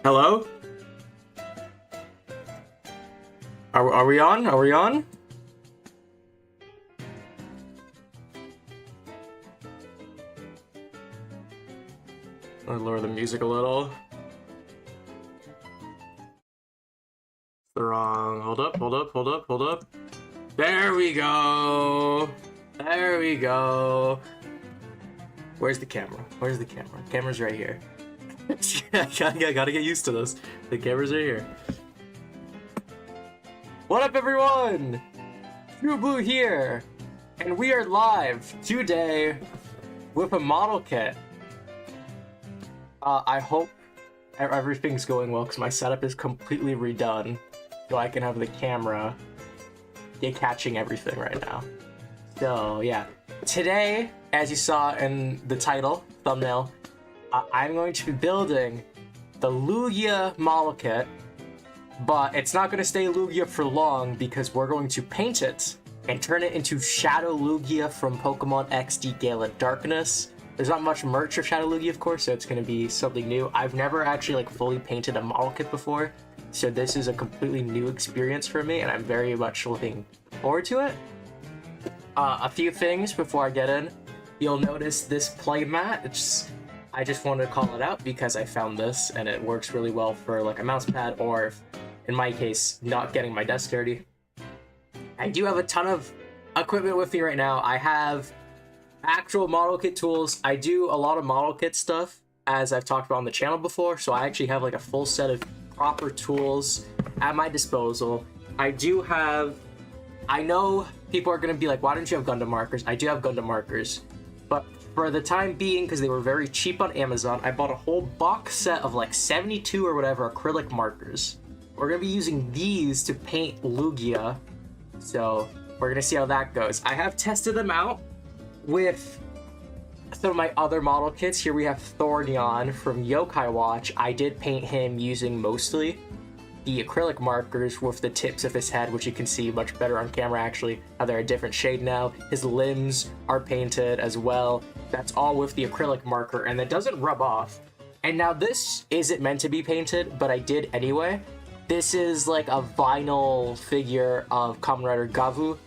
Hello? Are we on? Are we on? I'll lower the music a little. The wrong. Hold up. There we go. There we go. Where's the camera? Where's the camera? Camera's right here. I gotta get used to this. The camera's right here. What up, everyone? True Blue here, and we are live today with a model kit. I hope everything's going well because my setup is completely redone, so I can have the camera catching everything right now. So yeah, today, as you saw in the title, thumbnail, I'm going to be building the Lugia model kit, but it's not going to stay Lugia for long because we're going to paint it and turn it into Shadow Lugia from Pokemon XD Gala Darkness. There's not much merch of Shadow Lugia, of course, so it's going to be something new. I've never actually fully painted a model kit before, so this is a completely new experience for me, and I'm very much looking forward to it. A few things before I get in. You'll notice this play mat. I just wanted to call it out because I found this, and it works really well for like a mouse pad, or in my case, not getting my desk dirty. I do have a ton of equipment with me right now. I have actual model kit tools. I do a lot of model kit stuff, as I've talked about on the channel before, so I actually have like a full set of proper tools at my disposal. I know people are going to be like, why don't you have Gundam markers? I do have Gundam markers, but for the time being, because they were very cheap on Amazon, I bought a whole box set of like 72 or whatever acrylic markers. We're going to be using these to paint Lugia, so we're going to see how that goes. I have tested them out with some of my other model kits. Here we have Thorneon from Yokai Watch. I did paint him using mostly the acrylic markers with the tips of his head, which you can see much better on camera actually. They're a different shade now. His limbs are painted as well. That's all with the acrylic marker, and it doesn't rub off. And now this isn't meant to be painted, but I did anyway. This is like a vinyl figure of Kamen Rider Gavu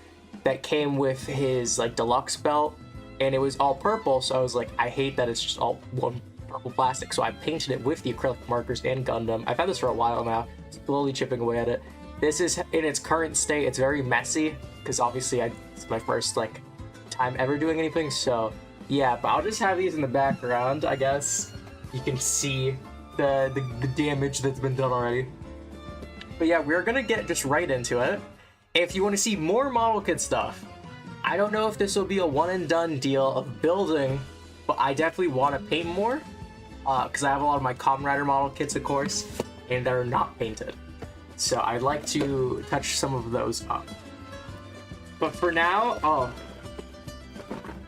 that came with his like deluxe belt, and it was all purple, so I was like, I hate that it's just all one purple plastic, so I painted it with the acrylic markers and Gundam. I've had this for a while now, slowly chipping away at it. This is in its current state. It's very messy because obviously it's my first like time ever doing anything, so yeah, but I'll just have these in the background. I guess you can see the damage that's been done already. But yeah, we're gonna get just right into it. If you want to see more model kit stuff, I don't know if this will be a one and done deal of building, but I definitely want to paint more because I have a lot of my Kamen Rider model kits, of course, and they're not painted. So I'd like to touch some of those up. But for now,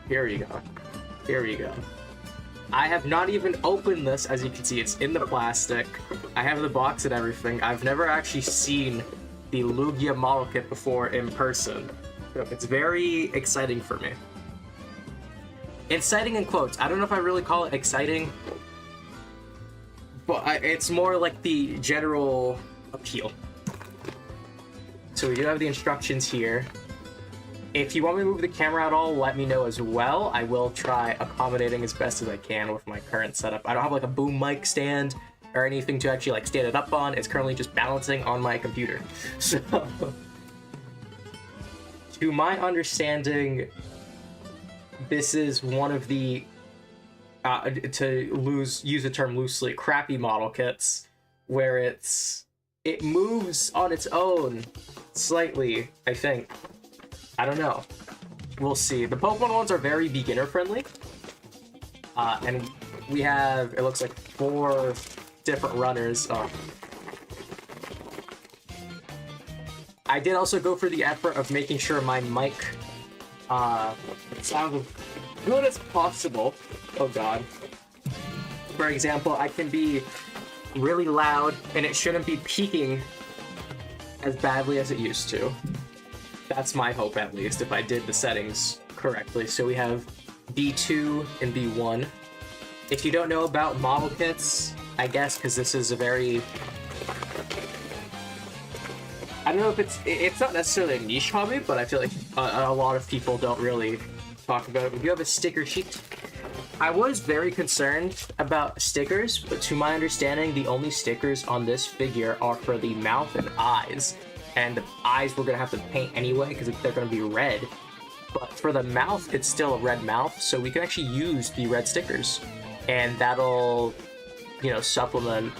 here we go. Here we go. I have not even opened this. As you can see, it's in the plastic. I have the box and everything. I've never actually seen the Lugia model kit before in person. So it's very exciting for me. Exciting in quotes. I don't know if I really call it exciting, but it's more like the general appeal. So we do have the instructions here. If you want me to move the camera at all, let me know as well. I will try accommodating as best as I can with my current setup. I don't have like a boom mic stand or anything to actually like stand it up on. It's currently just balancing on my computer. So, to my understanding, this is one of the, use the term loosely, crappy model kits, where it moves on its own slightly, I think. I don't know. We'll see. The Pokemon ones are very beginner friendly. And we have, it looks like 4 different runners. I did also go for the effort of making sure my mic sounds as good as possible. Oh god. For example, I can be really loud and it shouldn't be peaking as badly as it used to. That's my hope, at least, if I did the settings correctly. So we have B2 and B1. If you don't know about model kits, I guess, because this is a very... I don't know if it's not necessarily a niche hobby, but I feel like a lot of people don't really talk about it. We do have a sticker sheet. I was very concerned about stickers, but to my understanding, the only stickers on this figure are for the mouth and eyes. And the eyes we're going to have to paint anyway, because they're going to be red. But for the mouth, it's still a red mouth, so we can actually use the red stickers. And that'll, you know, supplement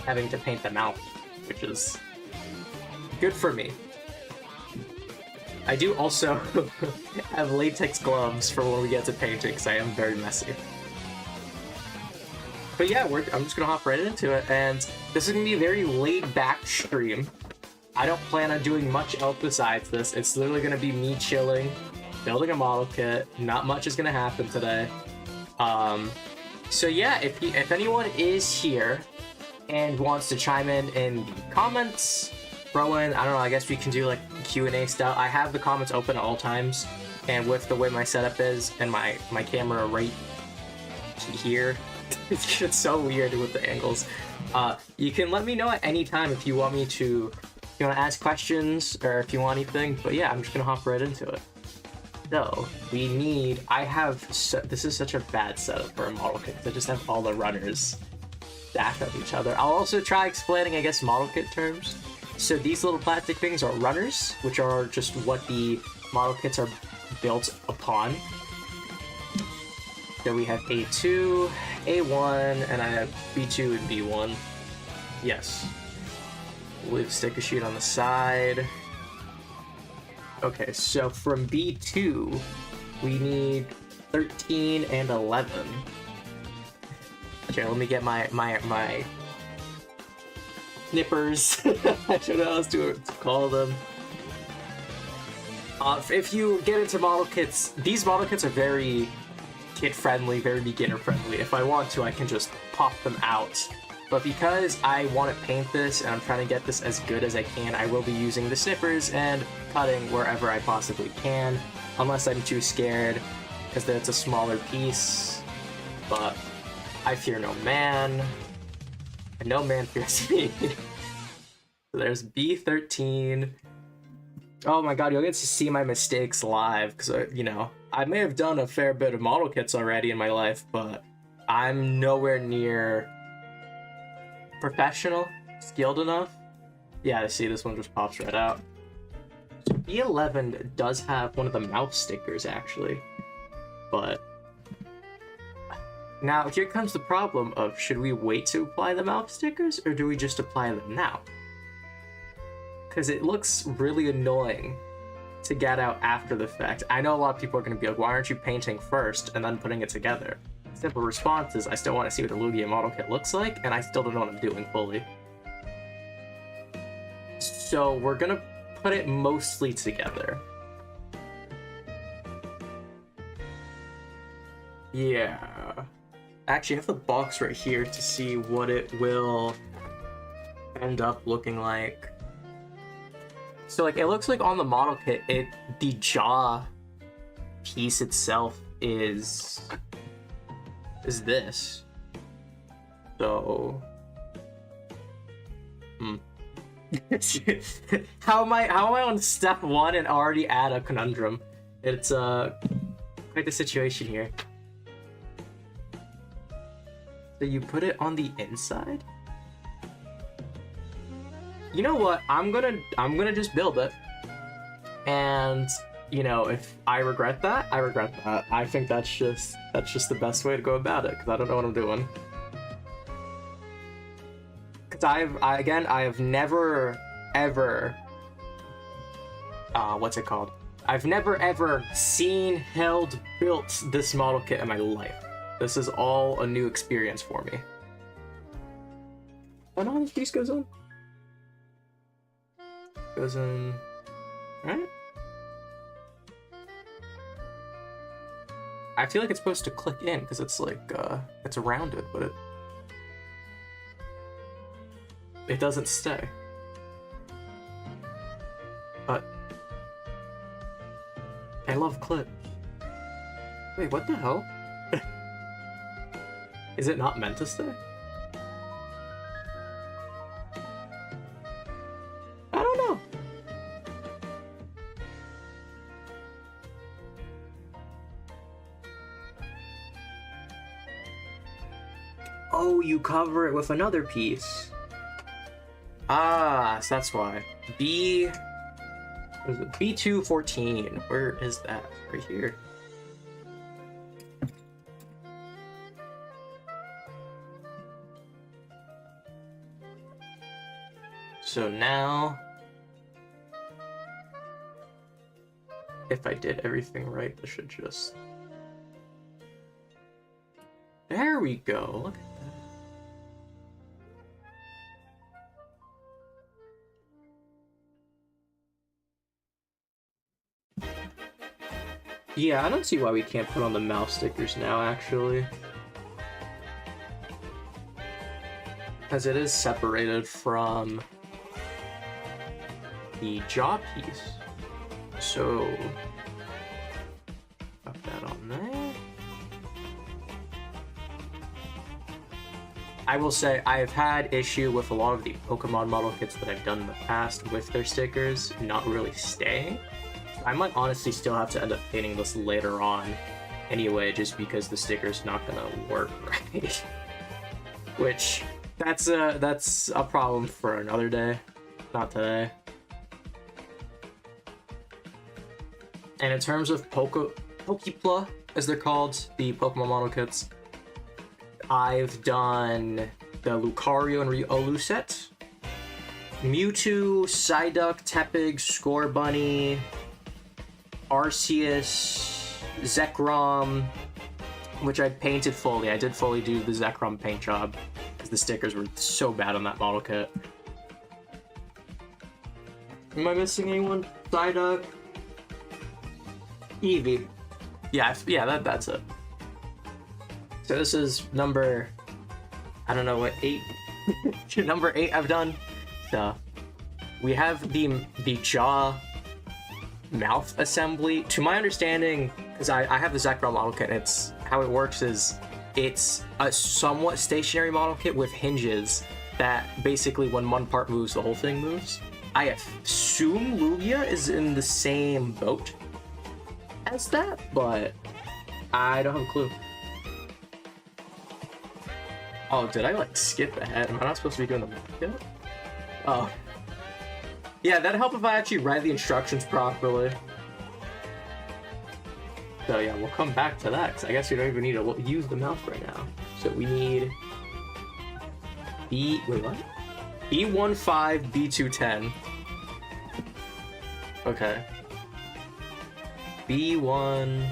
having to paint the mouth, which is good for me. I do also have latex gloves for when we get to painting, because I am very messy. But yeah, I'm just gonna hop right into it, and this is gonna be a very laid-back stream. I don't plan on doing much else besides this. It's literally gonna be me chilling, building a model kit. Not much is gonna happen today. So yeah, if anyone is here and wants to chime in the comments, throw in, I don't know, I guess we can do like Q&A style. I have the comments open at all times, and with the way my setup is and my camera right here, it's so weird with the angles. You can let me know at any time if you want me to, if you want to ask questions or if you want anything. But yeah, I'm just gonna hop right into it. So we need, this is such a bad setup for a model kit because I just have all the runners stacked up each other. I'll also try explaining, I guess, model kit terms. So these little plastic things are runners, which are just what the model kits are built upon. So we have A2, A1, and I have B2 and B1. Yes. Leave sticker sheet on the side. Okay, so from B2, we need 13 and 11. Okay, let me get my nippers. I don't know how else to call them. If you get into model kits, these model kits are very kid-friendly, very beginner-friendly. If I want to, I can just pop them out. But because I want to paint this and I'm trying to get this as good as I can, I will be using the snippers and cutting wherever I possibly can, unless I'm too scared, because then it's a smaller piece. But I fear no man, and no man fears me. So there's B13. Oh my god, you'll get to see my mistakes live, because, you know, I may have done a fair bit of model kits already in my life, but I'm nowhere near professional, skilled enough. Yeah, see, this one just pops right out. So B11 does have one of the mouth stickers, actually. But now, here comes the problem of, should we wait to apply the mouth stickers, or do we just apply them now? Because it looks really annoying to get out after the fact. I know a lot of people are going to be like, why aren't you painting first and then putting it together? Simple response is, I still want to see what the Lugia model kit looks like, and I still don't know what I'm doing fully. So we're going to put it mostly together. Yeah. Actually, I have the box right here to see what it will end up looking like. So, like, it looks like on the model kit, the jaw piece itself is this. So, how am I on step 1 and already at a conundrum? It's quite the situation here. So you put it on the inside? You know what? I'm gonna just build it. And, you know, if I regret that, I regret that. I think that's just the best way to go about it, because I don't know what I'm doing. Because I have never ever what's it called? I've never ever seen, held, built this model kit in my life. This is all a new experience for me. Oh no, this piece goes on. Goes in. Alright. I feel like it's supposed to click in because it's like it's rounded, but it doesn't stay. But I love clip. Wait, what the hell? Is it not meant to stay? Oh, you cover it with another piece. Ah, so that's why. What is it? B214. Where is that? Right here. So now, if I did everything right, this should just... There we go. Look at that. Yeah, I don't see why we can't put on the mouse stickers now, actually. Because it is separated from the jaw piece. So, put that on there. I will say I've had issue with a lot of the Pokemon model kits that I've done in the past with their stickers not really staying. I might honestly still have to end up painting this later on anyway, just because the sticker's not gonna work right. Which, that's a problem for another day, not today. And in terms of Pokepla, as they're called, the Pokemon model kits, I've done the Lucario and Riolu set, Mewtwo, Psyduck, Tepig, Scorbunny, Arceus, Zekrom, which I painted fully. I did fully do the Zekrom paint job, because the stickers were so bad on that model kit. Am I missing anyone? Psyduck? Eevee. Yeah, that's it. So this is number, I don't know what, 8? Number 8 I've done. So we have the jaw mouth assembly. To my understanding, because I have the Zekrom model kit, and it's how it works is it's a somewhat stationary model kit with hinges that basically when one part moves, the whole thing moves. I assume Lugia is in the same boat as that, but I don't have a clue. Oh, did I like skip ahead? Am I not supposed to be doing the market? Oh. Yeah, that'd help if I actually read the instructions properly. So yeah, we'll come back to that, because I guess we don't even need to use the mouse right now. So we need wait, what? B15, B210. Okay. B1...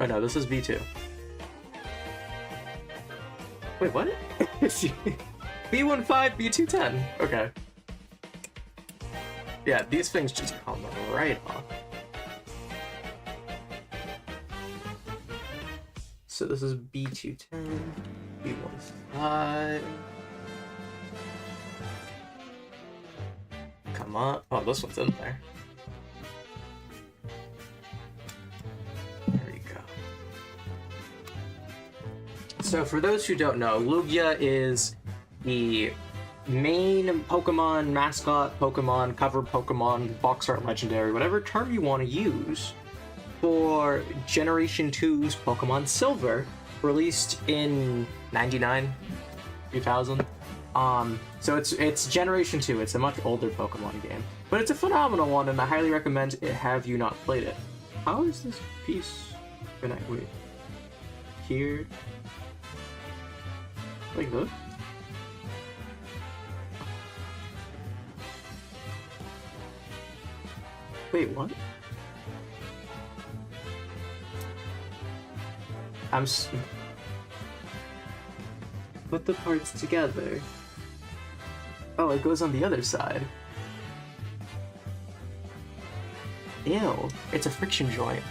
Oh no, this is B2. Wait, what? B15, B210. Okay. Yeah, these things just come right off. So this is B210, B15. Come on. Oh, this one's in there. There we go. So for those who don't know, Lugia is the main Pokemon mascot, Pokemon cover, Pokemon box art legendary, whatever term you want to use, for Generation 2's Pokemon Silver, released in 99, 2000. So it's Generation 2, it's a much older Pokemon game, but it's a phenomenal one, and I highly recommend it have you not played it. How is this piece gonna, wait, here, like this? Wait, what? Put the parts together. Oh, it goes on the other side. Ew, it's a friction joint.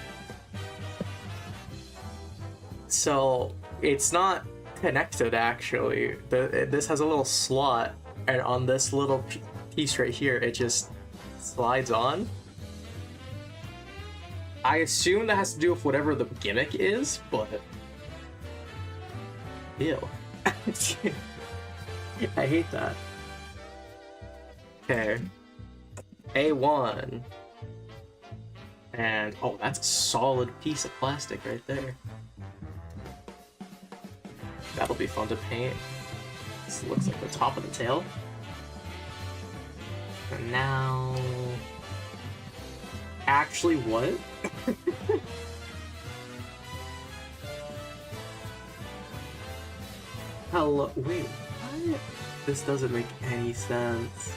So, it's not connected actually. This has a little slot, and on this little piece right here, it just slides on. I assume that has to do with whatever the gimmick is, but... Ew. I hate that. Okay. A1. And, oh, that's a solid piece of plastic right there. Got That'll be fun to paint. This looks like the top of the tail. And now... Actually, what? Hello? Wait, what? This doesn't make any sense.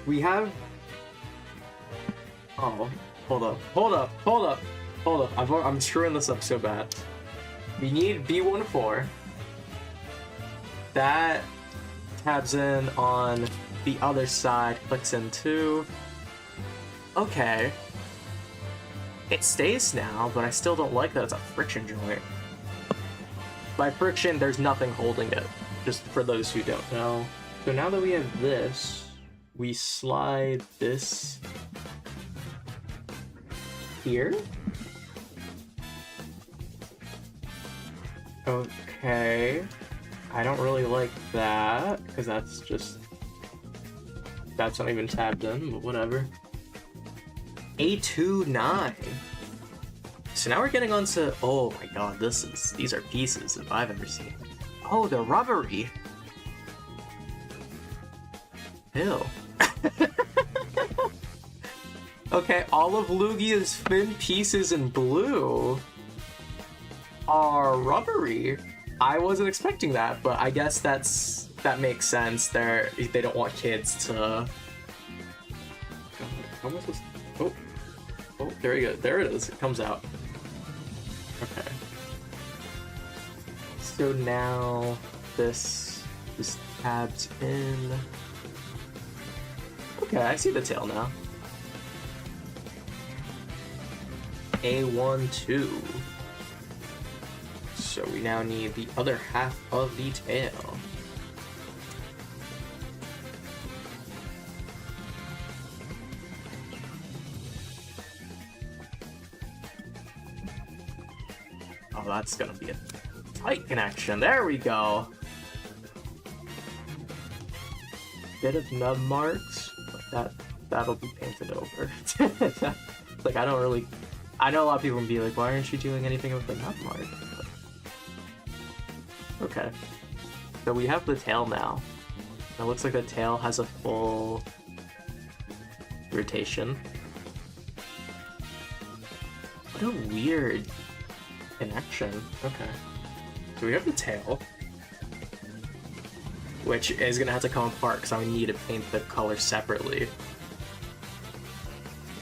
We have... Oh, hold up. I'm screwing this up so bad. We need B14. That tabs in on the other side, clicks in too. Okay. It stays now, but I still don't like that it's a friction joint. By friction, there's nothing holding it, just for those who don't know. So now that we have this, we slide this here. Okay. I don't really like that, because that's not even tabbed in, but whatever. A29. So now we're getting onto, oh my god, these are pieces if I've ever seen. Oh, they're rubbery. Ew. Okay, all of Lugia's fin pieces in blue are rubbery. I wasn't expecting that, but I guess that makes sense. They don't want kids to... How am I supposed to... Oh, there we go. There it is. It comes out. Okay. So now this tabs in. Okay, I see the tail now. A12. So we now need the other half of the tail. Oh, that's gonna be a tight connection. There we go. Bit of nub marks, but that'll be painted over. Like, I know a lot of people can be like, why aren't you doing anything with the nub mark? But... Okay. So we have the tail now. It looks like the tail has a full rotation. What a weird connection. Okay. So we have the tail, which is gonna have to come apart because I need to paint the color separately.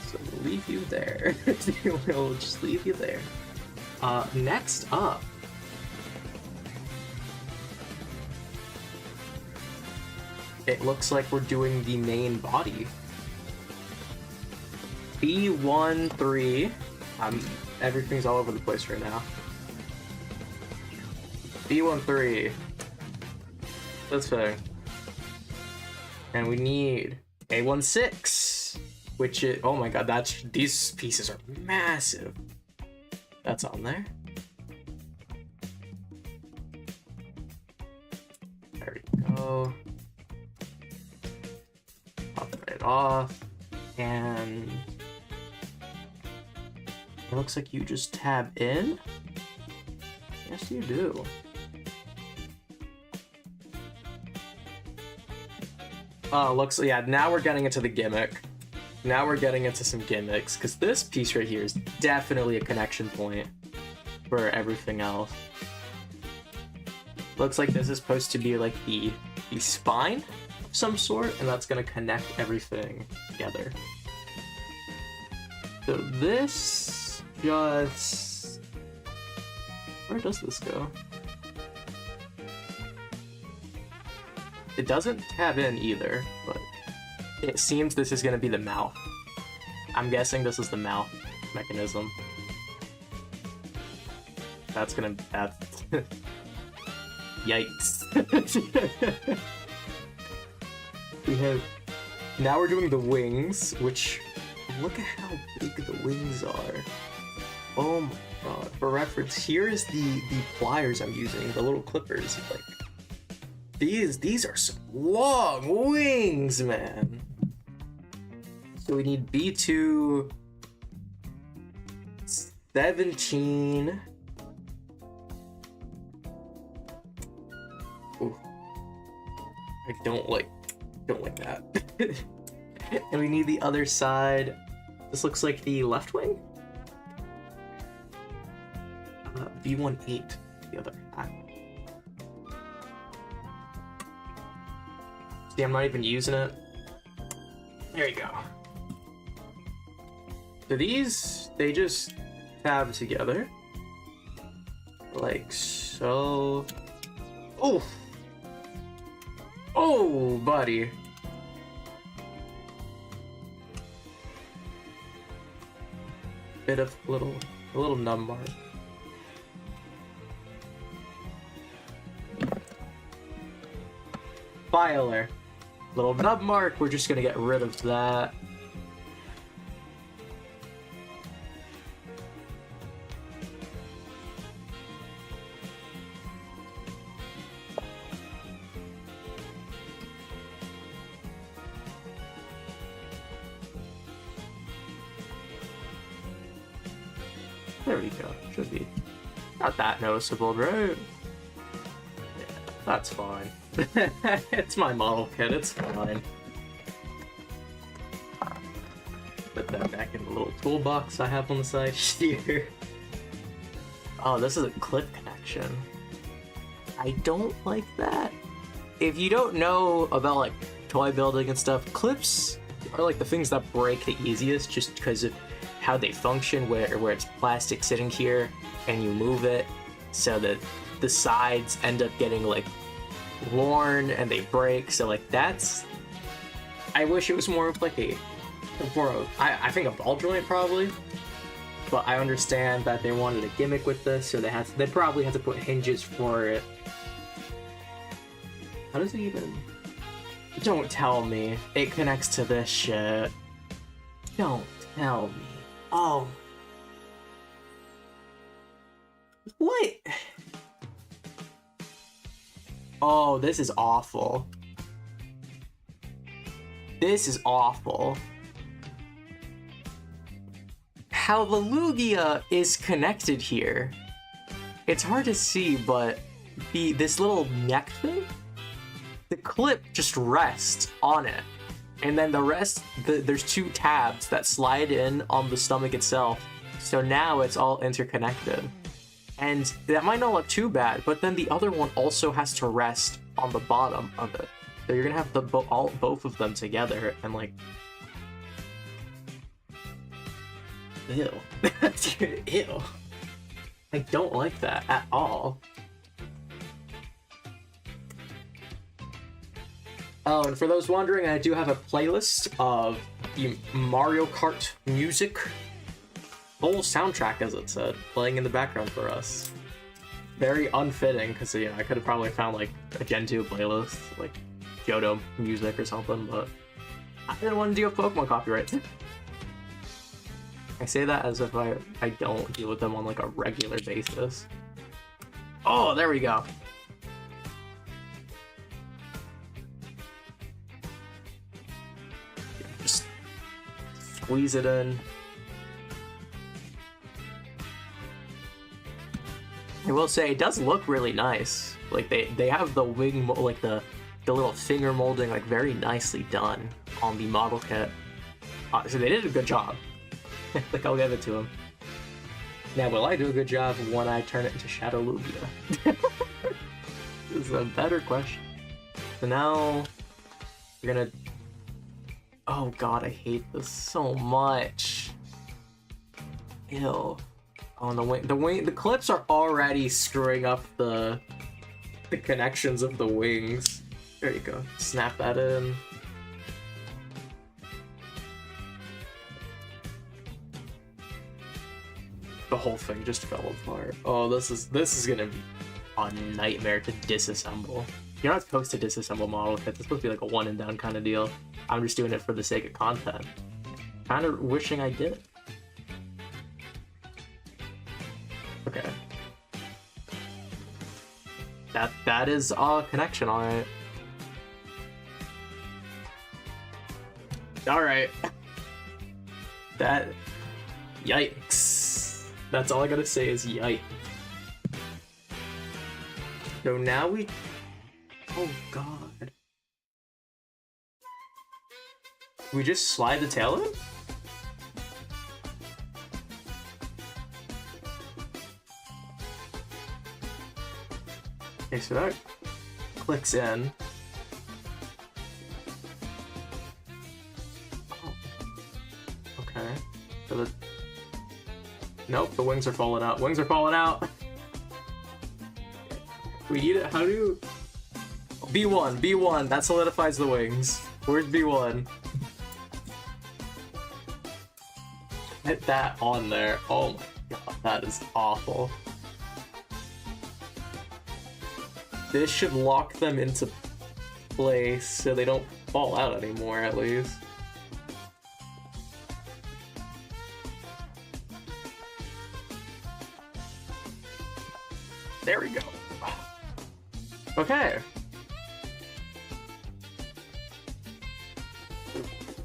So we'll leave you there. We'll just leave you there. Next up, it looks like we're doing the main body. B13. Everything's all over the place right now. B13. This thing. And we need A16, which is, oh my god, these pieces are massive. That's on there. There we go. Pop it off. And it looks like you just tab in. Yes, you do. Looks, yeah, now we're getting into the gimmick. Now we're getting into some gimmicks, because this piece right here is definitely a connection point for everything else. Looks like this is supposed to be like the spine of some sort, and that's going to connect everything together. So this just... Where does this go? It doesn't tab in either, but it seems this is going to be the mouth. I'm guessing this is the mouth mechanism. That's gonna... Yikes. We have... Now we're doing the wings, which... Look at how big the wings are. Oh my god. For reference, here's the pliers I'm using, the little clippers. Like, these are some long wings, man. So we need B2 17 I don't like that. And we need the other side. This looks like the left wing. V18, the other side. See, I'm not even using it. There you go. So these, they just tab together. Like so. Oh! Oh, buddy. Bit of a little numb mark. Filer. Little nub mark, we're just gonna get rid of that. There we go. Should be not that noticeable, right? Yeah, that's fine. It's my model kit, it's fine. Put that back in the little toolbox I have on the side here. Oh, this is a clip connection. I don't like that. If you don't know about like toy building and stuff, clips are like the things that break the easiest just because of how they function, where it's plastic sitting here and you move it so that the sides end up getting like worn and they break. So like that's, I wish it was more of like I think a ball joint probably, but I understand that they wanted a gimmick with this, so they probably had to put hinges for it. How does it even? Don't tell me it connects to this shit. Don't tell me. Oh. What? Oh, this is awful. This is awful. How the Lugia is connected here. It's hard to see, but this little neck thing, the clip just rests on it. And then the rest, there's two tabs that slide in on the stomach itself. So now it's all interconnected. And that might not look too bad, but then the other one also has to rest on the bottom of it. So you're gonna have both of them together, and like, ew. Ew. I don't like that at all. Oh, and for those wondering, I do have a playlist of the Mario Kart music, whole soundtrack, as it said, playing in the background for us. Very unfitting, because I could have probably found like a Gen 2 playlist, like Johto music or something, but I didn't want to deal with Pokemon copyright. I say that as if I don't deal with them on like a regular basis. Oh, there we go. Just squeeze it in. I will say it does look really nice. Like they have the wing, like the little finger molding, like very nicely done on the model kit. So they did a good job. Like, I'll give it to them. Now, will I do a good job when I turn it into Shadow Lugia? This is a better question. So now we're gonna. Oh god, I hate this so much. Ew. On the clips are already screwing up the connections of the wings. There you go. Snap that in. The whole thing just fell apart. Oh, this is gonna be a nightmare to disassemble. You're not supposed to disassemble model kits. It's supposed to be like a one and done kind of deal. I'm just doing it for the sake of content. Kind of wishing I did. Okay. That is a connection on it. All right. That. Yikes. That's all I gotta say is yikes. So now we... Oh god. We just slide the tail in? Okay, so that clicks in. Oh. Okay. So the... Nope, the wings are falling out. Wings are falling out! We need it. How do you... B1, B1. That solidifies the wings. Where's B1? Hit that on there. Oh my god, that is awful. This should lock them into place so they don't fall out anymore, at least. There we go. Okay.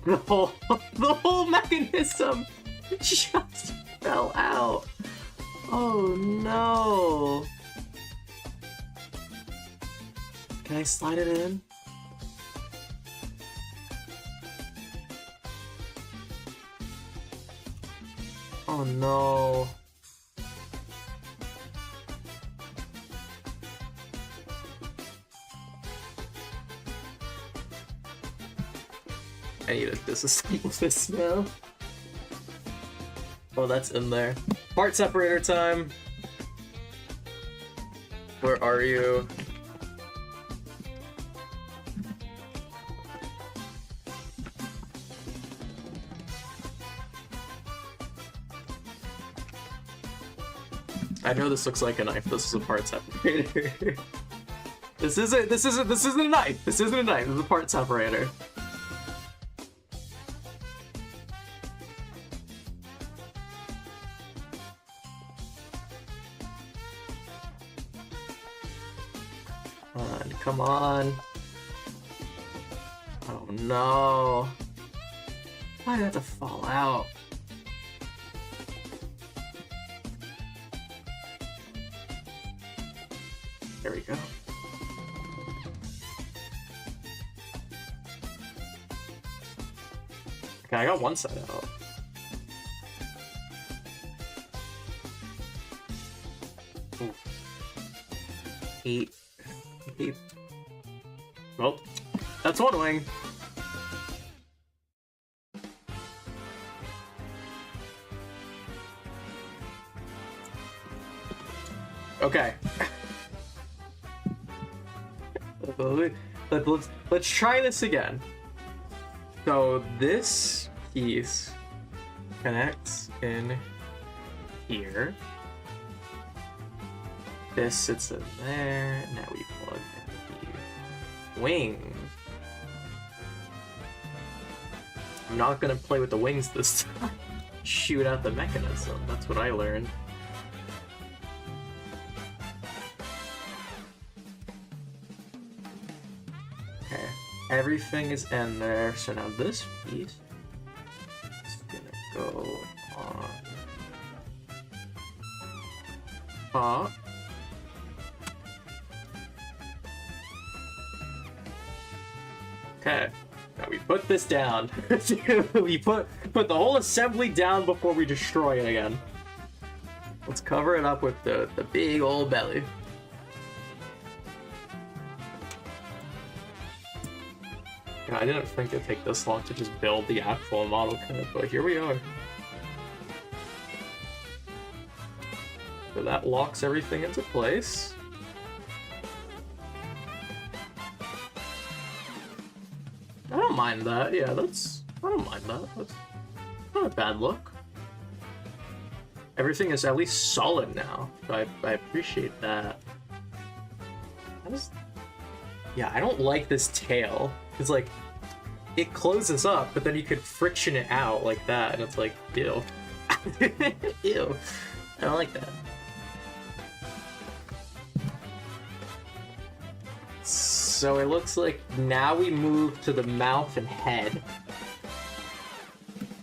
The whole mechanism just fell out. Oh no. Can I slide it in? Oh no. I need to disassemble this now. Oh, that's in there. Part separator time. Where are you? I know this looks like a knife. This is a part separator. This isn't a knife. This isn't a knife. This is a part separator. Come on. Oh no. Why did that have to fall out? There we go. Okay, I got one side out. Ooh. Eight. Well, that's one wing. Okay. Let's try this again. So this piece connects in here. This sits in there. Now we plug in the wings. I'm not gonna play with the wings this time. Shoot out the mechanism. That's what I learned. Okay, everything is in there. So now this piece is gonna go on top. Okay, now we put this down. We put the whole assembly down before we destroy it again. Let's cover it up with the big old belly. Yeah, I didn't think it'd take this long to just build the actual model kit, but here we are. So that locks everything into place. I don't mind that. Yeah, I don't mind that. That's not a bad look. Everything is at least solid now, so I appreciate that. Yeah, I don't like this tail. It's like, it closes up, but then you could friction it out like that, and it's like, ew. Ew. I don't like that. So it looks like now we move to the mouth and head.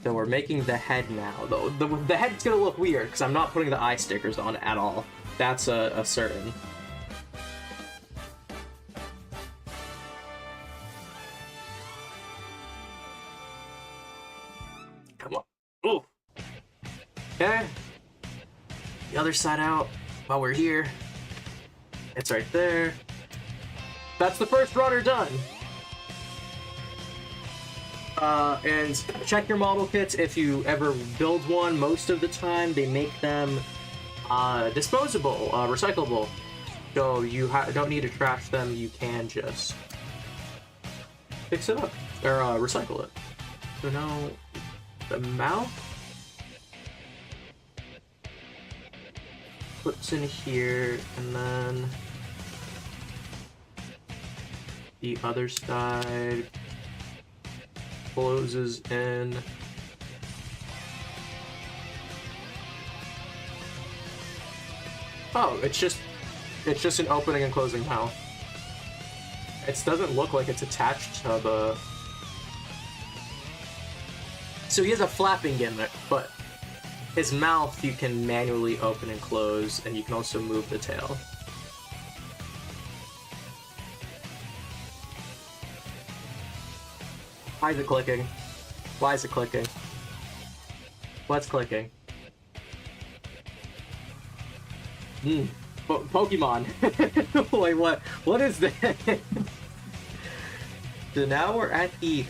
So we're making the head now, though. The head's gonna look weird, because I'm not putting the eye stickers on at all. That's a certain. Come on. Oh. Okay. The other side out while we're here. It's right there. That's the first runner done. And check your model kits if you ever build one. Most of the time, they make them disposable, recyclable. So you don't need to trash them. You can just fix it up or recycle it. So now the mouth flips in here, and then the other side closes in. Oh, it's just an opening and closing mouth. It doesn't look like it's attached to the... So he has a flapping gimmick, but his mouth you can manually open and close, and you can also move the tail. Why is it clicking? Why is it clicking? What's clicking? Pokemon. Wait, what is that? So now we're at the...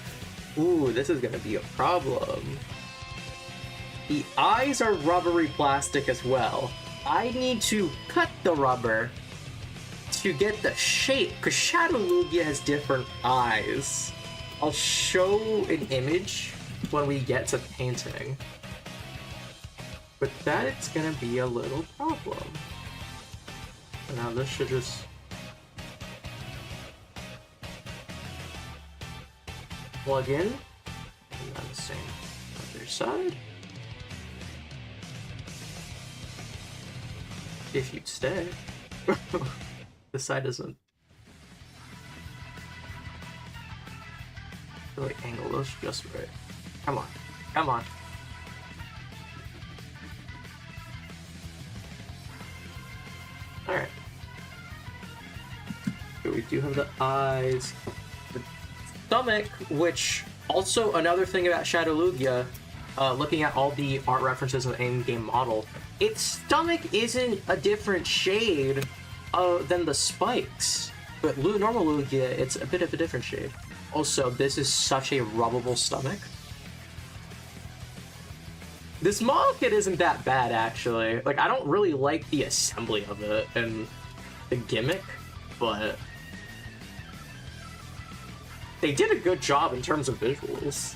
Ooh, this is gonna be a problem. The eyes are rubbery plastic as well. I need to cut the rubber to get the shape, because Shadow Lugia has different eyes. I'll show an image when we get to painting. But that it's gonna be a little problem. So now this should just... plug in. And then the same other side. If you'd stay. This side doesn't. I feel like angle those just right. Come on. Come on. Alright. So we do have the eyes. The stomach, which also another thing about Shadow Lugia, looking at all the art references of the in-game model, its stomach isn't a different shade than the spikes. But normal Lugia, it's a bit of a different shade. Also, this is such a rubbable stomach. This model kit isn't that bad, actually. Like, I don't really like the assembly of it and the gimmick, but they did a good job in terms of visuals.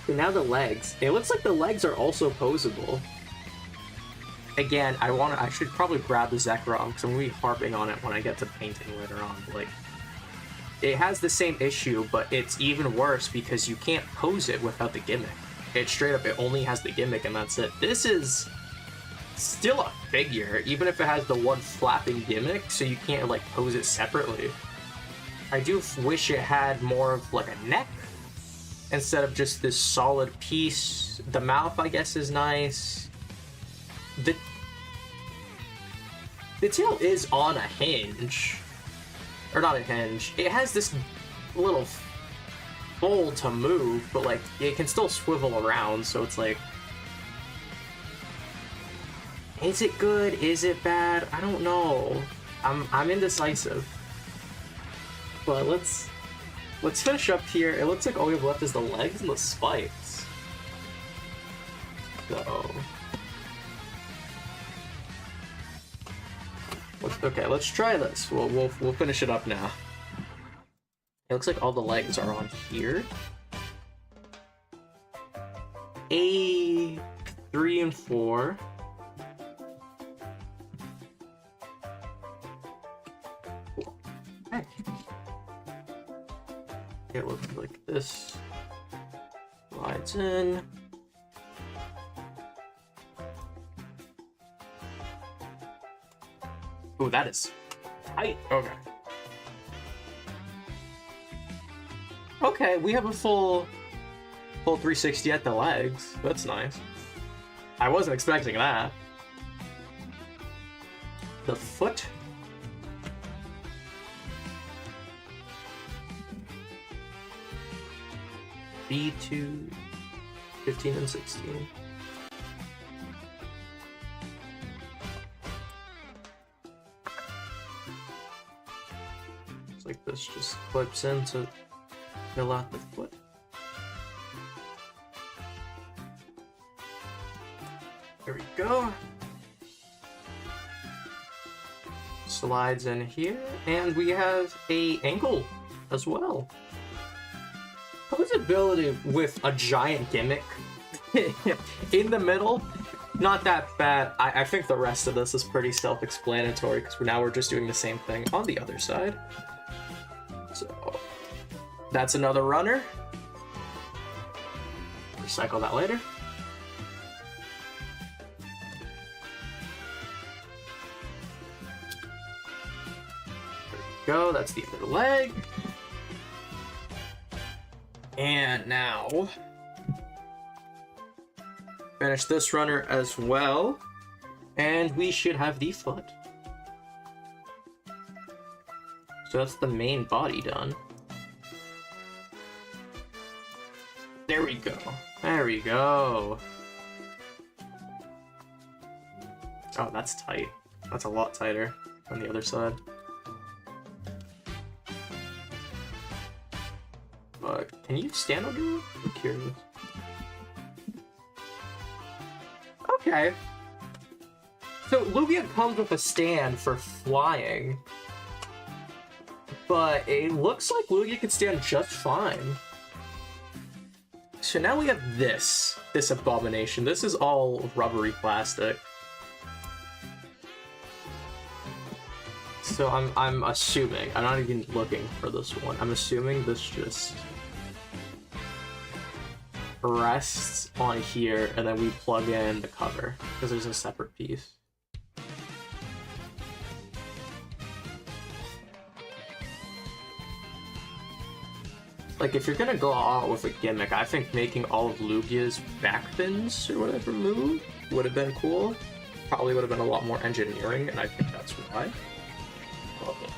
And now the legs. It looks like the legs are also posable. Again, I should probably grab the Zekrom, because I'm going to be harping on it when I get to painting later on. Like, it has the same issue, but it's even worse because you can't pose it without the gimmick. It straight up, it only has the gimmick and that's it. This is still a figure, even if it has the one flapping gimmick, so you can't, like, pose it separately. I do wish it had more of, like, a neck instead of just this solid piece. The mouth, I guess, is nice. The tail is on a hinge. Or not a hinge. It has this little bowl to move, but, like, it can still swivel around, so it's like... Is it good? Is it bad? I don't know. I'm indecisive. But let's finish up here. It looks like all we have left is the legs and the spikes. So... Okay, let's try this. We'll finish it up now. It looks like all the legs are on here. A 3 and 4. Cool. Okay. It looks like this. Slides in. Ooh, that is tight. Okay. Okay, we have a full 360 at the legs. That's nice. I wasn't expecting that. The foot. B2. 15 and 16. It's like this just clips in to fill out the foot. There we go. Slides in here, and we have a ankle as well. Posability with a giant gimmick in the middle, not that bad. I think the rest of this is pretty self-explanatory because now we're just doing the same thing on the other side. So that's another runner. Recycle that later. Go, that's the other leg. And now finish this runner as well, and we should have the foot. So that's the main body done. There we go. There we go. Oh, that's tight. That's a lot tighter on the other side. Can you stand under it? I'm curious. Okay. So Lugia comes with a stand for flying, but it looks like Lugia can stand just fine. So now we have this abomination. This is all rubbery plastic. So I'm assuming, I'm not even looking for this one. I'm assuming this just rests on here, and then we plug in the cover because there's a separate piece. Like, if you're gonna go out with a gimmick, I think making all of Lugia's back fins or whatever move would have been cool. Probably would have been a lot more engineering, and I think that's why. Okay.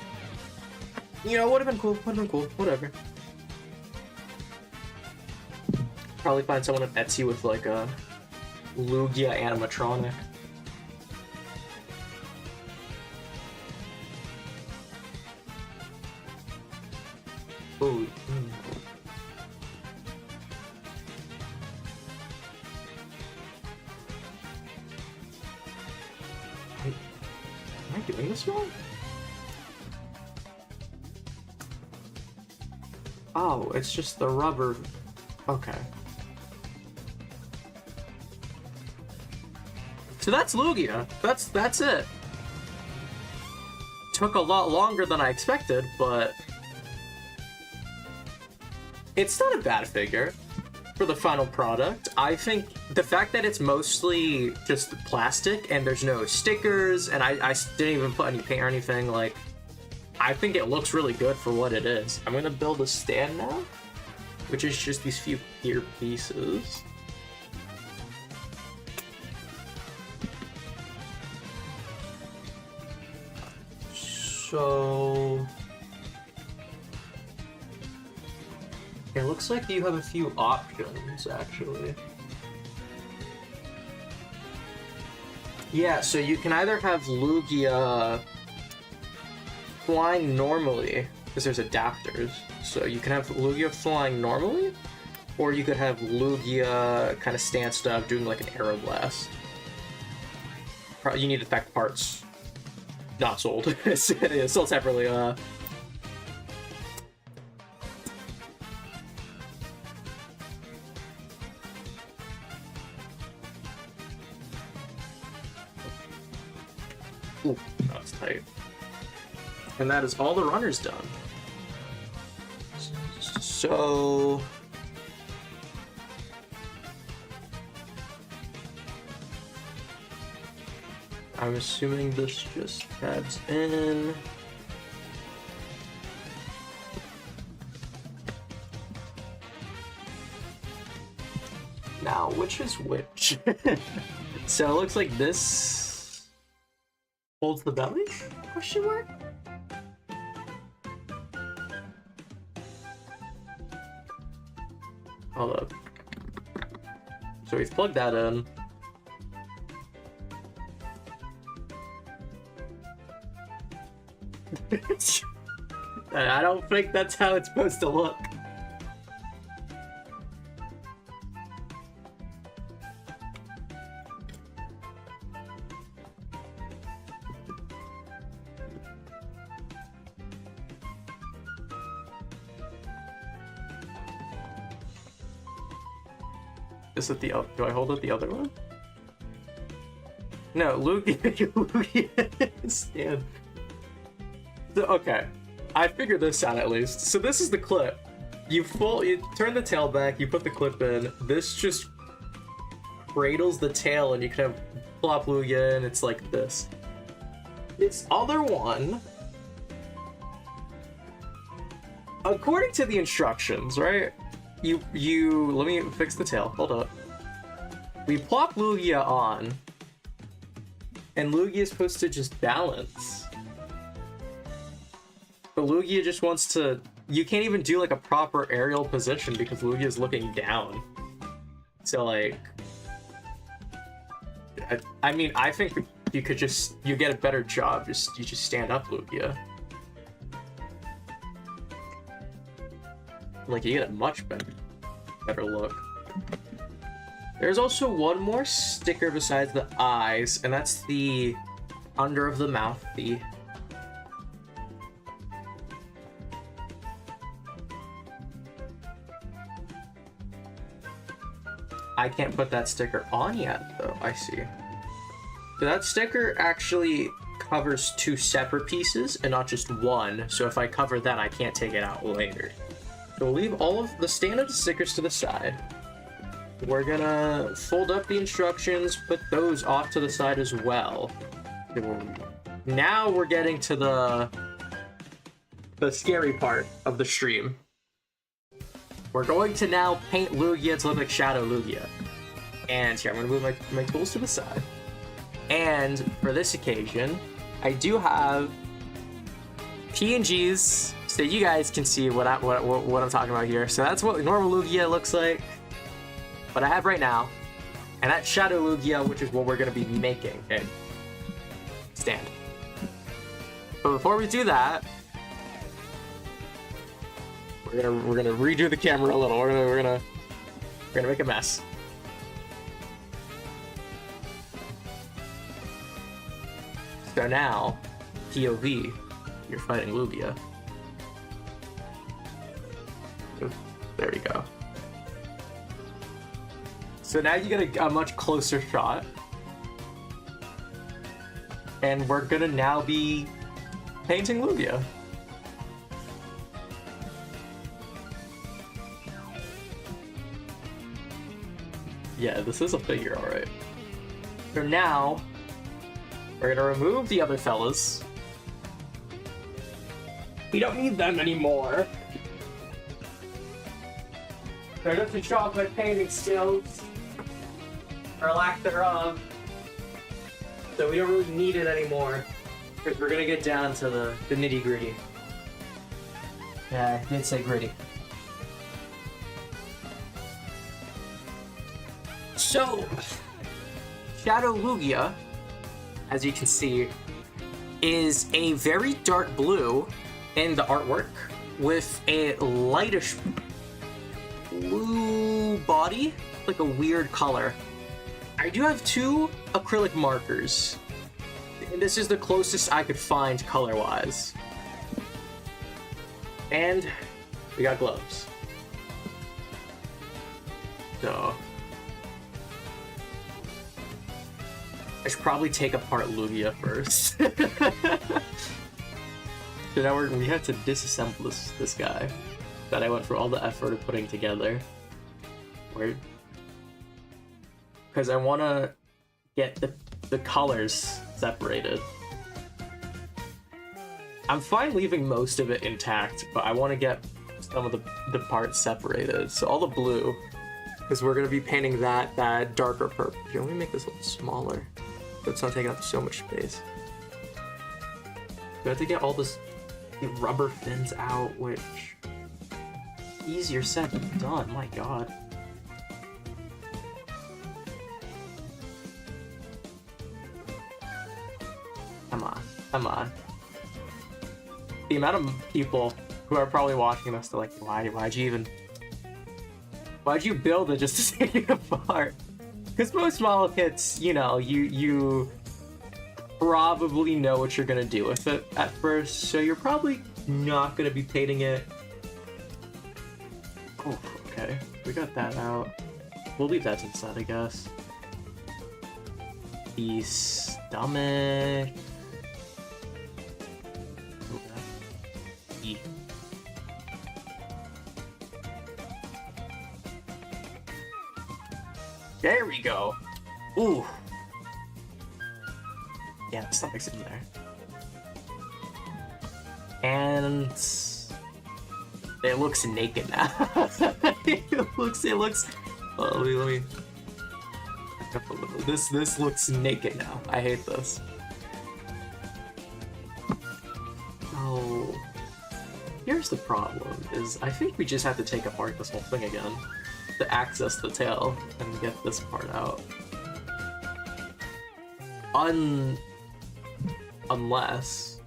You know, would have been cool. Would have been cool. Whatever. Probably find someone on Etsy with like a Lugia animatronic. Ooh. Am I doing this wrong? Oh, it's just the rubber. Okay. So that's Lugia. That's it. Took a lot longer than I expected, but it's not a bad figure for the final product. I think the fact that it's mostly just plastic and there's no stickers, and I didn't even put any paint or anything, like, I think it looks really good for what it is. I'm gonna build a stand now, which is just these few ear pieces. So it looks like you have a few options, actually. Yeah, so you can either have Lugia flying normally, because there's adapters. So you can have Lugia flying normally, or you could have Lugia kind of stanced up doing like an aeroblast. You need effect parts. Not sold. It's sold separately. Ooh, that's tight. And that is all the runners done. So I'm assuming this just tabs in. Now, which is which? So it looks like this holds the belly? Question mark? Hold up. So we've plugged that in. I don't think that's how it's supposed to look. Is it the other? Do I hold it the other one? No, Lugia stand. So, okay, I figured this out at least. So this is the clip. You turn the tail back, you put the clip in. This just cradles the tail, and you can have plop Lugia, and it's like this. This other one, according to the instructions, right? You let me fix the tail. Hold up. We plop Lugia on, and Lugia is supposed to just balance. But Lugia just wants to. You can't even do like a proper aerial position because Lugia is looking down. So like, I mean, I think you could you get a better job. You just stand up Lugia. Like, you get a much better look. There's also one more sticker besides the eyes, and that's the under of the mouth. I can't put that sticker on yet, though. I see. So that sticker actually covers two separate pieces and not just one. So if I cover that, I can't take it out later. So we'll leave all of the standard stickers to the side. We're gonna fold up the instructions, put those off to the side as well. Now we're getting to the scary part of the stream. We're going to now paint Lugia to look like Shadow Lugia. And here, I'm gonna move my tools to the side. And for this occasion, I do have PNGs so you guys can see what I'm talking about here. So that's what normal Lugia looks like. What I have right now, and that's Shadow Lugia, which is what we're gonna be making. Okay, stand. But before we do that, we're gonna redo the camera a little. We're gonna make a mess. So now, POV, you're fighting Lugia. There we go. So now you get a much closer shot. And we're gonna now be painting Lugia. Yeah, this is a figure, alright. So now, we're gonna remove the other fellas. We don't need them anymore. They're just to show off my painting skills, or lack thereof. So we don't really need it anymore, because we're gonna get down to the nitty gritty. Yeah, I did say gritty. So, Shadow Lugia, as you can see, is a very dark blue in the artwork with a lightish blue body, like a weird color. I do have two acrylic markers, and this is the closest I could find color-wise. And we got gloves. So I should probably take apart Lugia first. So now we have to disassemble this guy that I went through all the effort of putting together. Weird. Because I want to get the colors separated. I'm fine leaving most of it intact, but I want to get some of the parts separated. So all the blue, because we're going to be painting that darker purple. Here, let me make this a little smaller, so it's not taking up so much space. We have to get all the rubber fins out, which easier said than done. My God. Come on. The amount of people who are probably watching this, they're like, why'd you build it just to take it apart? Because most model kits, you know, you probably know what you're gonna do with it at first, so you're probably not gonna be painting it. Oh, okay. We got that out. We'll leave that inside, I guess. The stomach. E. There we go. Ooh. Yeah, the stomach's in there. And it looks naked now. it looks. Oh, let me. This looks naked now. I hate this. Oh, here's the problem: is I think we just have to take apart this whole thing again to access the tail and get this part out. Unless.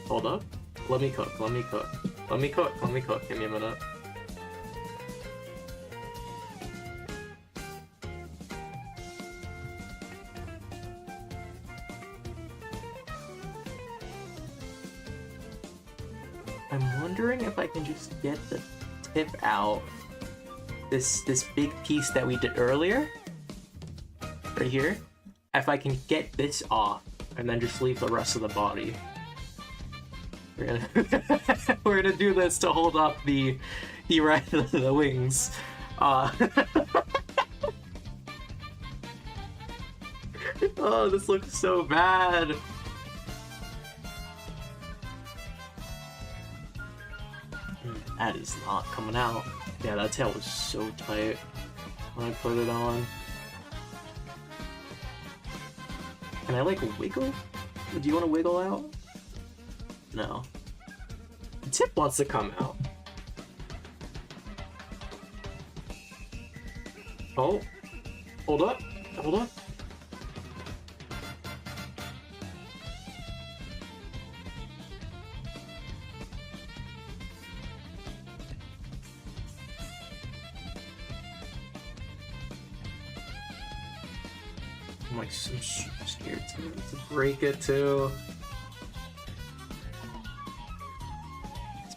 Hold up. Let me cook. Give me a minute. I'm wondering if I can just get the tip out. This big piece that we did earlier. Right here. If I can get this off and then just leave the rest of the body. We're gonna do this to hold up the wings. Oh, this looks so bad. That is not coming out. Yeah, that tail was so tight when I put it on. Can I like wiggle? Do you want to wiggle out? No. The tip wants to come out. Oh. Hold up. Hold up. I'm like so scared to break it too.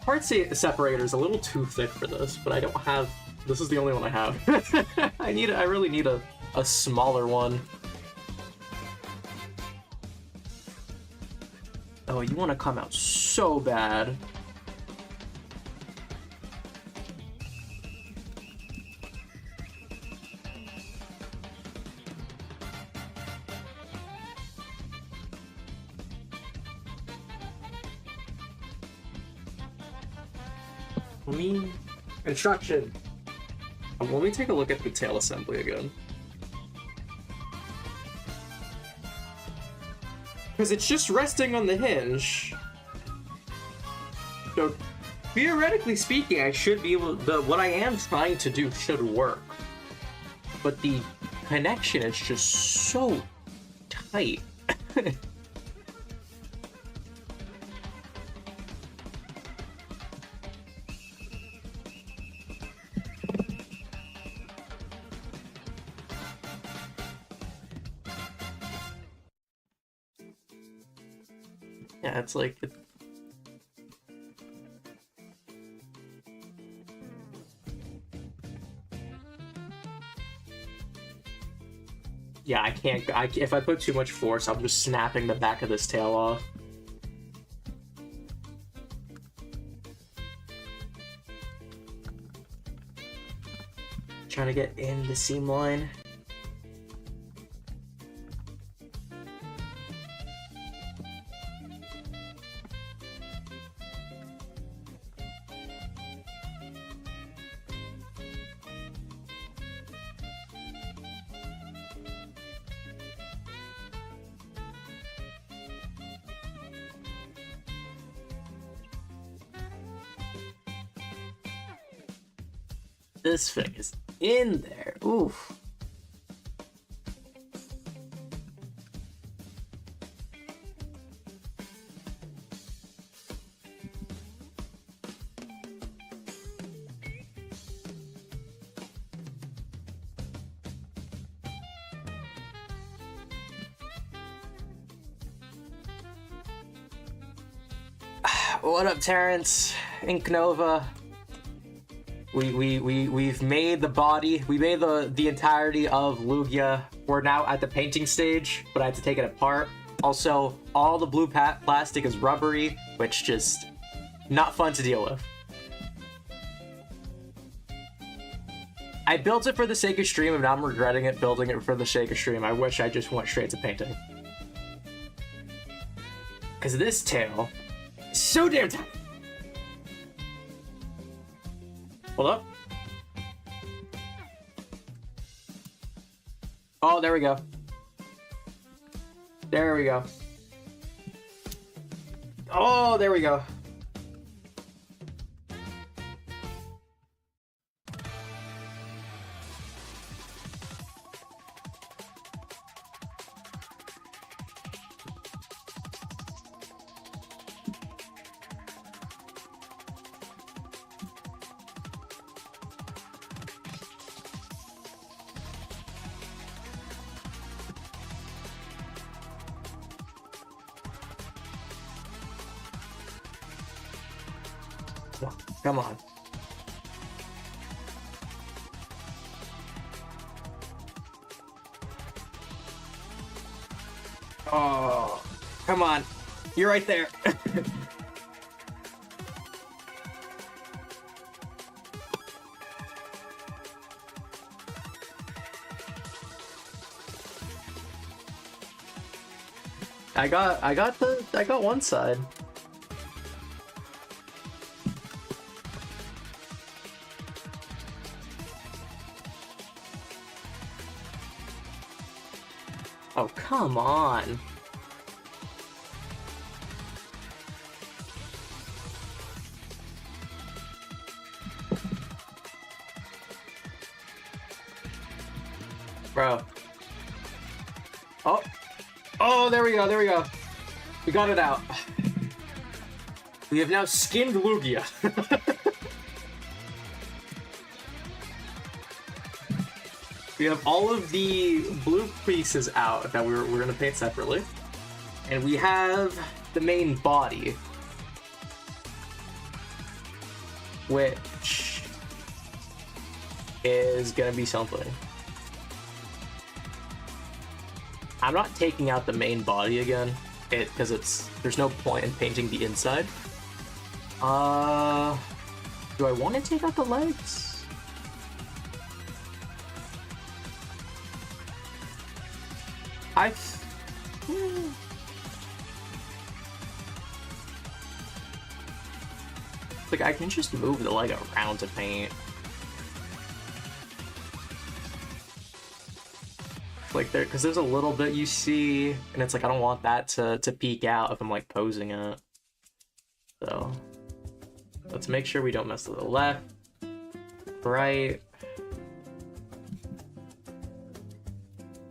Part separator is a little too thick for this, but I don't have. This is the only one I have. I really need a smaller one. Oh, you want to come out so bad. Instruction. Let me take a look at the tail assembly again. Because it's just resting on the hinge. So, theoretically speaking, I should be able to, what I am trying to do should work. But the connection is just so tight. Yeah, it's like... Yeah, I can't... if I put too much force, I'm just snapping the back of this tail off. Trying to get in the seam line. This thing is in there. Oof. What up, Terrence? Ink Nova. We've made the body. We made the entirety of Lugia. We're now at the painting stage, but I had to take it apart. Also, all the blue plastic is rubbery, which just not fun to deal with. I built it for the sake of stream, and now I'm regretting it building it for the sake of stream. I wish I just went straight to painting. Because this tail is so damn tight. Hold up. Oh, there we go. There we go. Oh, there we go. Come on. Oh, come on. You're right there. I got one side. Oh, come on. Bro. Oh. Oh, there we go, there we go. We got it out. We have now skinned Lugia. We have all of the blue pieces out that we're gonna paint separately. And we have the main body, which is gonna be something. I'm not taking out the main body again, because there's no point in painting the inside. Do I want to take out the legs? Like, I can just move the leg around to paint. Like, because there's a little bit you see, and it's like, I don't want that to peek out if I'm, like, posing it. So, let's make sure we don't mess with the left, right.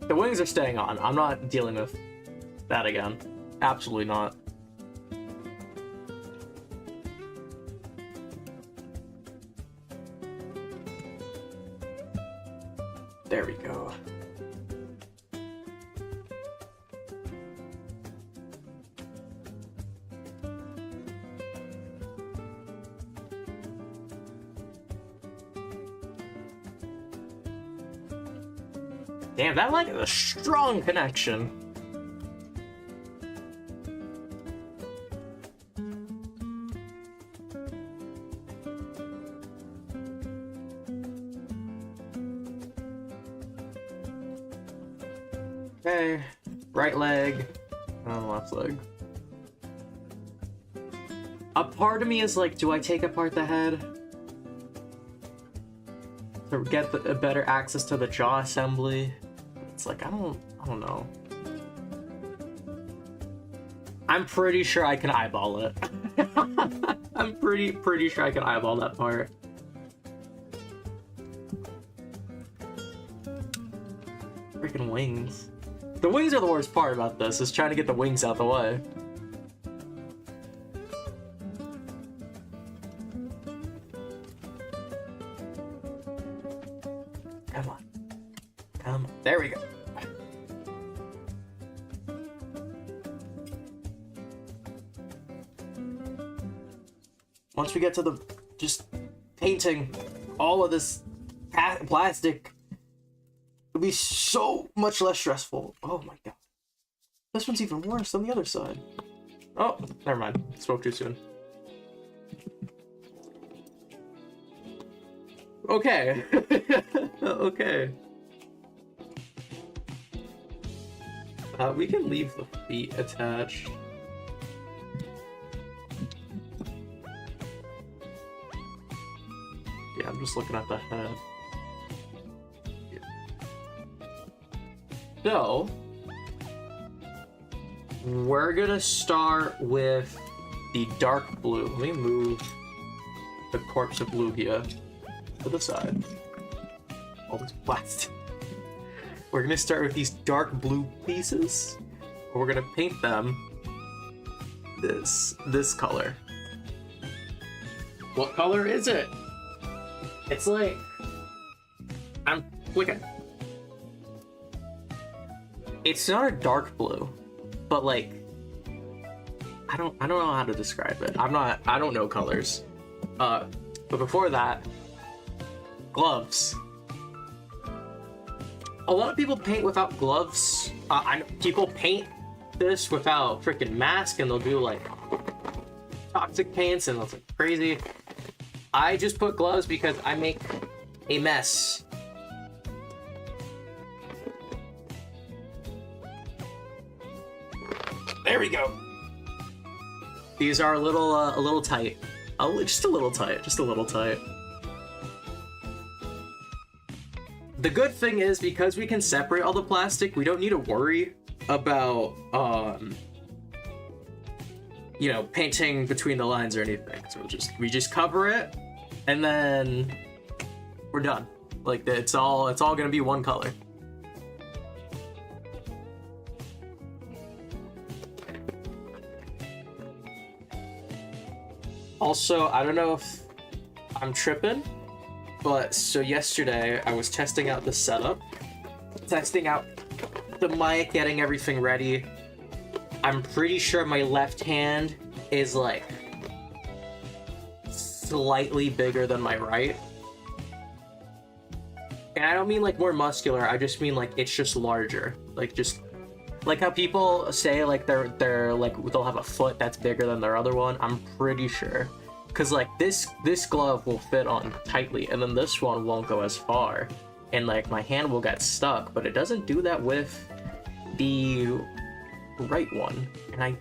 The wings are staying on. I'm not dealing with that again. Absolutely not. There we go. Damn, that like is a strong connection. Okay, right leg, and left leg. A part of me is like, do I take apart the head to get a better access to the jaw assembly? It's like, I don't know. I'm pretty sure I can eyeball it. I'm pretty sure I can eyeball that part. freaking wings. The wings are the worst part about this, is trying to get the wings out the way. Come on. Come on. There we go. Once we get to the just painting all of this plastic, it'll be so much less stressful. Oh my god. This one's even worse than the other side. Oh, never mind. Spoke too soon. Okay. Okay. We can leave the feet attached. Yeah, I'm just looking at the head. Yeah. So, we're gonna start with the dark blue. Let me move the corpse of Lugia to the side. All this plastic. We're gonna start with these dark blue pieces. We're gonna paint them this color. What color is it? It's like I'm looking. It's not a dark blue, but like I don't know how to describe it. I don't know colors. But before that, gloves. A lot of people paint without gloves. I know people paint this without freaking mask, and they'll do like toxic paints, and it's like crazy. I just put gloves because I make a mess. There we go. These are a little tight. Just a little tight. Just a little tight. The good thing is, because we can separate all the plastic, we don't need to worry about, you know, painting between the lines or anything. So we just cover it, and then we're done. Like, it's all gonna be one color. Also, I don't know if I'm tripping, but so yesterday I was testing out the setup, testing out the mic, getting everything ready. I'm pretty sure my left hand is like slightly bigger than my right. And I don't mean like more muscular, I just mean like it's just larger. Like just like how people say like they're like they'll have a foot that's bigger than their other one. I'm pretty sure. Cause like this glove will fit on tightly, and then this one won't go as far, and like my hand will get stuck, but it doesn't do that with the right one, and I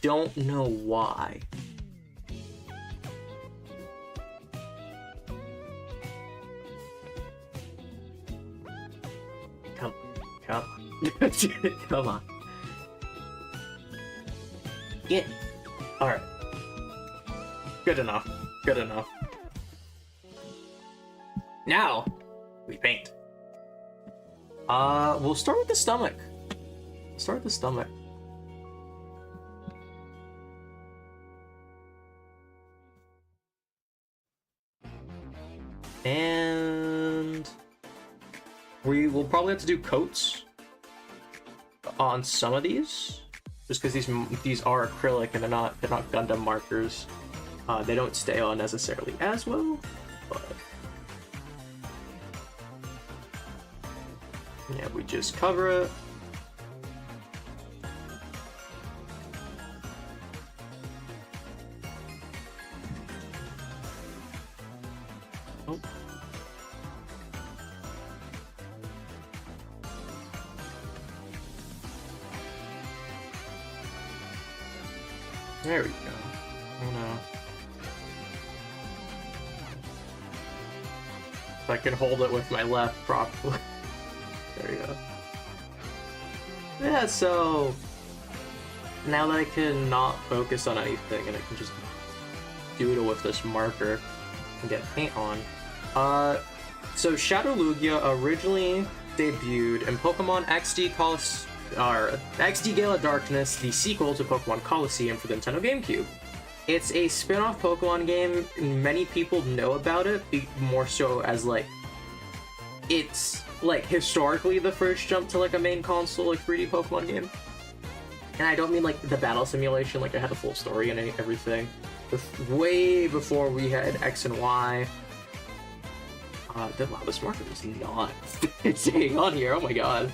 don't know why. Come on. Come on. Yeah. Alright. Good enough. Good enough. Now, we paint. We'll start with the stomach. Start with the stomach. And we will probably have to do coats on some of these, just because these are acrylic and they're not Gundam markers. They don't stay on necessarily as well, but yeah, we just cover it. Oh. There we go. Oh no. If I can hold it with my left properly. There we go. Yeah, so now that I can not focus on anything and I can just doodle with this marker and get paint on. So Shadow Lugia originally debuted in Pokemon XD Gale of Darkness, the sequel to Pokemon Colosseum for the Nintendo GameCube. It's a spin-off Pokemon game. Many people know about it, more so as like it's like historically the first jump to like a main console like 3D Pokemon game. And I don't mean like the battle simulation, like it had a full story and everything. Way before we had X and Y. Wow, this marker is not staying on here. Oh my god.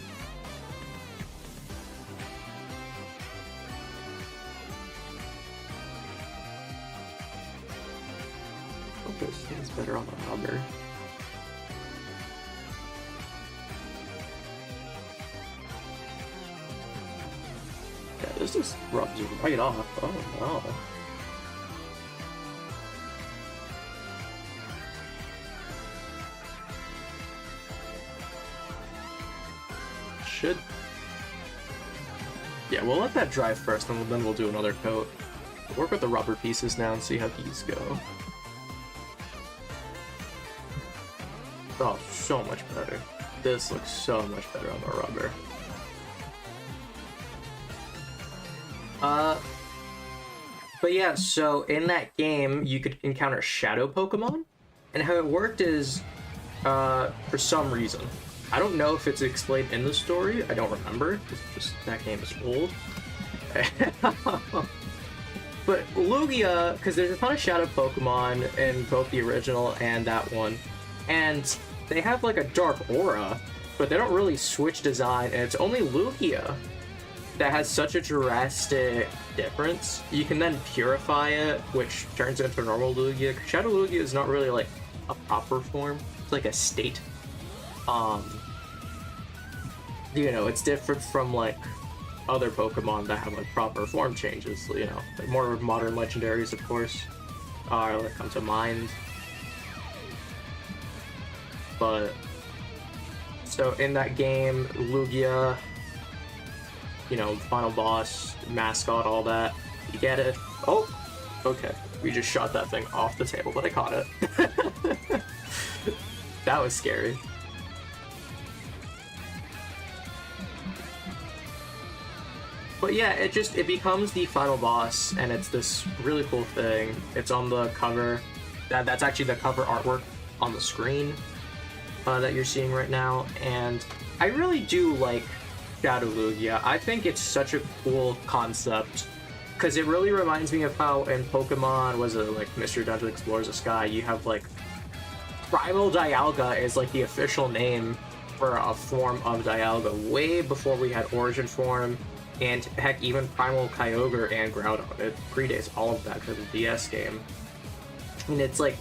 This thing's better on the rubber. Yeah, this just rubs you right off. Oh no. Should. Yeah, we'll let that dry first, and then we'll do another coat. We'll work with the rubber pieces now and see how these go. Oh, so much better. This looks so much better on the rubber. But yeah, so in that game, you could encounter Shadow Pokemon, and how it worked is, for some reason, I don't know if it's explained in the story, I don't remember, it's just, that game is old. But Lugia, because there's a ton of Shadow Pokemon in both the original and that one, and they have like a dark aura, but they don't really switch design, and it's only Lugia that has such a drastic difference. You can then purify it, which turns into normal Lugia. Shadow Lugia is not really like a proper form, it's like a state. You know, it's different from like other Pokemon that have like proper form changes, you know, like more modern legendaries, of course, are like come to mind. But so in that game, Lugia, you know, final boss, mascot, all that, you get it. Oh, okay, we just shot that thing off the table, but I caught it. That was scary. But yeah, it becomes the final boss, and it's this really cool thing. It's on the cover. That's actually the cover artwork on the screen that you're seeing right now, and I really do like Shadow Lugia. I think it's such a cool concept, because it really reminds me of how in Pokemon, was it like Mr. Dungeon Explores the Sky, you have like Primal Dialga is like the official name for a form of Dialga way before we had Origin Form. And heck, even Primal Kyogre and Groudon. It predates all of that because of the DS game. And it's like,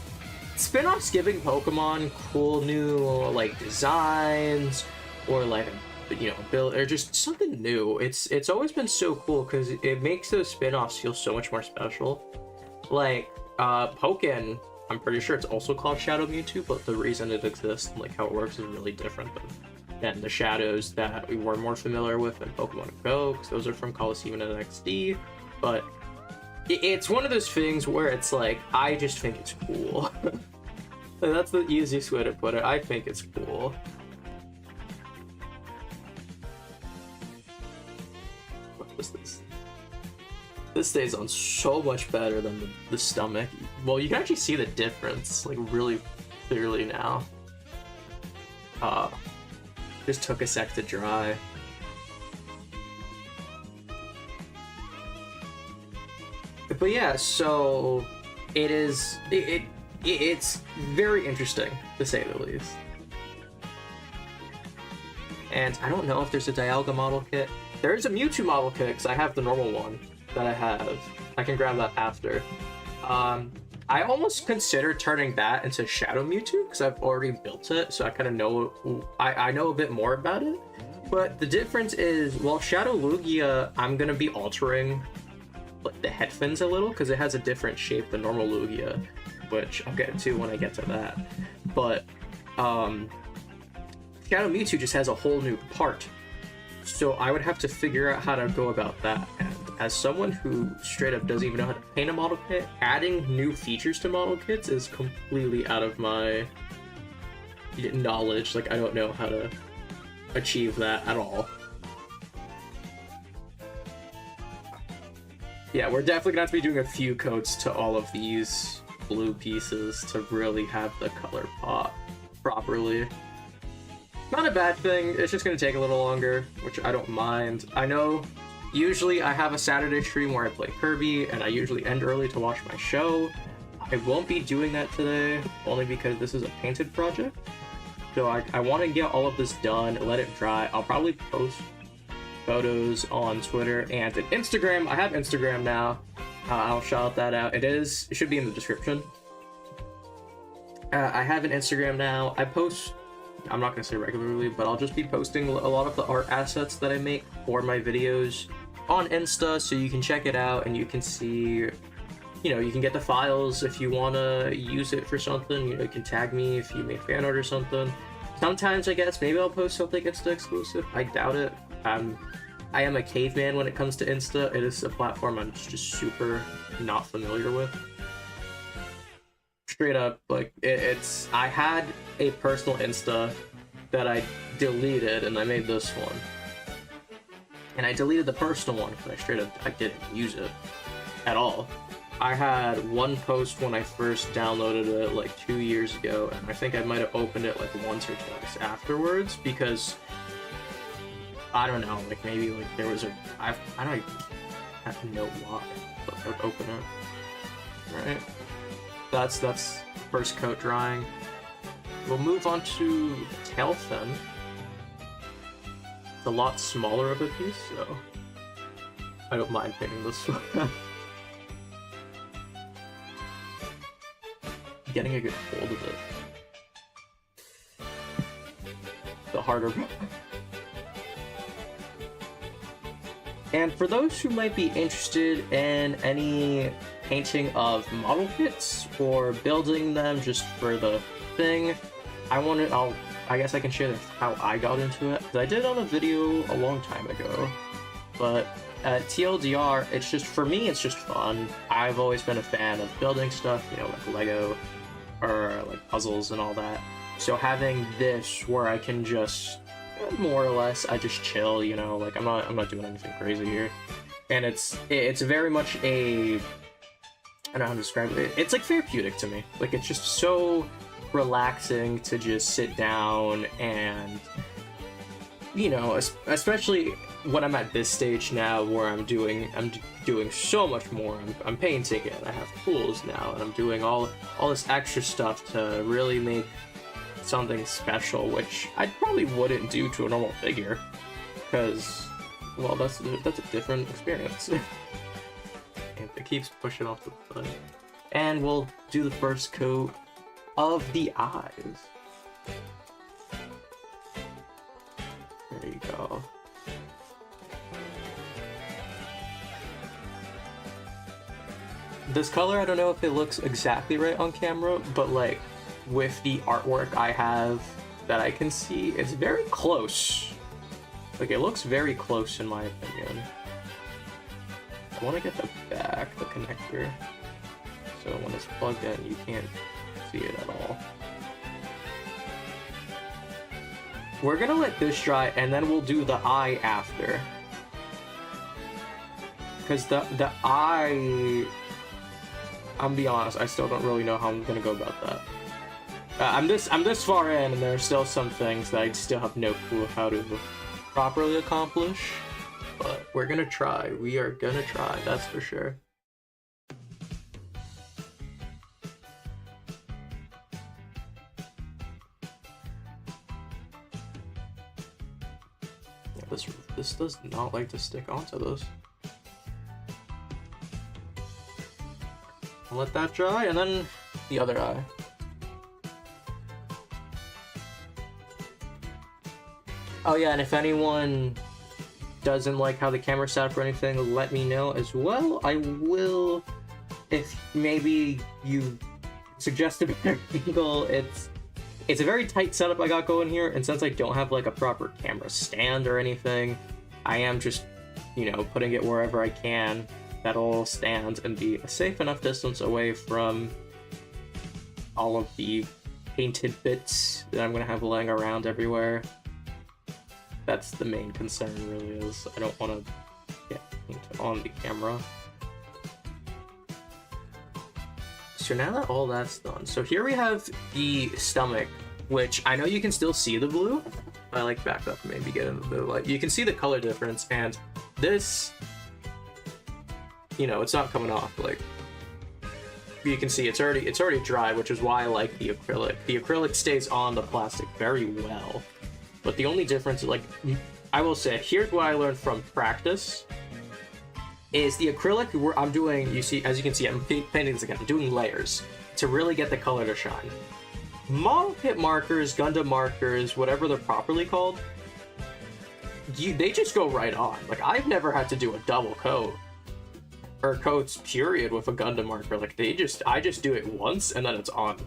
spin-offs giving Pokemon cool new, like, designs, or like, you know, build, or just something new. It's always been so cool because it makes those spin-offs feel so much more special. Like, Pokken, I'm pretty sure it's also called Shadow Mewtwo, but the reason it exists and like how it works is really different than the shadows that we were more familiar with in Pokemon Go, because those are from Colosseum and XD. But it's one of those things where it's like, I just think it's cool. That's the easiest way to put it. I think it's cool. What was this? This stays on so much better than the stomach. Well, you can actually see the difference, like, really clearly now. Just took a sec to dry. But yeah, so it's very interesting, to say the least. And I don't know if there's a Dialga model kit. There's a Mewtwo model kit, because I have the normal one that I have. I can grab that after. I almost considered turning that into Shadow Mewtwo, because I've already built it, so I kind of know, I know a bit more about it. But the difference is, while Shadow Lugia, I'm going to be altering like the head fins a little, because it has a different shape than normal Lugia, which I'll get to when I get to that. But Shadow Mewtwo just has a whole new part, so I would have to figure out how to go about that. And as someone who straight up doesn't even know how to paint a model kit, adding new features to model kits is completely out of my knowledge. Like, I don't know how to achieve that at all. Yeah, we're definitely gonna have to be doing a few coats to all of these blue pieces to really have the color pop properly. Not a bad thing, it's just gonna take a little longer, which I don't mind. I know usually I have a Saturday stream where I play Kirby, and I usually end early to watch my show. I won't be doing that today, only because this is a painted project. So I want to get all of this done, let it dry. I'll probably post photos on Twitter and at Instagram. I have Instagram now. I'll shout that out. It should be in the description. I have an Instagram now. I post, I'm not going to say regularly, but I'll just be posting a lot of the art assets that I make for my videos on Insta, so you can check it out and you can see, you know, you can get the files if you want to use it for something. You know, you can tag me if you made fan art or something. Sometimes, I guess, maybe I'll post something Insta exclusive. I doubt it. I am a caveman when it comes to Insta. It is a platform I'm just super not familiar with. Straight up, like, I had a personal Insta that I deleted, and I made this one. And I deleted the personal one because I didn't use it at all. I had one post when I first downloaded it like 2 years ago, and I think I might have opened it like once or twice afterwards because I don't know, like maybe like there was I don't even have to know why, but I would open it. Right? That's first coat drying. We'll move on to tail fin. It's a lot smaller of a piece, so I don't mind painting this one. Getting a good hold of it. The harder part. And for those who might be interested in any painting of model kits or building them just for the thing, I guess I can share how I got into it. I did it on a video a long time ago, but TLDR, it's just, for me, it's just fun. I've always been a fan of building stuff, you know, like Lego or like puzzles and all that. So having this where I can just more or less I just chill, you know, like I'm not doing anything crazy here. And it's very much I don't know how to describe it. It's like therapeutic to me. Like it's just so relaxing to just sit down and, you know, especially when I'm at this stage now where I'm doing so much more. I'm painting it. I have tools now, and I'm doing all this extra stuff to really make something special, which I probably wouldn't do to a normal figure, because, well, that's a different experience. And it keeps pushing off the foot. And we'll do the first coat of the eyes. There you go. This color, I don't know if it looks exactly right on camera, but like with the artwork I have that I can see, it's very close. Like it looks very close in my opinion. I want to get the back, the connector, so when it's plugged in you can't see it at all. We're gonna let this dry and then we'll do the eye after. Because the eye, I'm be honest, I still don't really know how I'm gonna go about that. I'm this far in, and there are still some things that I still have no clue how to properly accomplish. But we're gonna try. We are gonna try, that's for sure. Yeah, this does not like to stick onto this. I'll let that dry, and then the other eye. Oh yeah, and if anyone doesn't like how the camera's set up or anything, let me know as well. I will, if maybe you suggest a better angle. It's a very tight setup I got going here, and since I don't have like a proper camera stand or anything, I am just, you know, putting it wherever I can that'll stand and be a safe enough distance away from all of the painted bits that I'm gonna have laying around everywhere. That's the main concern, really, is I don't want to get paint on the camera. So now that all that's done, so here we have the stomach, which I know you can still see the blue. I like back up, maybe get into the light. You can see the color difference, and this, you know, it's not coming off. Like, you can see it's already dry, which is why I like the acrylic. The acrylic stays on the plastic very well, but the only difference, like, I will say, here's what I learned from practice, is the acrylic where I'm doing, you see, as you can see, I'm painting this again, I'm doing layers to really get the color to shine. Model kit markers, Gundam markers, whatever they're properly called, they just go right on. Like, I've never had to do a double coat or coats period with a Gundam marker. Like, I just do it once and then it's on.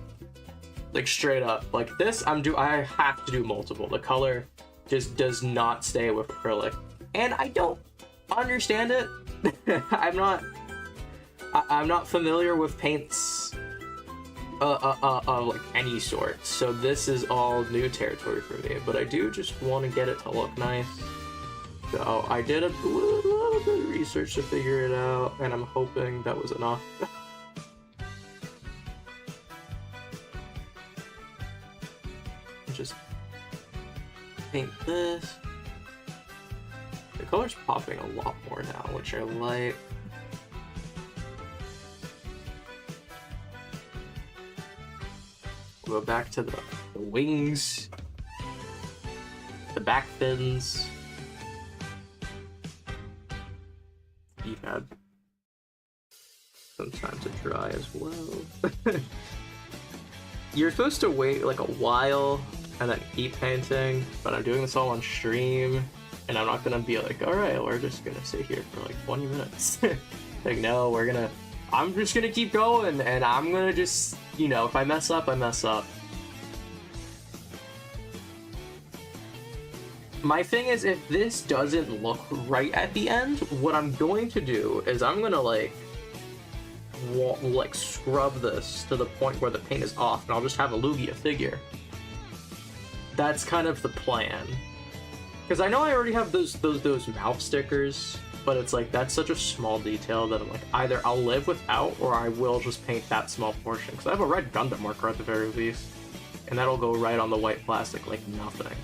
Like, straight up. Like this, I have to do multiple. The color just does not stay with acrylic, and I don't understand it. I'm not familiar with paints of like any sort, so this is all new territory for me, but I do just want to get it to look nice. So I did a little bit of research to figure it out, and I'm hoping that was enough. Just paint this. The color's popping a lot more now, which I like. We'll go back to the wings, the back fins. You've had some time to dry as well. You're supposed to wait like a while and then keep painting, but I'm doing this all on stream, and I'm not gonna be like, alright, we're just gonna sit here for like 20 minutes. Like, no, I'm just gonna keep going, and I'm gonna just, you know, if I mess up, I mess up. My thing is, if this doesn't look right at the end, what I'm going to do is I'm gonna like scrub this to the point where the paint is off, and I'll just have a Lugia figure. That's kind of the plan. Because I know I already have those mouth stickers, but it's like, that's such a small detail that I'm like, either I'll live without, or I will just paint that small portion. Because I have a red Gundam marker at the very least, and that'll go right on the white plastic like nothing.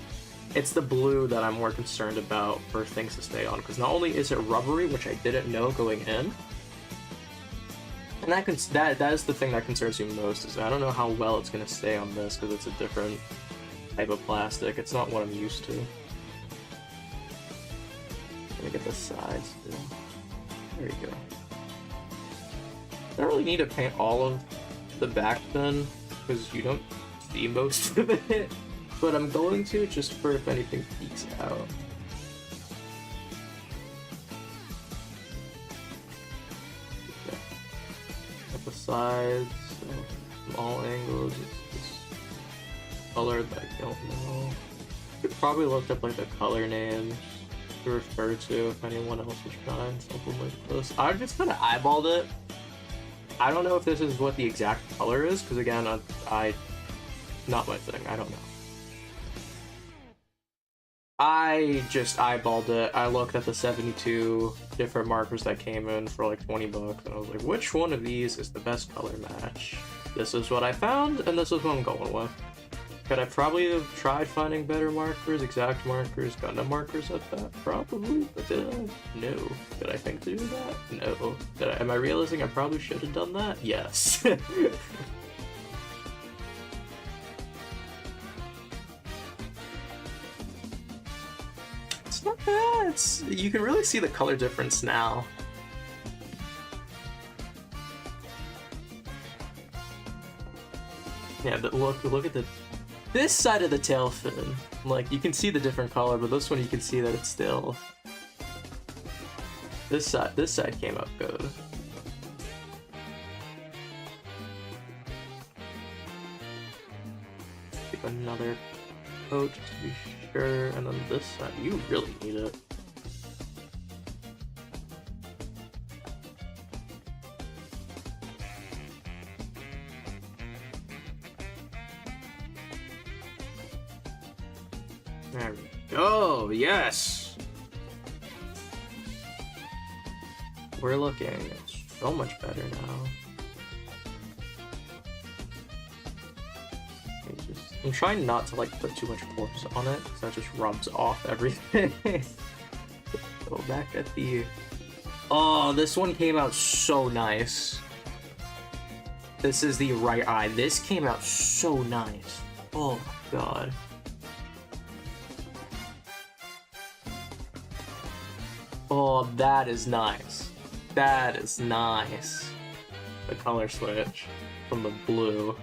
It's the blue that I'm more concerned about for things to stay on, because not only is it rubbery, which I didn't know going in, and that is the thing that concerns me most, is I don't know how well it's going to stay on this, because it's a different type of plastic. It's not what I'm used to. Let me get the sides too. There you go. I don't really need to paint all of the back fin, because you don't see most of it, but I'm going to, just for if anything peeks out. Okay. At the sides, so from all angles, it's just colored, but I don't know. Could probably look up like the color names to refer to if anyone else is trying something like this. I just kind of eyeballed it. I don't know if this is what the exact color is, because again, I not my thing, I don't know. I just eyeballed it. I looked at the 72 different markers that came in for like 20 bucks, and I was like, which one of these is the best color match? This is what I found, and this is what I'm going with. Could I probably have tried finding better markers, exact markers, Gundam markers at that? Probably, but did I? No. Did I think to do that? No. Am I realizing I probably should have done that? Yes. It's not bad. You can really see the color difference now. Yeah, but look at this side of the tail fin. Like, you can see the different color, but this one you can see that it's still. This side came up good. Take another coat just to be sure, and then this side, you really need it. There we go. Oh, yes! We're looking so much better now. I'm trying not to like put too much force on it, because that just rubs off everything. Go back at the... Oh, this one came out so nice. This is the right eye. This came out so nice. Oh my god. Oh, that is nice. That is nice. The color switch from the blue.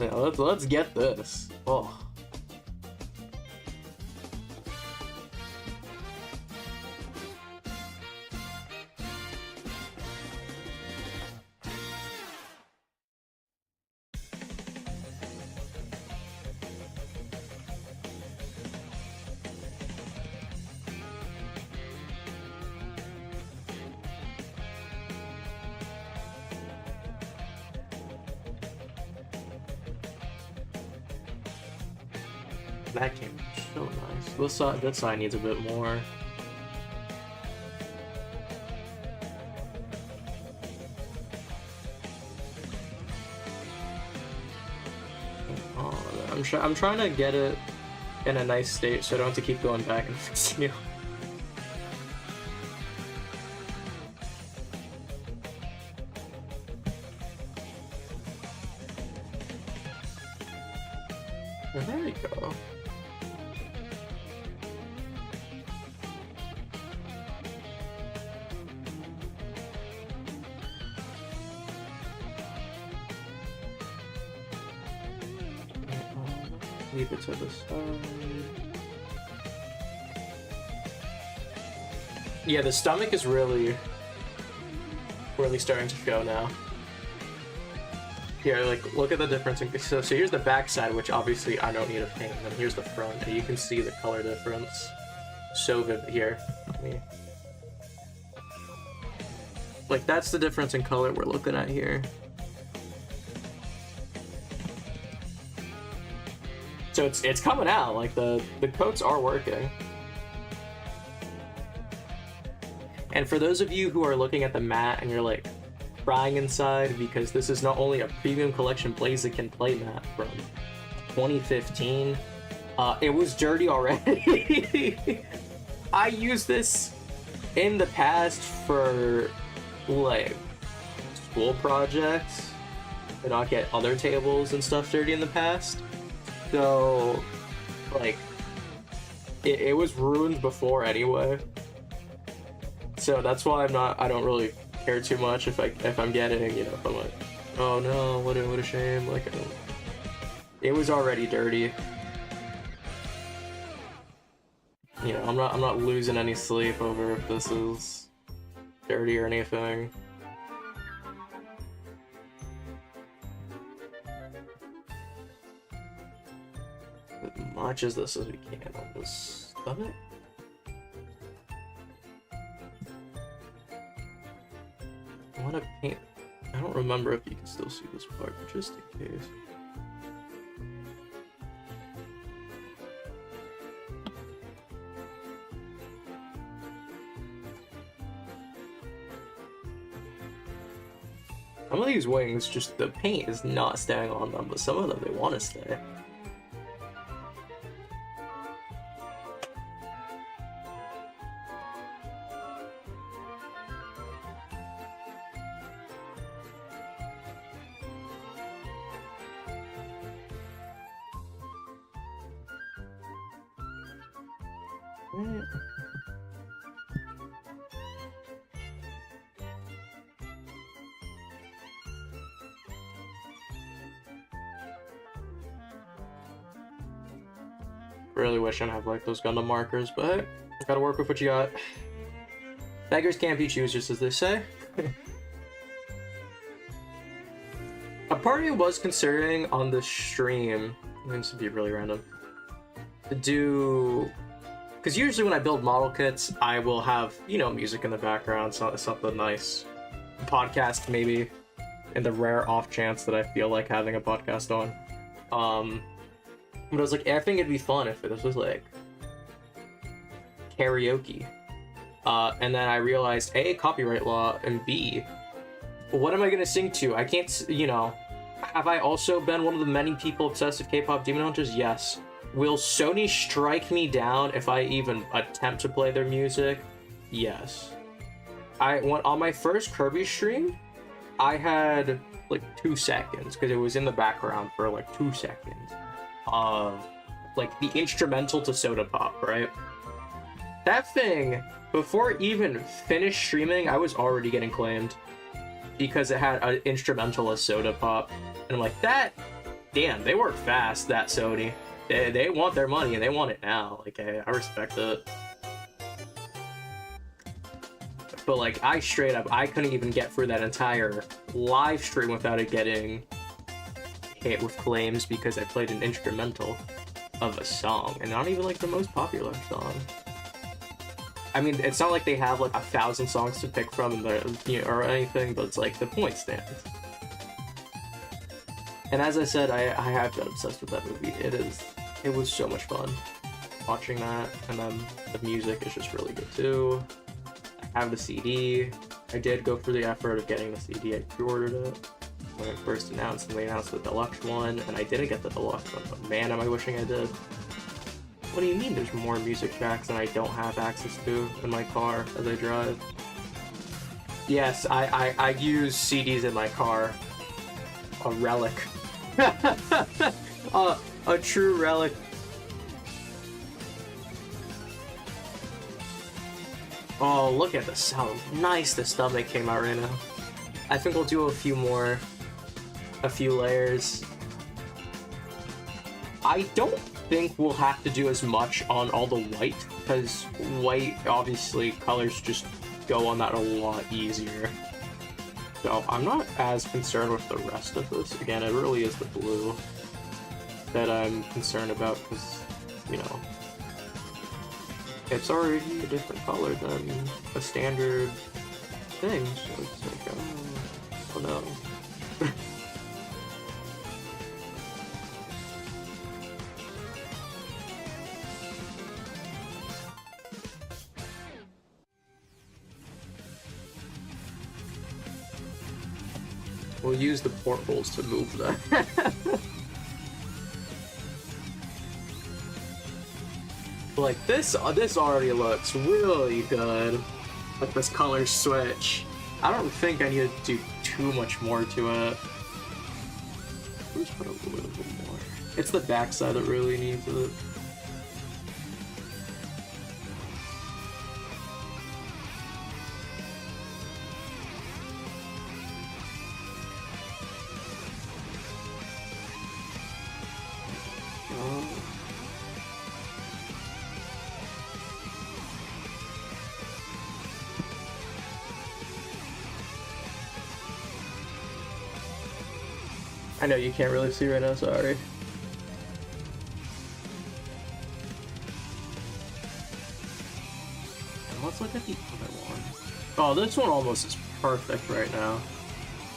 Yeah, let's get this. Oh. That came so nice. This side needs a bit more. Oh, I'm trying to get it in a nice state so I don't have to keep going back and fixing it. There we go. Leave it to the side. Yeah, the stomach is really starting to show now. Here, like, look at the difference. So here's the back side, which obviously I don't need to paint, and then here's the front, and you can see the color difference. So vivid here. Like, that's the difference in color we're looking at here. So it's coming out, like the coats are working. And for those of you who are looking at the mat and you're like crying inside because this is not only a premium collection Blaziken play mat from 2015, it was dirty already. I used this in the past for like school projects to not get other tables and stuff dirty in the past. So, like, it was ruined before anyway. So that's why I don't really care too much if I'm getting, you know, if I'm like, oh no, what a shame. Like, it was already dirty. You know, I'm not losing any sleep over if this is dirty or anything. As much as this as we can on this stomach. I want to paint. I don't remember if you can still see this part, but just in case. Some of these wings, just the paint is not staying on them, but some of them they want to stay. Really wish I didn't have like those Gundam markers, but gotta work with what you got. Beggars can't be choosers, as they say. A part of me was considering on the stream, this would be really random, to do, because usually when I build model kits, I will have, you know, music in the background, so something nice, podcast maybe, in the rare off chance that I feel like having a podcast on. But I was like, I think it'd be fun if this was like karaoke. And then I realized A, copyright law, and B, what am I gonna sing to? I can't, you know, have I also been one of the many people obsessed with K-pop demon hunters? Yes. Will Sony strike me down if I even attempt to play their music? Yes. I went on my first Kirby stream, I had like 2 seconds because it was in the background for like 2 seconds of like the instrumental to Soda Pop, right? That thing, before it even finished streaming, I was already getting claimed because it had an instrumental of Soda Pop, and I'm like, that, damn, they work fast, that Sony. They want their money and they want it now. Like, I respect it. But like, I straight up, I couldn't even get through that entire live stream without it getting hit with claims because I played an instrumental of a song, and not even like the most popular song. I mean, it's not like they have like 1,000 songs to pick from in the, you know, or anything, but it's like the point stands. And as I said, I have been obsessed with that movie. It was so much fun watching that, and then the music is just really good too. I have the CD. I did go through the effort of getting the CD. I pre-ordered it when it first announced, and they announced the deluxe one, and I didn't get the deluxe one, but man, am I wishing I did. What do you mean there's more music tracks than I don't have access to in my car as I drive? Yes, I use CDs in my car. A relic. A true relic. Oh, look at this, how nice the stomach came out right now. I think we'll do a few layers. I don't think we'll have to do as much on all the white, because white, obviously, colors just go on that a lot easier. So I'm not as concerned with the rest of this. Again, it really is the blue that I'm concerned about, because, you know, it's already a different color than a standard thing, so it's like, oh no. We'll use the portholes to move that. Like, this already looks really good. Like, this color switch. I don't think I need to do too much more to it. Let's put a little bit more. It's the backside that really needs it. I know you can't really see right now, sorry. And let's look at the other one. Oh, this one almost is perfect right now.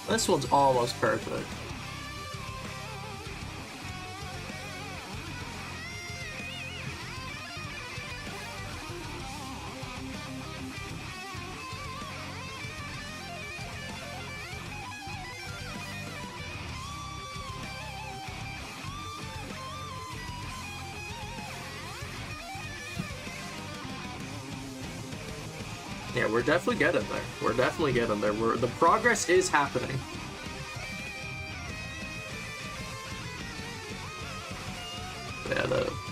This one's almost perfect. Yeah, we're definitely getting there. We're definitely getting there. The progress is happening. Yeah,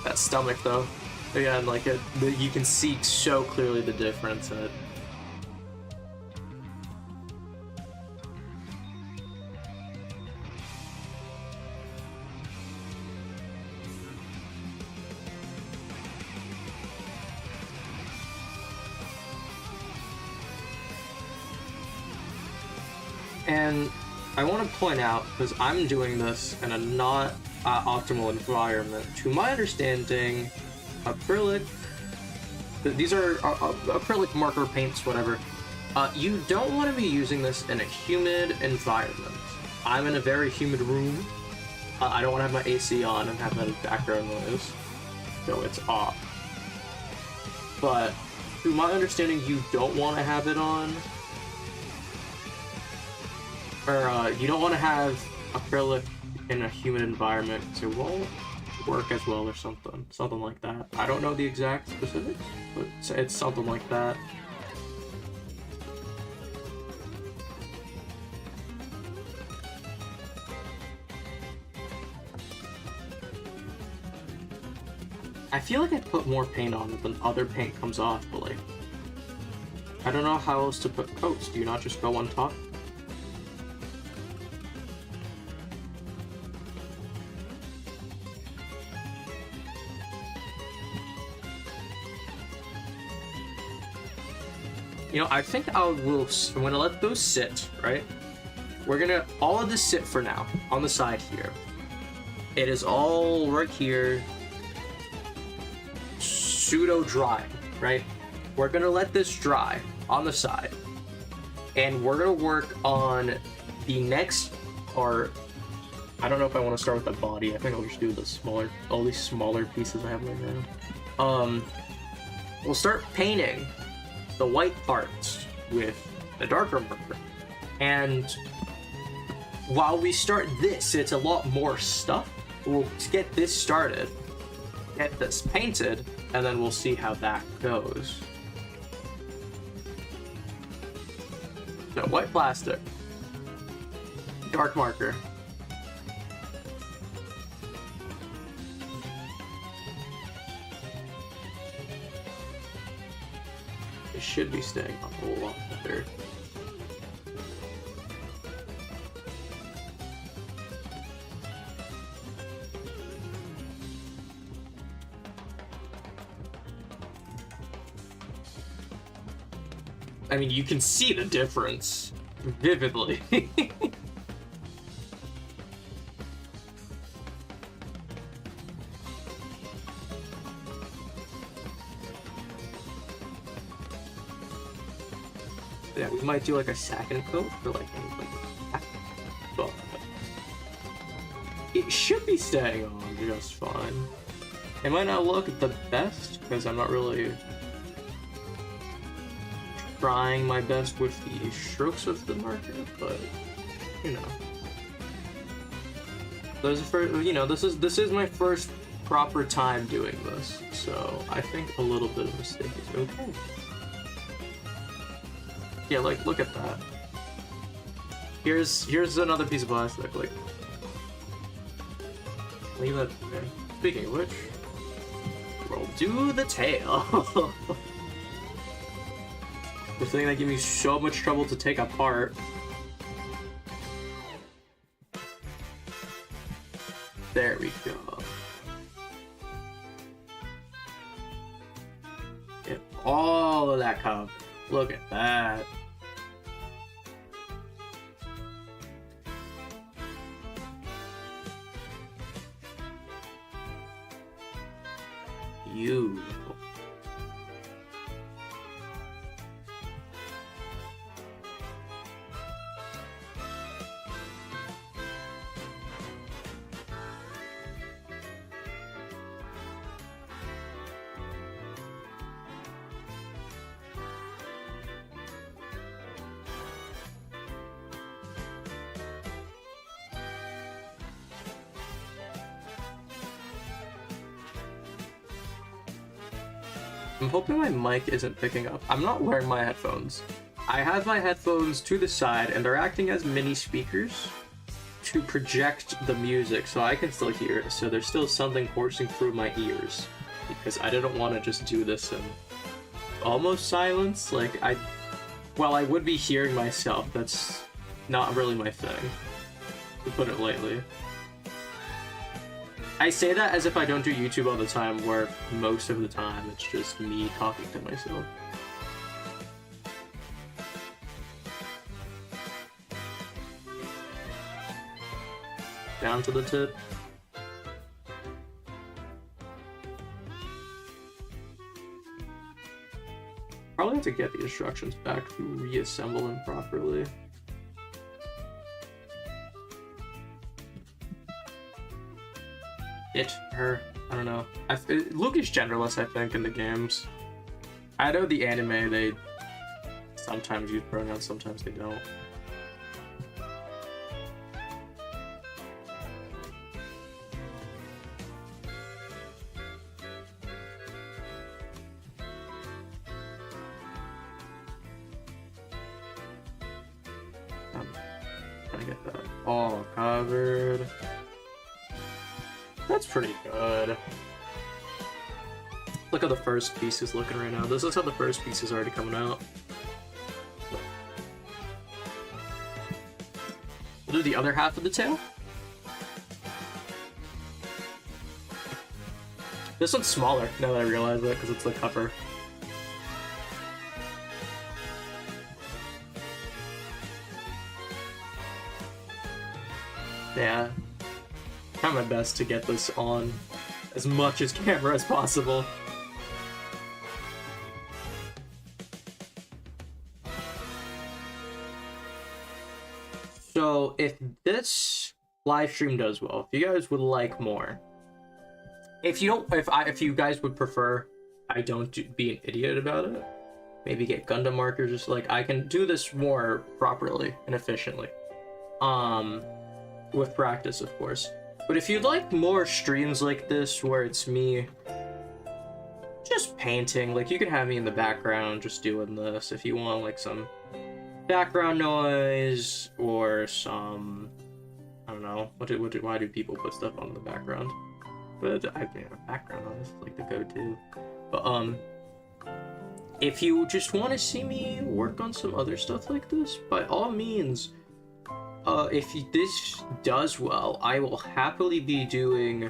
that stomach though. Again, like you can see so clearly the difference in it. And I want to point out, because I'm doing this in a not optimal environment, to my understanding, acrylic, these are acrylic marker paints, whatever, You don't want to be using this in a humid environment. I'm in a very humid room. I don't want to have my AC on and have that as background noise, so it's off. But, to my understanding, you don't want to have it on, or you don't want to have acrylic in a humid environment, because it won't work as well or something like that. I don't know the exact specifics, but it's something like that. I feel like I put more paint on it than other paint comes off, but like, I don't know how else to put coats. Do you not just go on top? You know, I think I'm gonna let those sit, right? We're gonna, all of this sit for now, on the side here. It is all right here. Pseudo drying, right? We're gonna let this dry on the side, and we're gonna work on the next, or I don't know if I want to start with the body. I think I'll just do the smaller, all these smaller pieces I have right now. We'll start painting the white parts with the darker marker, and while we start this, it's a lot more stuff. We'll get this started, get this painted, and then we'll see how that goes. So, white plastic, dark marker. It should be staying on a whole lot better. I mean, you can see the difference vividly. Yeah, we might do like a second coat for like anything like that, but it should be staying on just fine. It might not look the best because I'm not really trying my best with the strokes of the marker, but you know, this is my first proper time doing this, so I think a little bit of mistake is okay. Yeah, like, look at that. Here's another piece of plastic. Like, leave that there. Speaking of which, we'll do the tail. The thing that gave me so much trouble to take apart. There we go. Get all of that covered. Look at that. Beautiful. I'm hoping my mic isn't picking up. I'm not wearing my headphones. I have my headphones to the side and they're acting as mini speakers to project the music so I can still hear it, so there's still something coursing through my ears, because I didn't want to just do this in almost silence. Like, while I would be hearing myself, that's not really my thing, to put it lightly. I say that as if I don't do YouTube all the time, where most of the time it's just me talking to myself. Down to the tip. probably have to get the instructions back to reassemble them properly. Her, I don't know. Lugia's genderless, I think, in the games. I know the anime, they sometimes use pronouns, sometimes they don't. I'm trying to get that all covered. That's pretty good. Look how the first piece is looking right now. This is how the first piece is already coming out. We'll do the other half of the tail. This one's smaller, now that I realize it, because it's the cover. Yeah. Try my best to get this on as much as camera as possible. So if this live stream does well, if you guys would like more, if you guys would prefer I don't be an idiot about it, maybe get Gundam markers, just like I can do this more properly and efficiently, with practice, of course. But if you'd like more streams like this where it's me just painting, like you can have me in the background just doing this if you want, like some background noise or some, I don't know, why do people put stuff on the background? But I think background noise is like the go-to. But if you just want to see me work on some other stuff like this, by all means, if this does well, I will happily be doing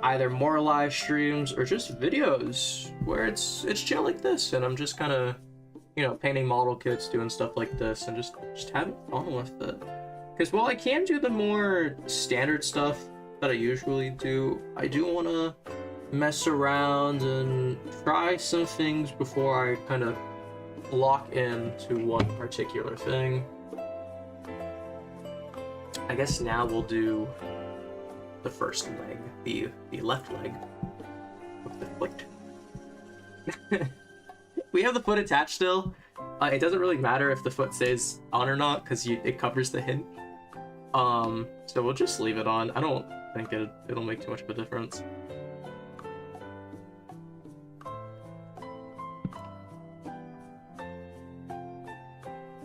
either more live streams or just videos where it's chill like this, and I'm just kind of, you know, painting model kits, doing stuff like this, and just having fun with it. Because while I can do the more standard stuff that I usually do, I do want to mess around and try some things before I kind of lock into one particular thing. I guess now we'll do the first leg, the left leg of the foot. We have the foot attached still. It doesn't really matter if the foot stays on or not because it covers the hinge. So we'll just leave it on. I don't think it'll make too much of a difference.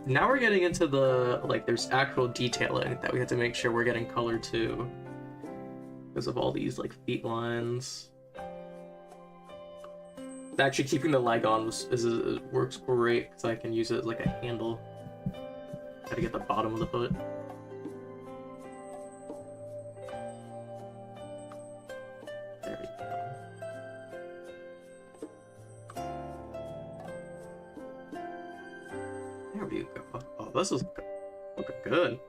Now we're getting into the, like, there's actual detailing that we have to make sure we're getting color to because of all these, like, feet lines. Actually, keeping the leg on works great because I can use it as, like, a handle. Gotta get the bottom of the foot. There we go. There we go. Oh, this is looking good.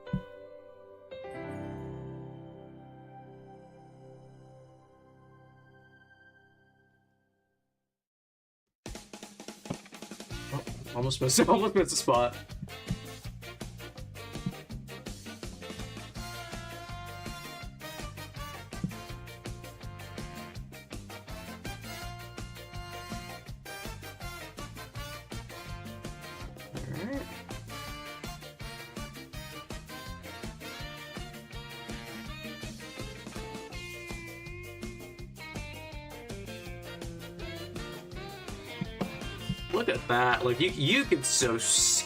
Oh, almost missed a spot. Look at that, like you can so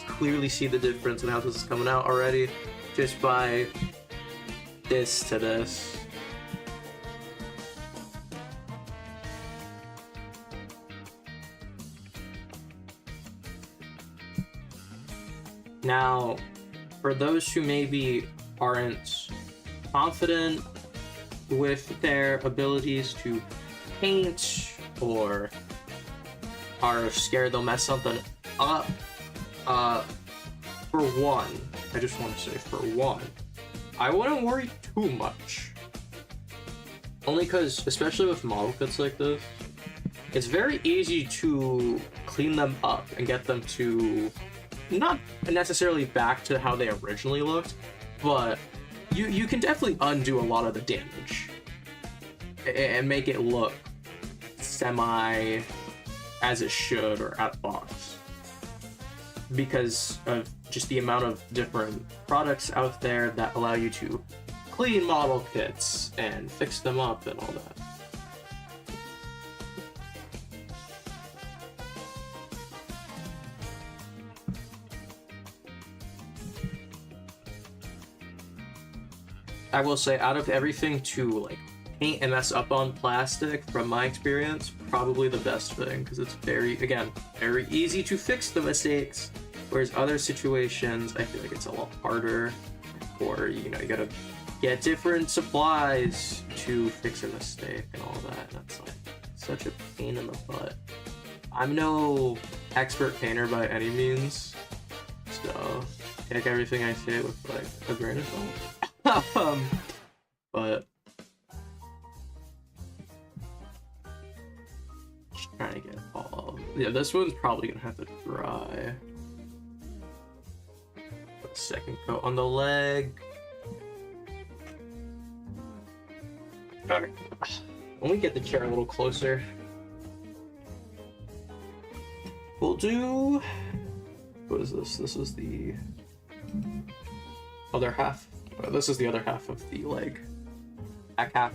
clearly see the difference in how this is coming out already just by this to this. Now, for those who maybe aren't confident with their abilities to paint or are scared they'll mess something up, for one, I just want to say, for one, I wouldn't worry too much. Only because, especially with model kits like this, it's very easy to clean them up and get them to not necessarily back to how they originally looked, but you can definitely undo a lot of the damage and make it look semi as it should or out of box, because of just the amount of different products out there that allow you to clean model kits and fix them up and all that. I will say, out of everything to like paint and mess up on plastic, from my experience, probably the best thing, because it's very easy to fix the mistakes, whereas other situations I feel like it's a lot harder, or you gotta get different supplies to fix a mistake and all that. That's like such a pain in the butt. I'm no expert painter by any means, so take everything I say with like a grain of salt. But just trying to get all. Yeah, this one's probably gonna have to dry. Put a second coat on the leg. Alright. Let me get the chair a little closer. We'll do. What is this? This is the other half. This is the other half of the leg. Back half.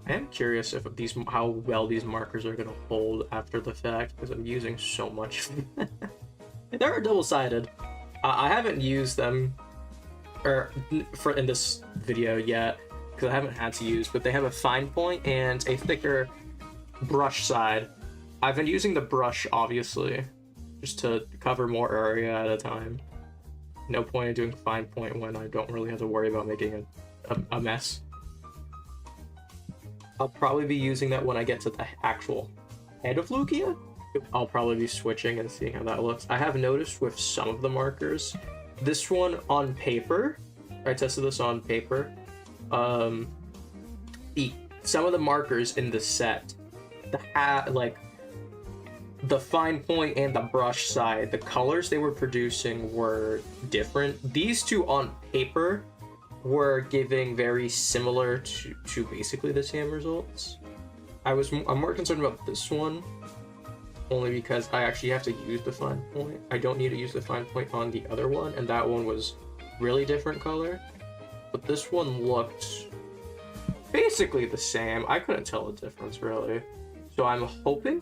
I am curious if how well these markers are gonna hold after the fact, because I'm using so much. They're double-sided. I haven't used them in this video yet, because I haven't had to use, but they have a fine point and a thicker brush side. I've been using the brush, obviously, just to cover more area at a time. No point in doing fine point when I don't really have to worry about making a mess. I'll probably be using that when I get to the actual head of Lugia. I'll probably be switching and seeing how that looks. I have noticed with some of the markers, this one on paper, I tested this on paper, some of the markers in the set, the fine point and the brush side, the colors they were producing were different. These two on paper were giving very similar to basically the same results. I'm more concerned about this one, only because I actually have to use the fine point. I don't need to use the fine point on the other one, and that one was really different color. But this one looked basically the same. I couldn't tell the difference, really. So I'm hoping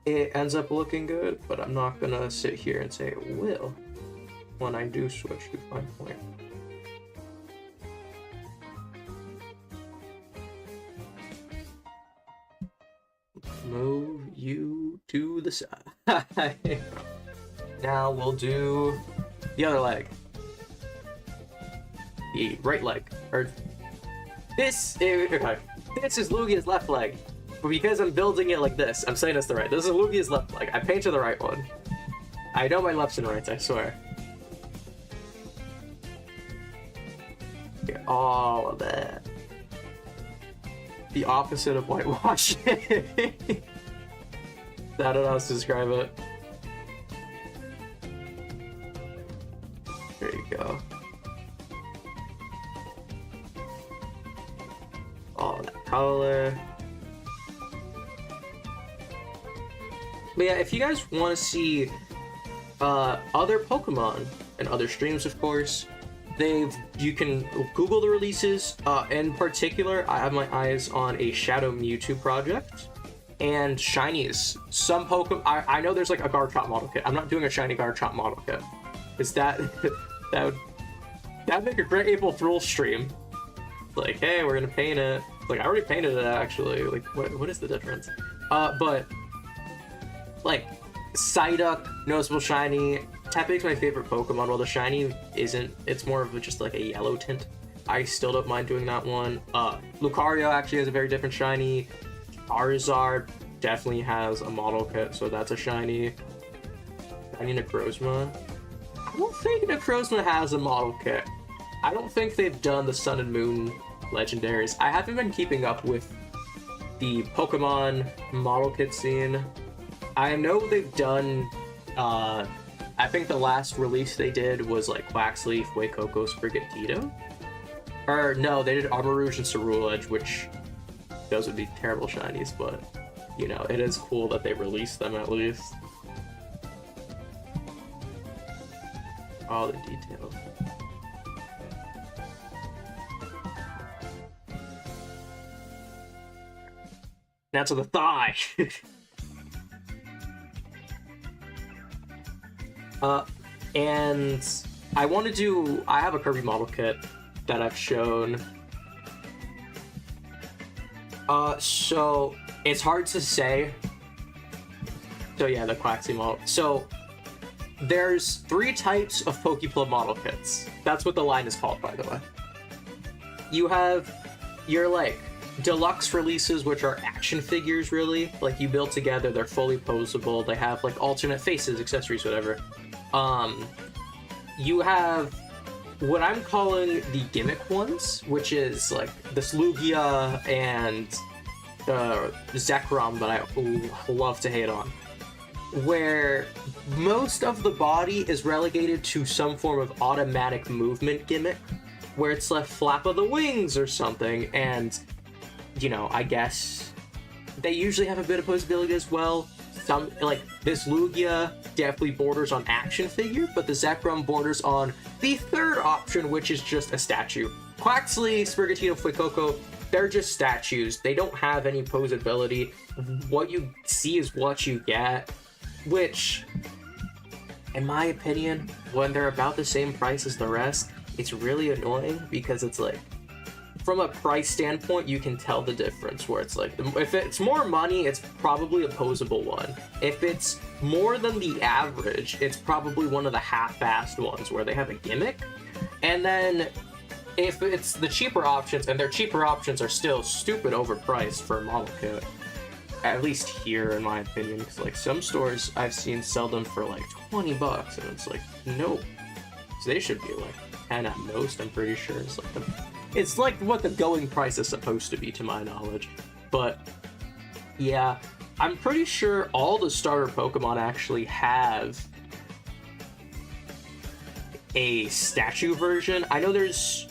it ends up looking good, but I'm not gonna sit here and say it will when I do switch to fine point. Move you to the side. Now we'll do the other leg. The right leg. Or this is Lugia's left leg. But because I'm building it like this, I'm saying it's the right. This is Lugia's left leg. I painted the right one. I know my lefts and rights, I swear. Get all of that. The opposite of whitewashing. I don't know how to describe it. There you go. All that color. But yeah, if you guys want to see other Pokemon and other streams, of course, you can Google the releases. In particular, I have my eyes on a Shadow Mewtwo project and shinies. Some Pokemon, I know there's like a Garchomp model kit. I'm not doing a shiny Garchomp model kit. Is that that'd make a great April Fool's stream? Like, hey, we're gonna paint it. Like, I already painted it actually. Like, what is the difference? But like Psyduck, noticeable shiny. Tapig's my favorite Pokemon, while the shiny isn't. It's more of just like a yellow tint. I still don't mind doing that one. Lucario actually has a very different shiny. Charizard definitely has a model kit, so that's a shiny. Shiny Necrozma. don't think Necrozma has a model kit. I don't think they've done the Sun and Moon legendaries. I haven't been keeping up with the Pokemon model kit scene. I know they've done, I think the last release they did was like Quaxley, Fuecoco, Sprigatito. Or no, they did Armarouge and Ceruledge, which those would be terrible shinies, but you know, it is cool that they released them at least. All the details. Now to the thigh. And I have a Kirby model kit that I've shown. So it's hard to say. So yeah, the Quaxley model. So there's 3 types of Pokepla model kits. That's what the line is called, by the way. You have your like deluxe releases, which are action figures, really. Like you build together, they're fully posable. They have like alternate faces, accessories, whatever. You have what I'm calling the gimmick ones, which is like this Lugia and Zekrom that I love to hate on, where most of the body is relegated to some form of automatic movement gimmick, where it's like flap of the wings or something, and you know, I guess they usually have a bit of posability as well. Some, like this Lugia definitely borders on action figure, but the Zekrom borders on the third option, which is just a statue. Quaxley, Sprigatito, Fuecoco, they're just statues. They don't have any posability. What you see is what you get, which, in my opinion, when they're about the same price as the rest, it's really annoying because it's like, from a price standpoint, you can tell the difference, where it's like, if it's more money, it's probably a posable one. If it's more than the average, it's probably one of the half-assed ones where they have a gimmick. And then if it's the cheaper options, and their cheaper options are still stupid overpriced for a model kit, at least here in my opinion, because like some stores I've seen sell them for like 20 bucks, and it's like, nope. So they should be like 10 at most, I'm pretty sure. It's like what the going price is supposed to be, to my knowledge. But yeah, I'm pretty sure all the starter Pokemon actually have a statue version. I know there's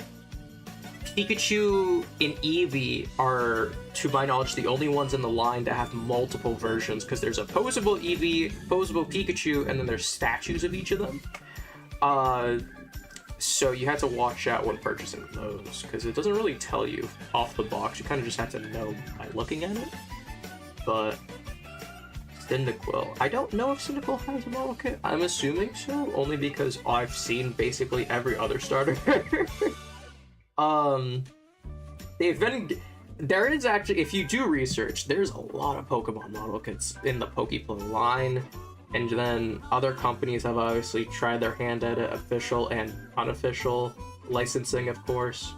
Pikachu and Eevee are, to my knowledge, the only ones in the line that have multiple versions, because there's a posable Eevee, posable Pikachu, and then there's statues of each of them. So you have to watch out when purchasing those, because it doesn't really tell you off the box. You kind of just have to know by looking at it. But Cyndaquil, I don't know if Cyndaquil has a model kit. I'm assuming so, only because I've seen basically every other starter. There is actually, if you do research, there's a lot of Pokemon model kits in the Pokepla line. And then other companies have obviously tried their hand at it, official and unofficial licensing, of course.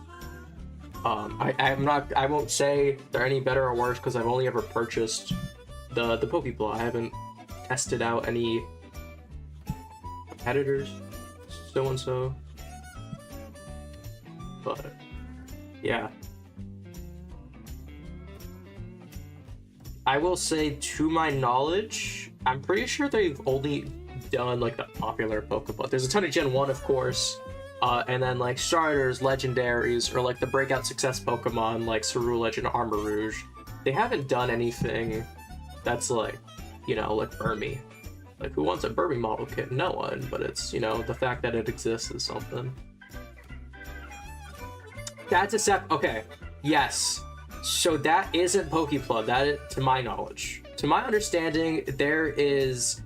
I won't say they're any better or worse, because I've only ever purchased the Pokepla. I haven't tested out any competitors, so and so. But yeah, I will say, to my knowledge, I'm pretty sure they've only done like the popular Pokemon. There's a ton of Gen 1, of course, and then like starters, legendaries, or like the breakout success Pokemon like Ceruledge and Armarouge. They haven't done anything that's like, you know, like Burmy. Like, who wants a Burmy model kit? No one, but it's, you know, the fact that it exists is something. That's a sep. Okay, yes. So that isn't Pokepla, that is, to my knowledge. To my understanding, there is,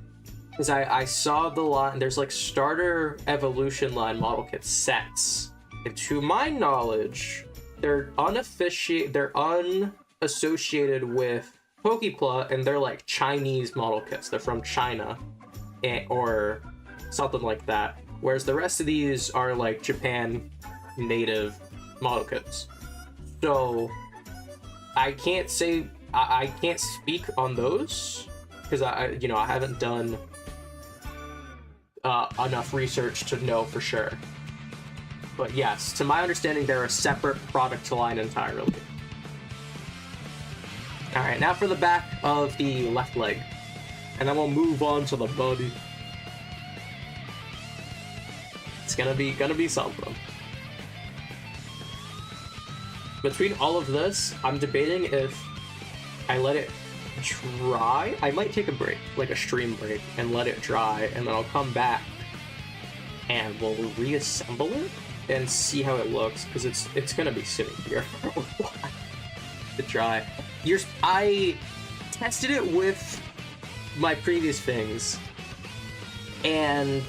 because I saw the line, there's like starter evolution line model kit sets. And to my knowledge, they're unassociated with Pokepla, and they're like Chinese model kits. They're from China, or something like that. Whereas the rest of these are like Japan native model kits. So I can't say, I can't speak on those, because I haven't done enough research to know for sure. But yes, to my understanding, they're a separate product line entirely. Alright, now for the back of the left leg. And then we'll move on to the body. It's gonna be something. Between all of this, I'm debating if I let it dry. I might take a break, like a stream break, and let it dry, and then I'll come back and we'll reassemble it and see how it looks, because it's gonna be sitting here for a while to dry. I tested it with my previous things, and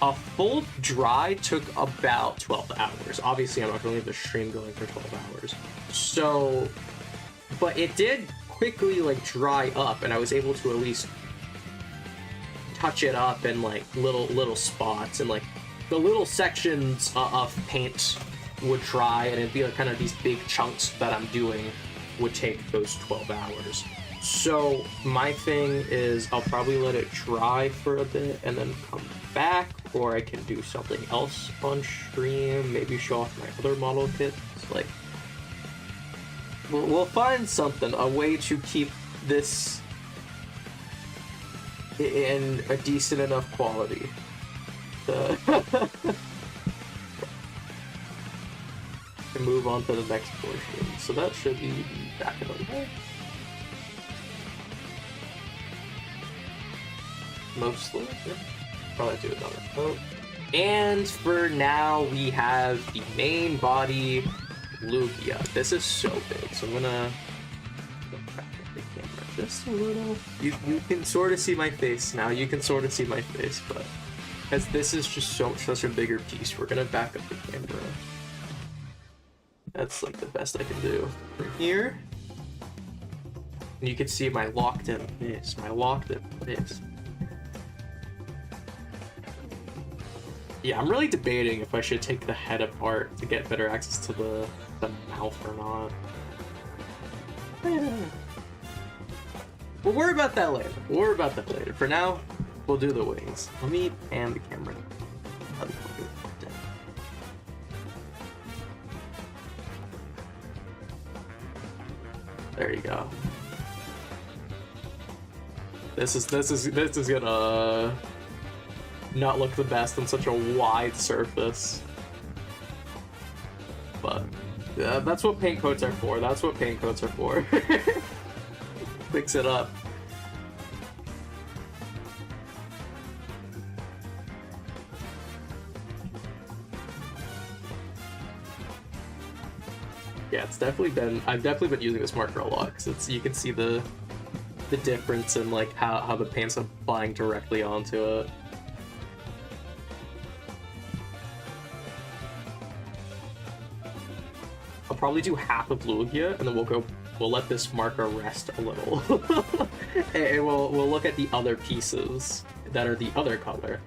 a full dry took about 12 hours. Obviously, I'm not going to leave the stream going for 12 hours. So, but it did quickly, like, dry up, and I was able to at least touch it up in, like, little spots, and, like, the little sections of paint would dry, and it'd be, like, kind of these big chunks that I'm doing would take those 12 hours. So, my thing is I'll probably let it dry for a bit and then come back, or I can do something else on stream, maybe show off my other model kits. Like, we'll find something, a way to keep this in a decent enough quality. To move on to the next portion. So that should be back in the way. Mostly. Yeah. Probably do another coat. And for now, we have the main body Lugia. This is so big, so I'm gonna go back at the camera just a little. You can sort of see my face now. You can sort of see my face, but as this is just such a bigger piece, we're gonna back up the camera. That's like the best I can do. From here, and you can see my locked in face. Yeah, I'm really debating if I should take the head apart to get better access to the mouth or not. We'll worry about that later. For now, we'll do the wings. Let me pan the camera. There you go. This is gonna not look the best on such a wide surface, but that's what paint coats are for. Fix it up. Yeah, I've definitely been using this marker a lot, because you can see the difference in like how the paint's applying directly onto it. I'll probably do half of Lugia, and then we'll let this marker rest a little. And we'll look at the other pieces that are the other color,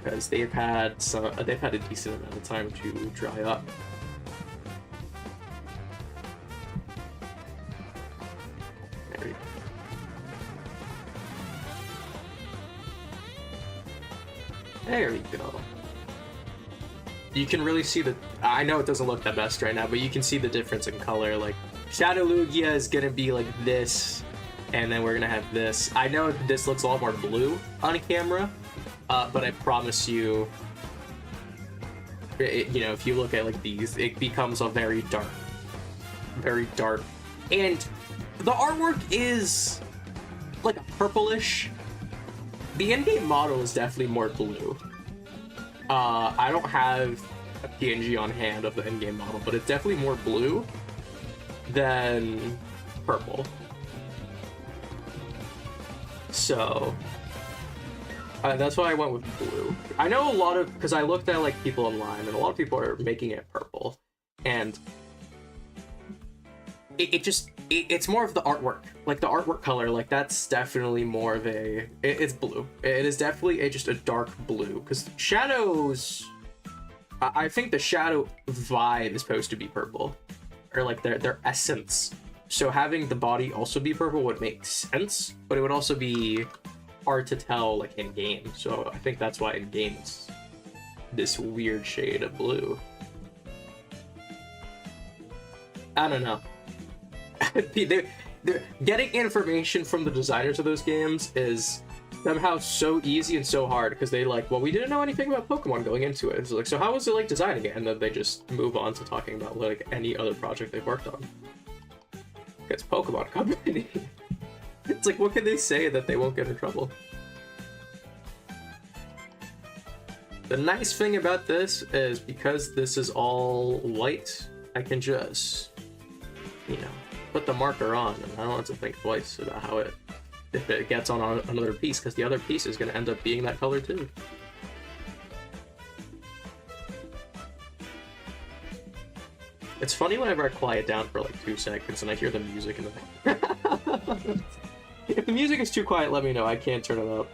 because they've had a decent amount of time to dry up. There we go. You can really see I know it doesn't look the best right now, but you can see the difference in color. Like, Shadow Lugia is gonna be like this, and then we're gonna have this. I know this looks a lot more blue on camera, but I promise you, you know, if you look at like these, it becomes a very dark. And the artwork is like a purplish. The in-game model is definitely more blue. I don't have a PNG on hand of the in-game model, but it's definitely more blue than purple. So that's why I went with blue. I know because I looked at like people online, and a lot of people are making it purple, and it's more of the artwork, like the artwork color, like that's definitely more of it's blue. It is definitely just a dark blue, because shadows, I think the shadow vibe is supposed to be purple, or like their essence. So having the body also be purple would make sense, but it would also be hard to tell like in game. So I think that's why in game it's this weird shade of blue. I don't know. they're getting information from the designers of those games is somehow so easy and so hard because they like, well, we didn't know anything about Pokemon going into it. It's like, so how was it like designing it? And then they just move on to talking about like any other project they've worked on. It's Pokemon Company. It's like, what can they say that they won't get in trouble? The nice thing about this is because this is all white, I can just, you know, put the marker on and I don't have to think twice about how it, if it gets on another piece, because the other piece is going to end up being that color too. It's funny whenever I quiet down for like 2 seconds and I hear the music in the background. If the music is too quiet, let me know. I can't turn it up.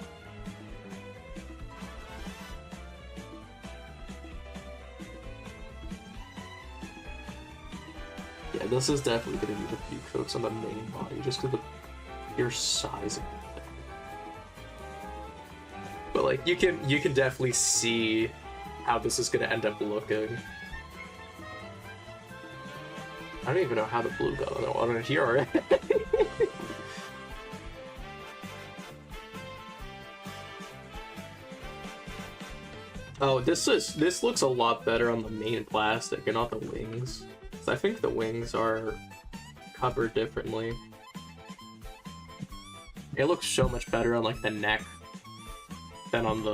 Yeah, this is definitely going to need a few coats on the main body, just because of the pure size of the thing. But like, you can definitely see how this is going to end up looking. I don't even know how the blue got on here already. Oh, this looks a lot better on the main plastic and not the wings. I think the wings are covered differently. It looks so much better on like the neck than on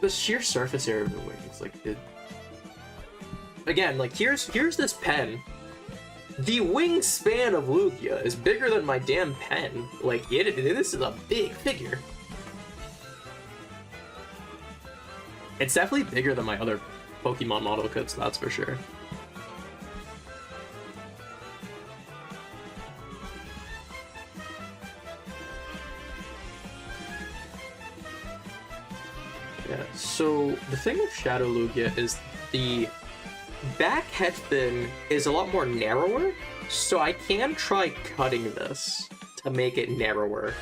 the sheer surface area of the wings. Like it. Again, like here's this pen. The wingspan of Lugia is bigger than my damn pen. Like this is a big figure. It's definitely bigger than my other Pokemon model kits, that's for sure. Yeah, so the thing with Shadow Lugia is the back head fin is a lot more narrower, so I can try cutting this to make it narrower.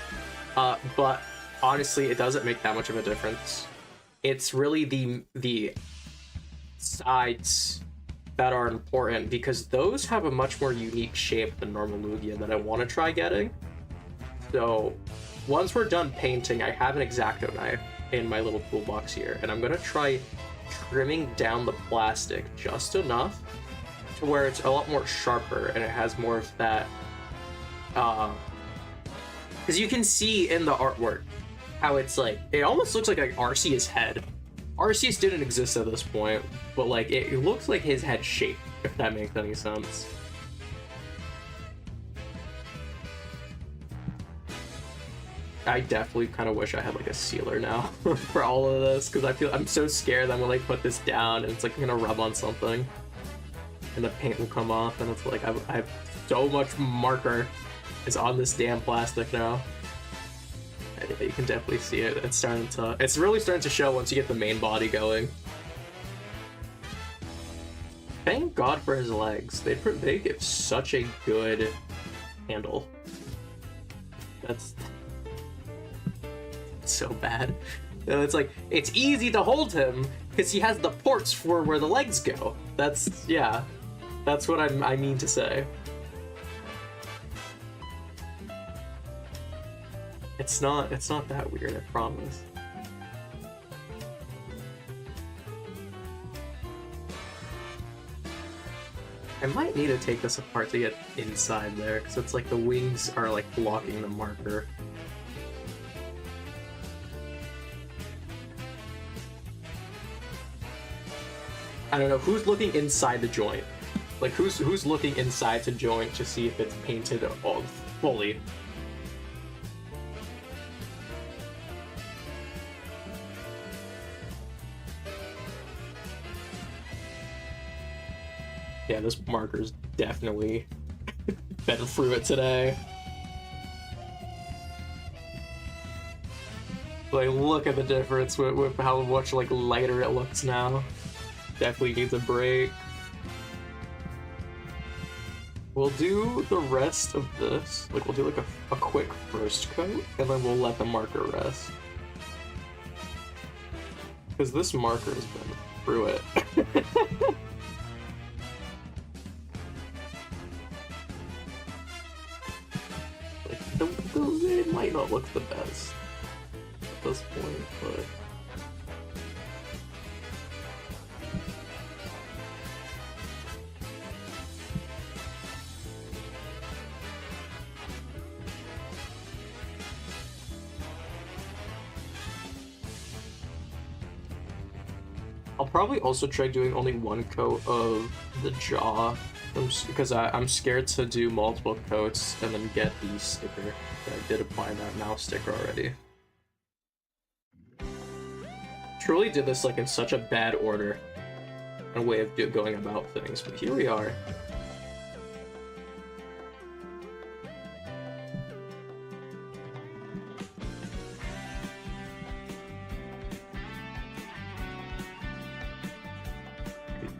But honestly, it doesn't make that much of a difference. It's really the sides that are important because those have a much more unique shape than normal Lugia that I want to try getting. So once we're done painting, I have an X-Acto knife in my little toolbox here, and I'm gonna try trimming down the plastic just enough to where it's a lot more sharper and it has more of that because you can see in the artwork how it's like, it almost looks like Arceus' head. Arceus didn't exist at this point, but like it looks like his head shape, if that makes any sense. I definitely kind of wish I had like a sealer now for all of this, because I'm so scared that I'm gonna like put this down and it's like gonna rub on something and the paint will come off, and it's like I have so much marker is on this damn plastic now. Yeah, you can definitely see it. It's really starting to show once you get the main body going. Thank God for his legs. They give such a good handle. That's so bad. It's like, it's easy to hold him because he has the ports for where the legs go. That's what I mean to say. It's not that weird, I promise. I might need to take this apart to get inside there, because it's like the wings are like blocking the marker. I don't know, who's looking inside the joint? Like who's looking inside the joint to see if it's painted all fully? Yeah, this marker's definitely been through it today. Like, look at the difference with how much like lighter it looks now. Definitely needs a break. We'll do the rest of this. Like, we'll do like a quick first coat, and then we'll let the marker rest. Because this marker has been through it. It might not look the best at this point, but... I'll probably also try doing only one coat of the jaw, because I'm scared to do multiple coats and then get the sticker. I did apply that mouse sticker already. Truly did this like in such a bad order and way of going about things, but here we are.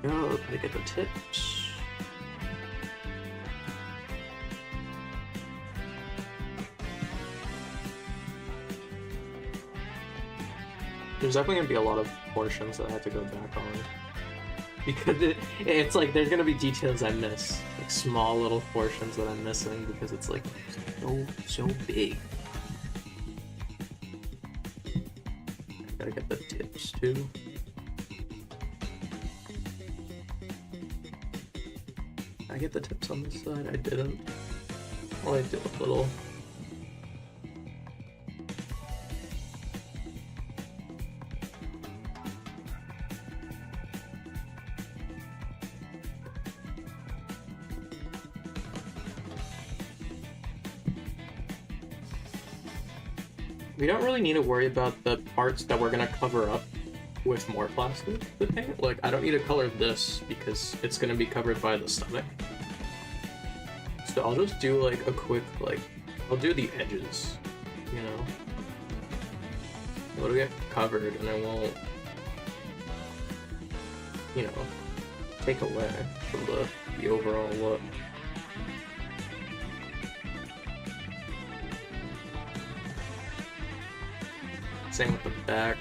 Go, gotta get the tips. There's definitely gonna be a lot of portions that I have to go back on. Because it's like, there's gonna be details I miss. Like small little portions that I'm missing because it's like so big. Gotta get the tips too. I get the tips on this side? I didn't. Well, I did a little. We don't really need to worry about the parts that we're gonna cover up with more plastic to paint. Like, I don't need to color this because it's gonna be covered by the stomach. So I'll just do like a quick, like, I'll do the edges, you know? It'll get covered and I won't, you know, take away from the overall look. Same with the back.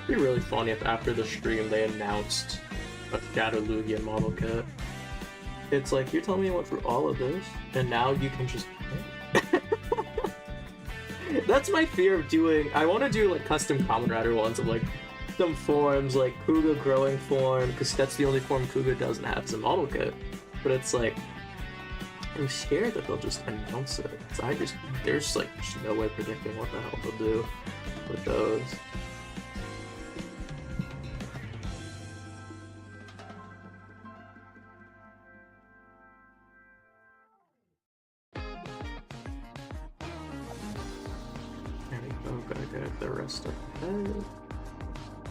It'd be really funny if after the stream they announced a Shadow Lugia model kit. It's like, you're telling me I went through all of this, and now you can just... That's my fear of doing... I want to do like custom Common Rider ones of like some forms, like Kuga growing form, because that's the only form Kuga doesn't have as a model kit. But it's like, I'm scared that they'll just announce it. There's like just no way predicting what the hell they'll do with those. There we go, gotta get the rest of the head.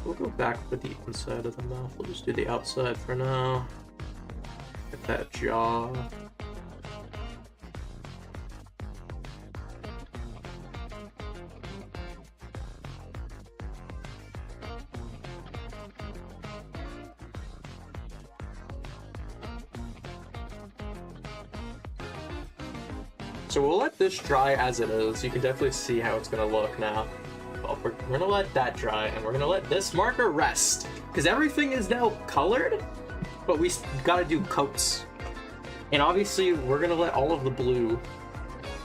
We'll go back with the inside of the mouth. We'll just do the outside for now. Get that jaw. So we'll let this dry as it is. You can definitely see how it's gonna look now. Well, we're gonna let that dry, and we're gonna let this marker rest. Because everything is now colored, but we gotta do coats. And obviously, we're gonna let all of the blue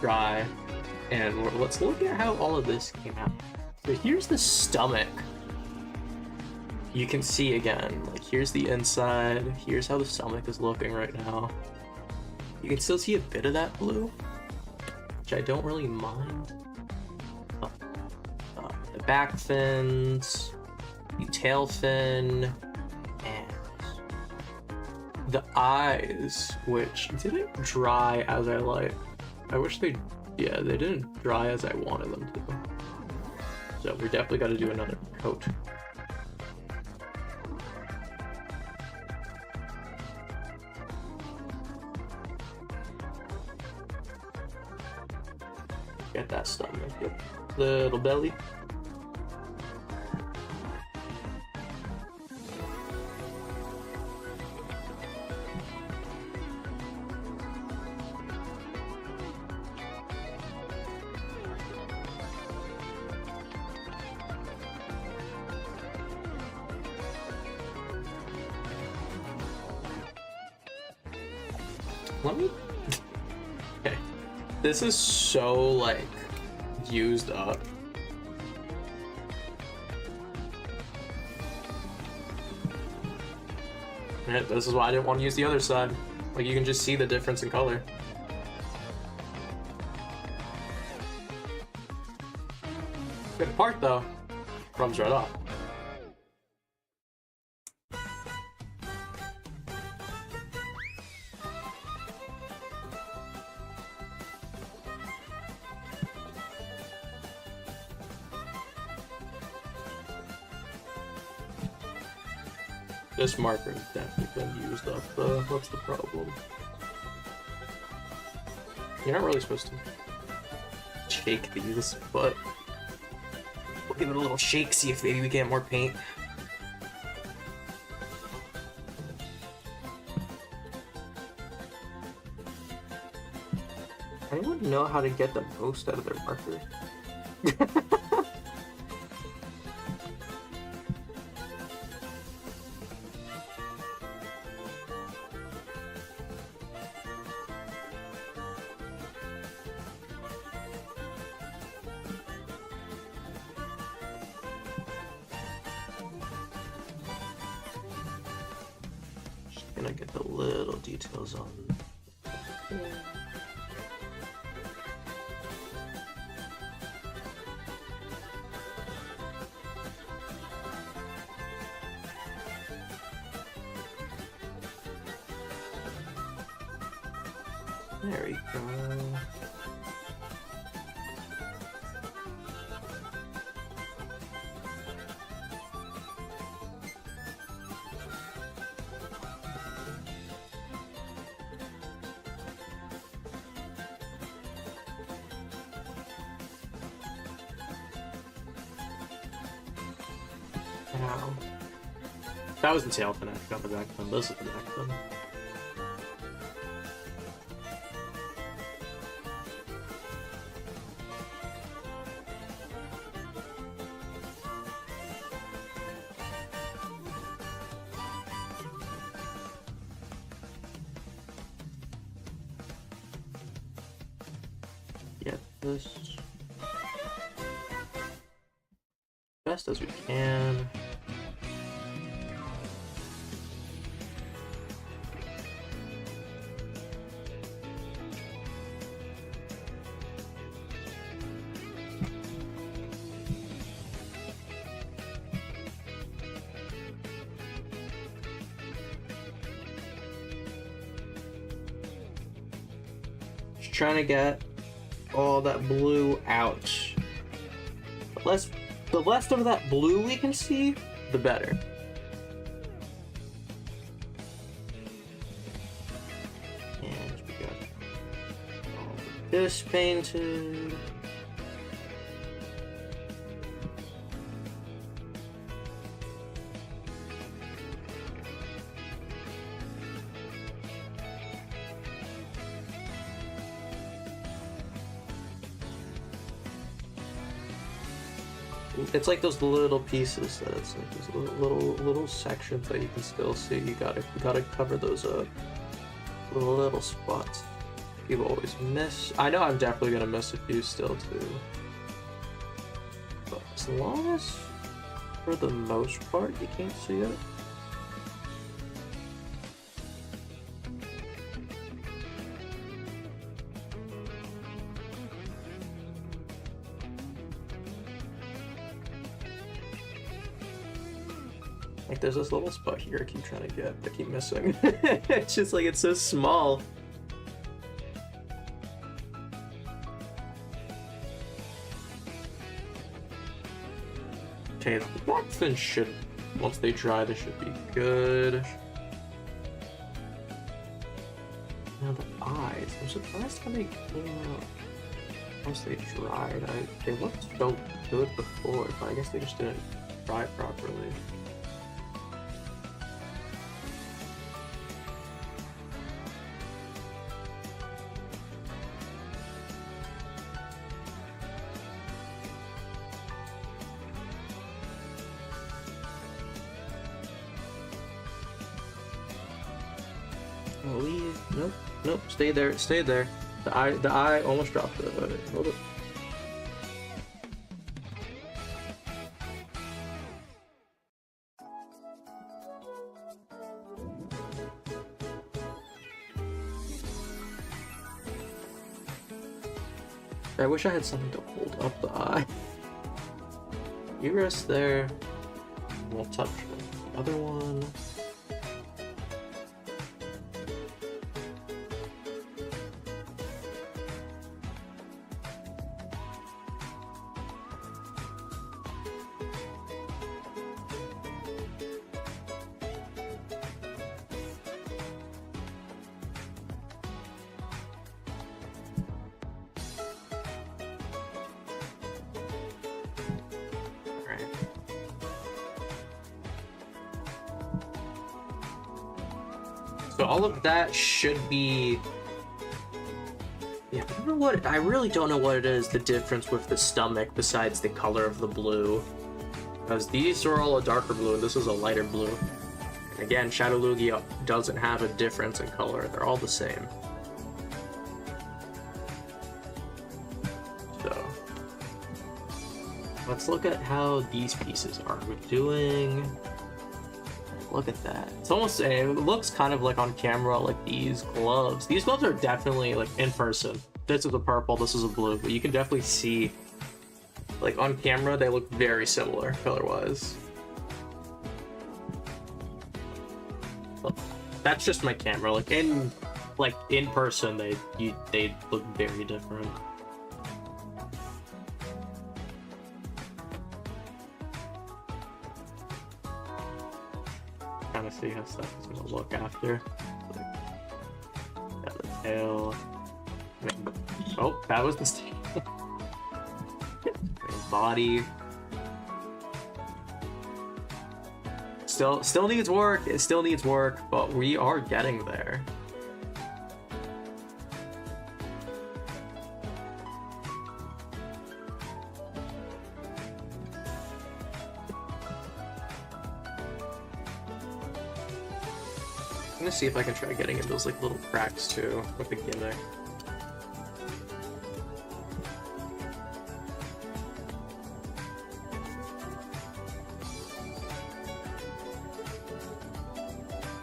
dry. And let's look at how all of this came out. So here's the stomach. You can see again, like here's the inside, here's how the stomach is looking right now. You can still see a bit of that blue, which I don't really mind. The back fins, the tail fin, and the eyes, which didn't dry as I like. I wish they didn't dry as I wanted them to. So we definitely got to do another coat. Get that stomach. Get little belly. Let me... Okay. This is so, like, used up. Yeah, this is why I didn't want to use the other side. Like, you can just see the difference in color. Good part, though. Rubs right off. This marker has definitely been used up, though. What's the problem? You're not really supposed to shake these, but we'll give it a little shake, see if maybe we get more paint. Anyone know how to get the most out of their marker? Gonna get the little details on. There we go. Wow. That was the tail fin. I got the back fin. This is the back fin. Get this best as we can. Just trying to get all that blue out. The less of that blue we can see, the better. And we got all of this painted. It's like those little pieces that it's like those little sections that you can still see. You gotta cover those up. Little spots. People always miss. I know I'm definitely gonna miss a few still too. But as long as for the most part you can't see it. Like there's this little spot here I keep trying to get, I keep missing. It's just like it's so small. Okay, the back fin should, once they dry, they should be good. Now the eyes, I'm surprised how they came out. Once they dried, they looked so good before, but I guess they just didn't dry properly. Leave. Nope, stay there, stay there. The eye almost dropped it. Hold it. I wish I had something to hold up the eye. You rest there. We'll touch the other one. So all of that should be... Yeah, I really don't know what it is, the difference with the stomach besides the color of the blue. Because these are all a darker blue and this is a lighter blue. And again, Shadow Lugia doesn't have a difference in color. They're all the same. So... let's look at how these pieces are doing. Look at that. It's almost, it looks kind of like on camera, like these gloves. These gloves are definitely like in person. This is a purple, this is a blue, but you can definitely see, like on camera, they look very similar color-wise. Well, that's just my camera. Like in person, they look very different. Kind of see how stuff is gonna look after. Got the tail. Oh, that was the tail. Body. Still needs work. It still needs work, but we are getting there. I'm gonna see if I can try getting in those like little cracks too with the gimmick.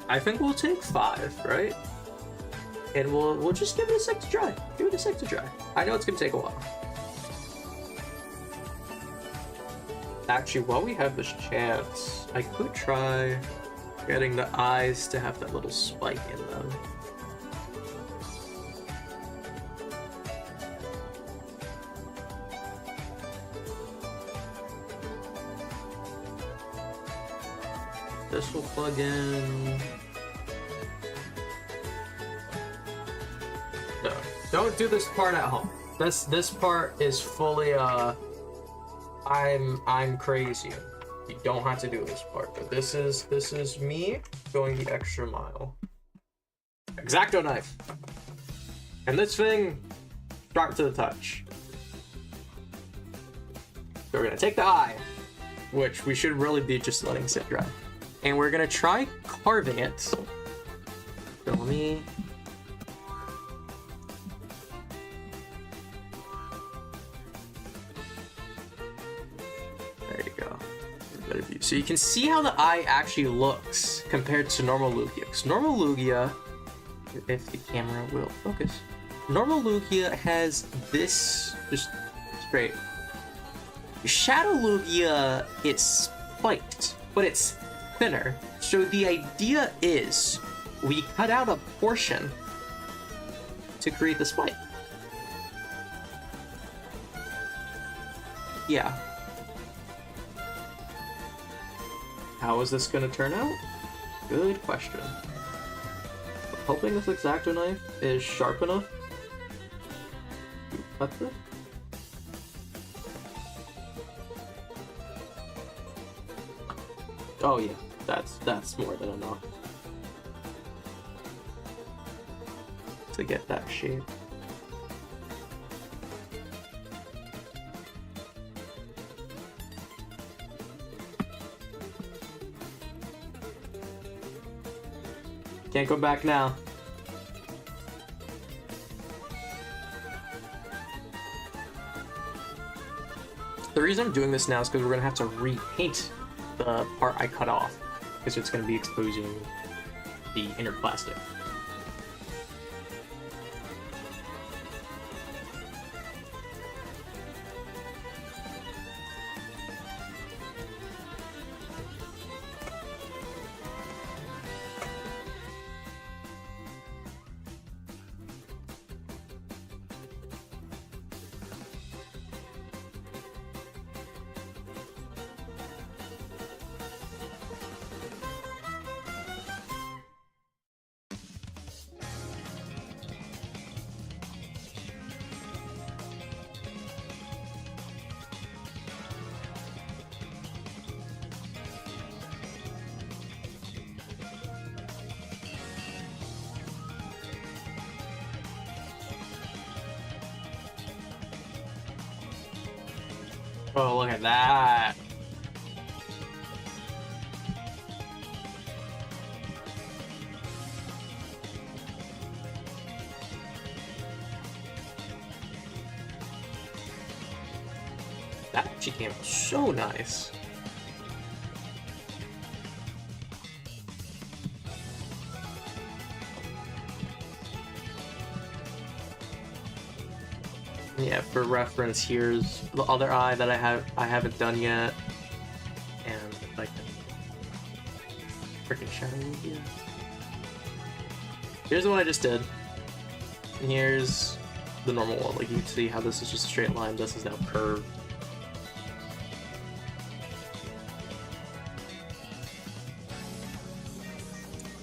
I think we'll take 5, right? And we'll just give it a sec to dry. Give it a sec to dry. I know it's gonna take a while. Actually, while we have this chance, I could try getting the eyes to have that little spike in them. This will plug in. No, don't do this part at home. This part is fully I'm crazy. You don't have to do this part, but this is me going the extra mile. X-Acto knife. And this thing, sharp to the touch. So we're gonna take the eye, which we should really be just letting sit dry. And we're gonna try carving it. So let me... There you go. Better view. So you can see how the eye actually looks compared to normal Lugia. Because normal Lugia, if the camera will focus, normal Lugia has this just straight. Shadow Lugia, it's spiked, but it's thinner. So the idea is we cut out a portion to create the spike. Yeah. How is this gonna turn out? Good question. I'm hoping this X-Acto knife is sharp enough to cut this. Oh yeah, that's more than enough to get that shape. Can't go back now. The reason I'm doing this now is because we're gonna have to repaint the part I cut off, because it's gonna be exposing the inner plastic. Oh, look at that. That actually came out so nice. Yeah, for reference, here's the other eye that I haven't done yet, and like freaking Shadow Lugia. Here's the one I just did, and here's the normal one. Like you can see how this is just a straight line. This is now curved.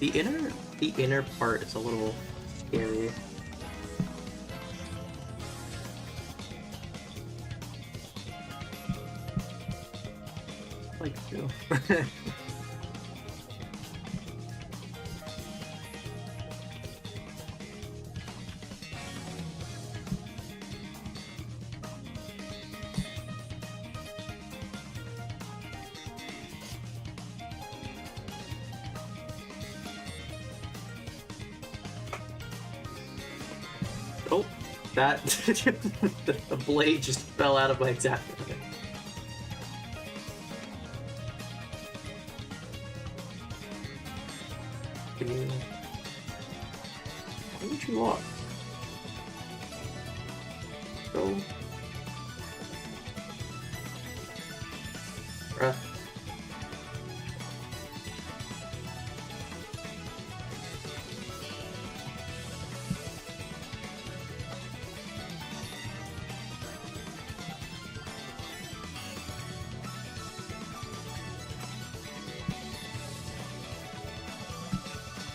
The inner part is a little scary. Like you. Oh, that the blade just fell out of my attack. Why would you walk? Go. Bruh.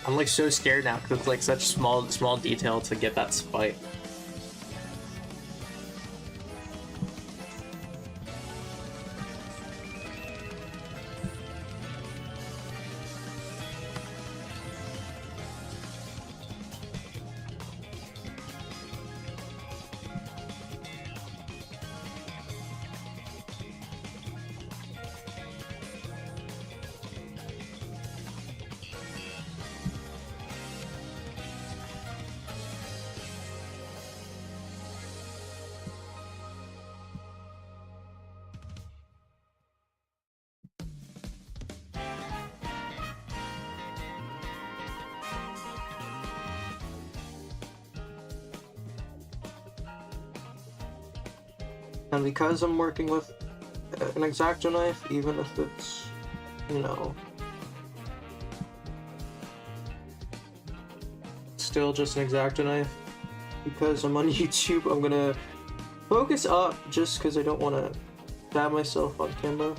I'm like so scared now because it's like such small detail to get that spike. And because I'm working with an X-Acto knife, even if it's, you know, still just an X-Acto knife, because I'm on YouTube, I'm gonna focus up just because I don't want to stab myself on camera.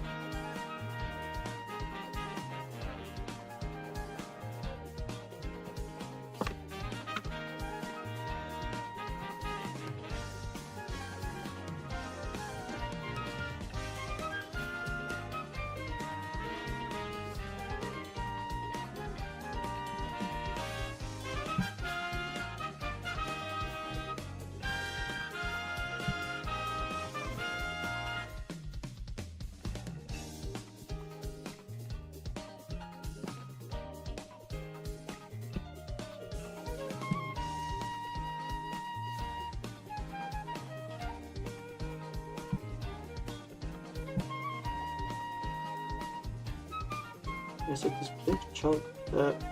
There's like this big chunk.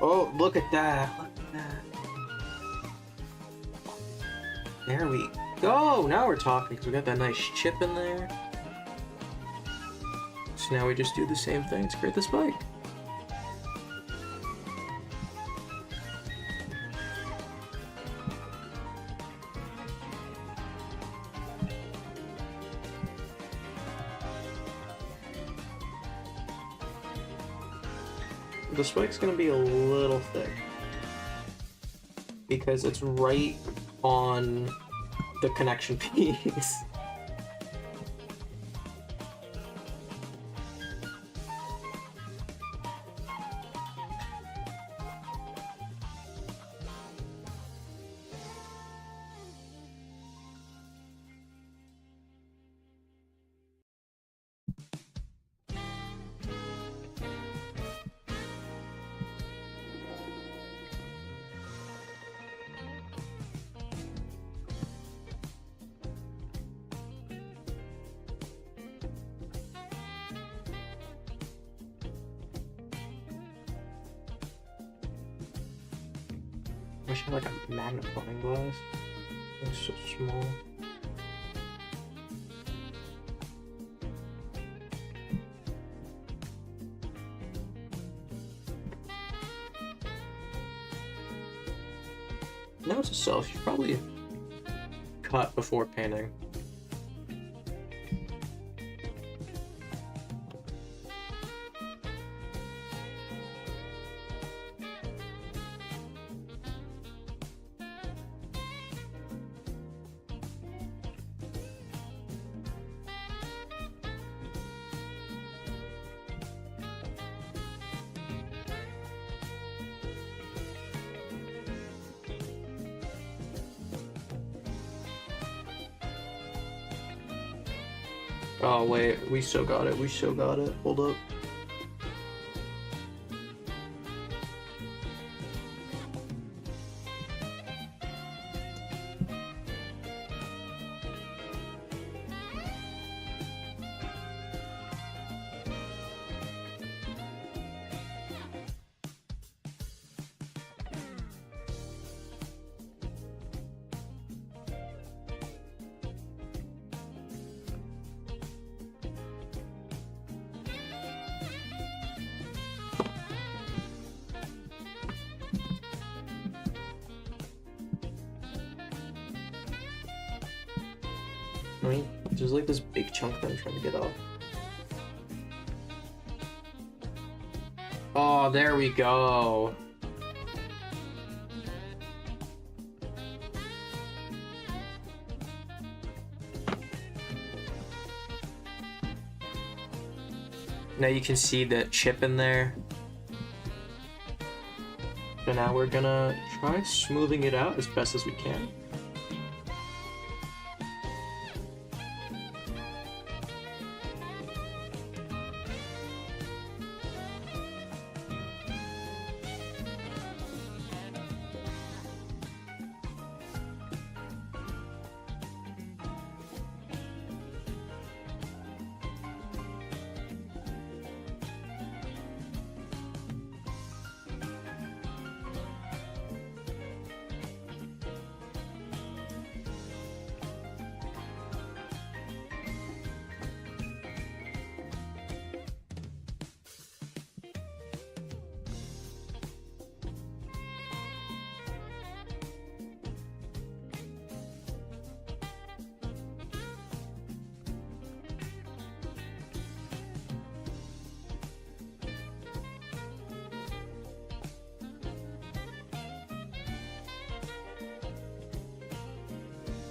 Oh, look at that! Look at that! There we go! Now we're talking because we got that nice chip in there. So now we just do the same thing to create the spike. The spike's gonna be a little thick because it's right on the connection piece. I wish I had like a magnifying glass. It's so small. Note to self, you should probably cut before painting. Oh wait, we still got it, hold up. I mean, there's like this big chunk that I'm trying to get off. Oh, there we go. Now you can see the chip in there. So now we're gonna try smoothing it out as best as we can.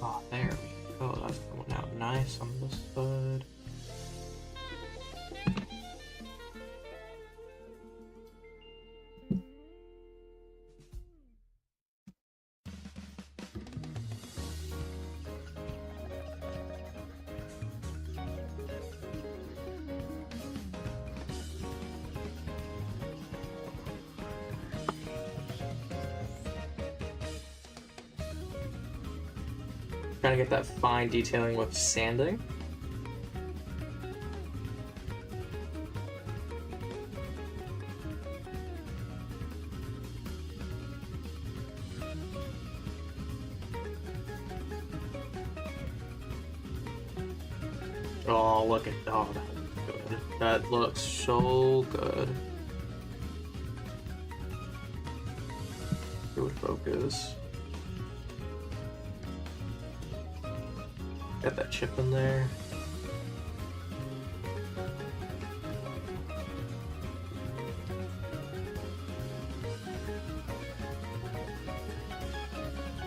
Oh, there we go. That's coming out nice on this side. Trying to get that fine detailing with sanding. Oh, look at that looks good. That looks so good. Good focus. Got that chip in there.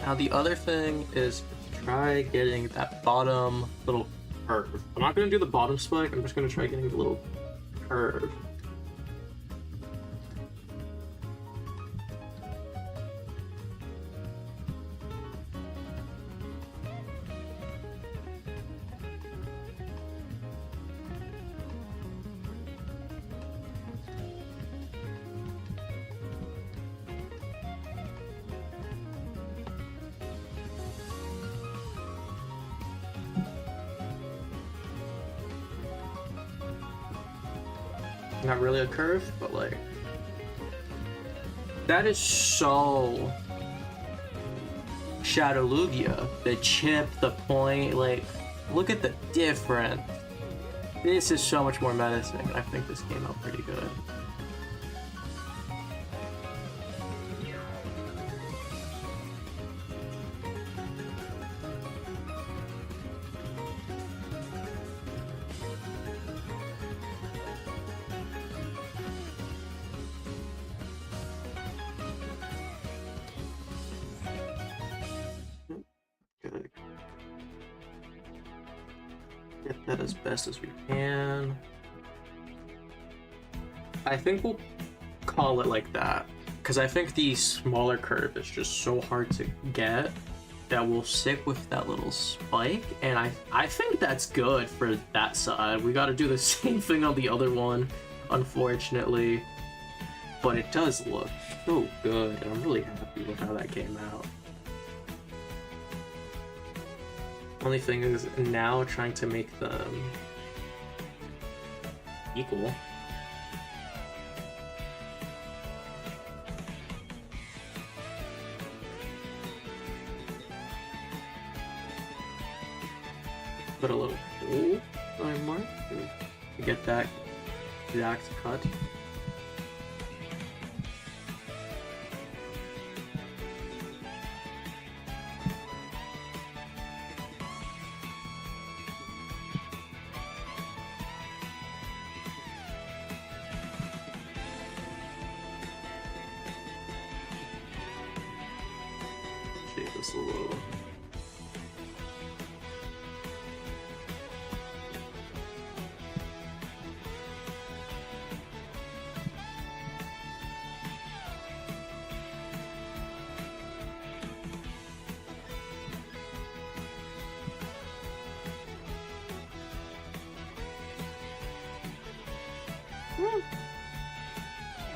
Now the other thing is try getting that bottom little curve. I'm not gonna do the bottom spike, I'm just gonna try getting the little curve. Not really a curve, but like that is so Shadow Lugia. The chip, the point, like look at the difference. This is so much more menacing. I think this came out pretty good. Get that as best as we can. I think we'll call it like that, because I think the smaller curve is just so hard to get that we'll stick with that little spike, and I think that's good for that side. We got to do the same thing on the other one, unfortunately, but it does look so good, and I'm really happy with how that came out. Only thing is now trying to make them equal. Put a little hole line mark to get that exact cut. Shape this a little.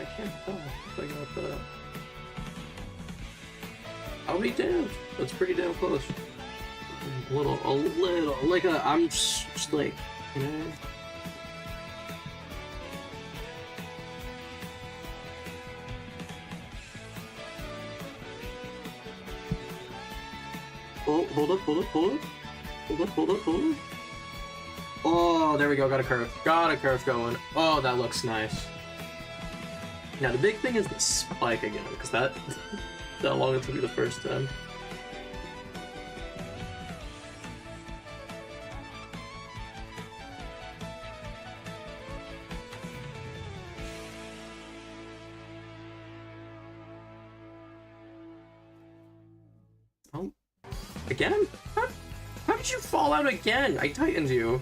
I can't tell if I got that. I'll be damned. That's pretty damn close. A little, like I'm just like, you know. Oh, hold up. Oh, there we go, got a curve. Got a curve going. Oh, that looks nice. Now the big thing is the spike again, because that long it took me the first time. Oh, again? How did you fall out again? I tightened you.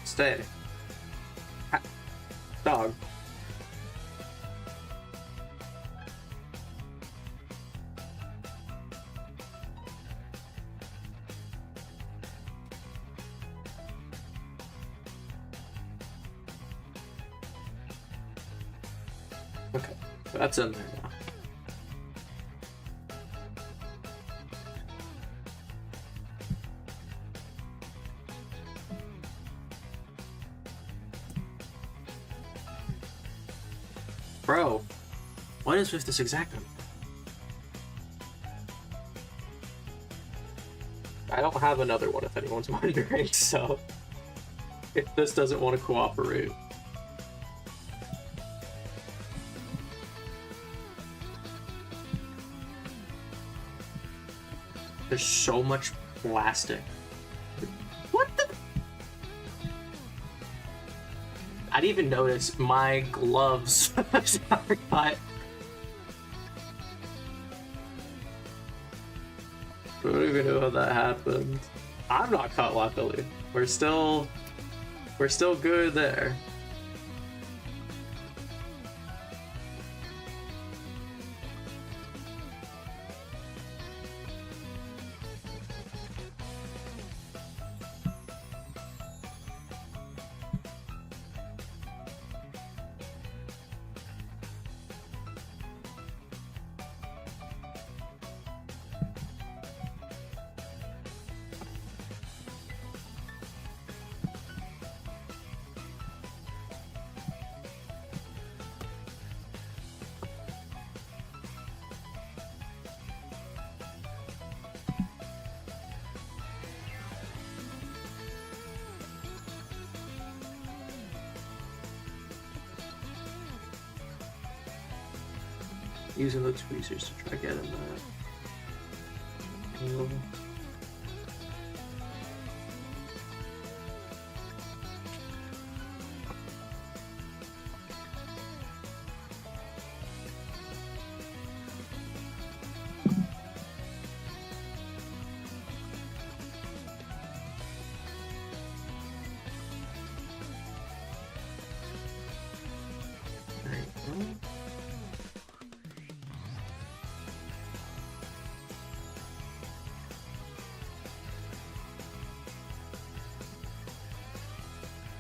Stay. Dog. Okay, that's in there now. Bro, what is with this exactum? I don't have another one if anyone's wondering, so if this doesn't want to cooperate. There's so much plastic. What the? I didn't even notice my gloves. I forgot. I don't even know how that happened. I'm not caught, luckily. We're still good there. Using the tweezers to try getting that angle.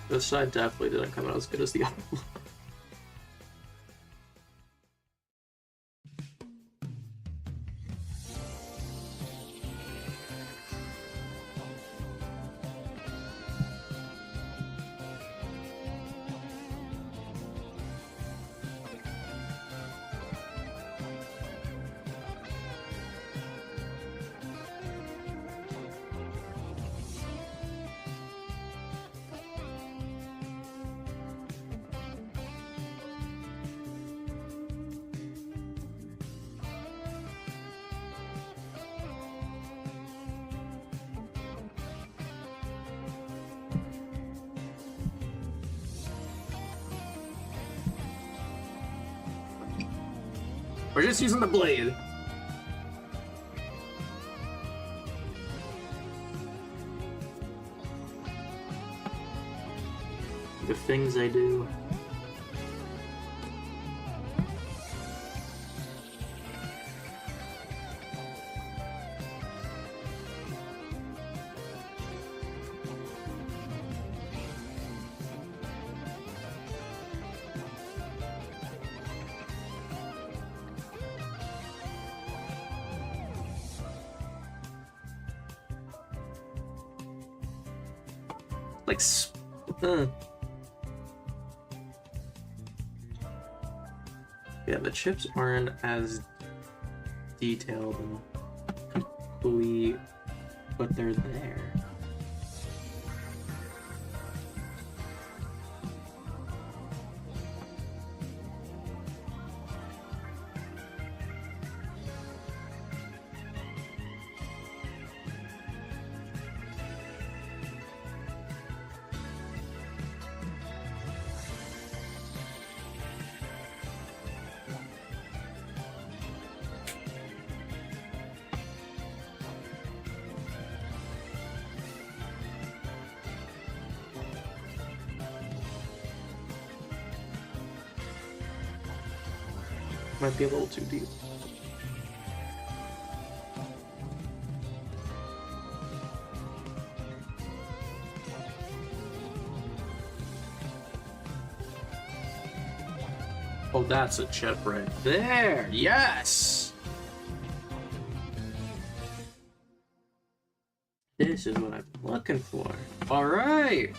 This side definitely didn't come out as good as the other one. We're just using the blade. The things I do. Like, yeah, the chips aren't as detailed and complete, but they're there. Might be a little too deep. Oh, that's a chip right there. Yes! This is what I'm looking for. All right.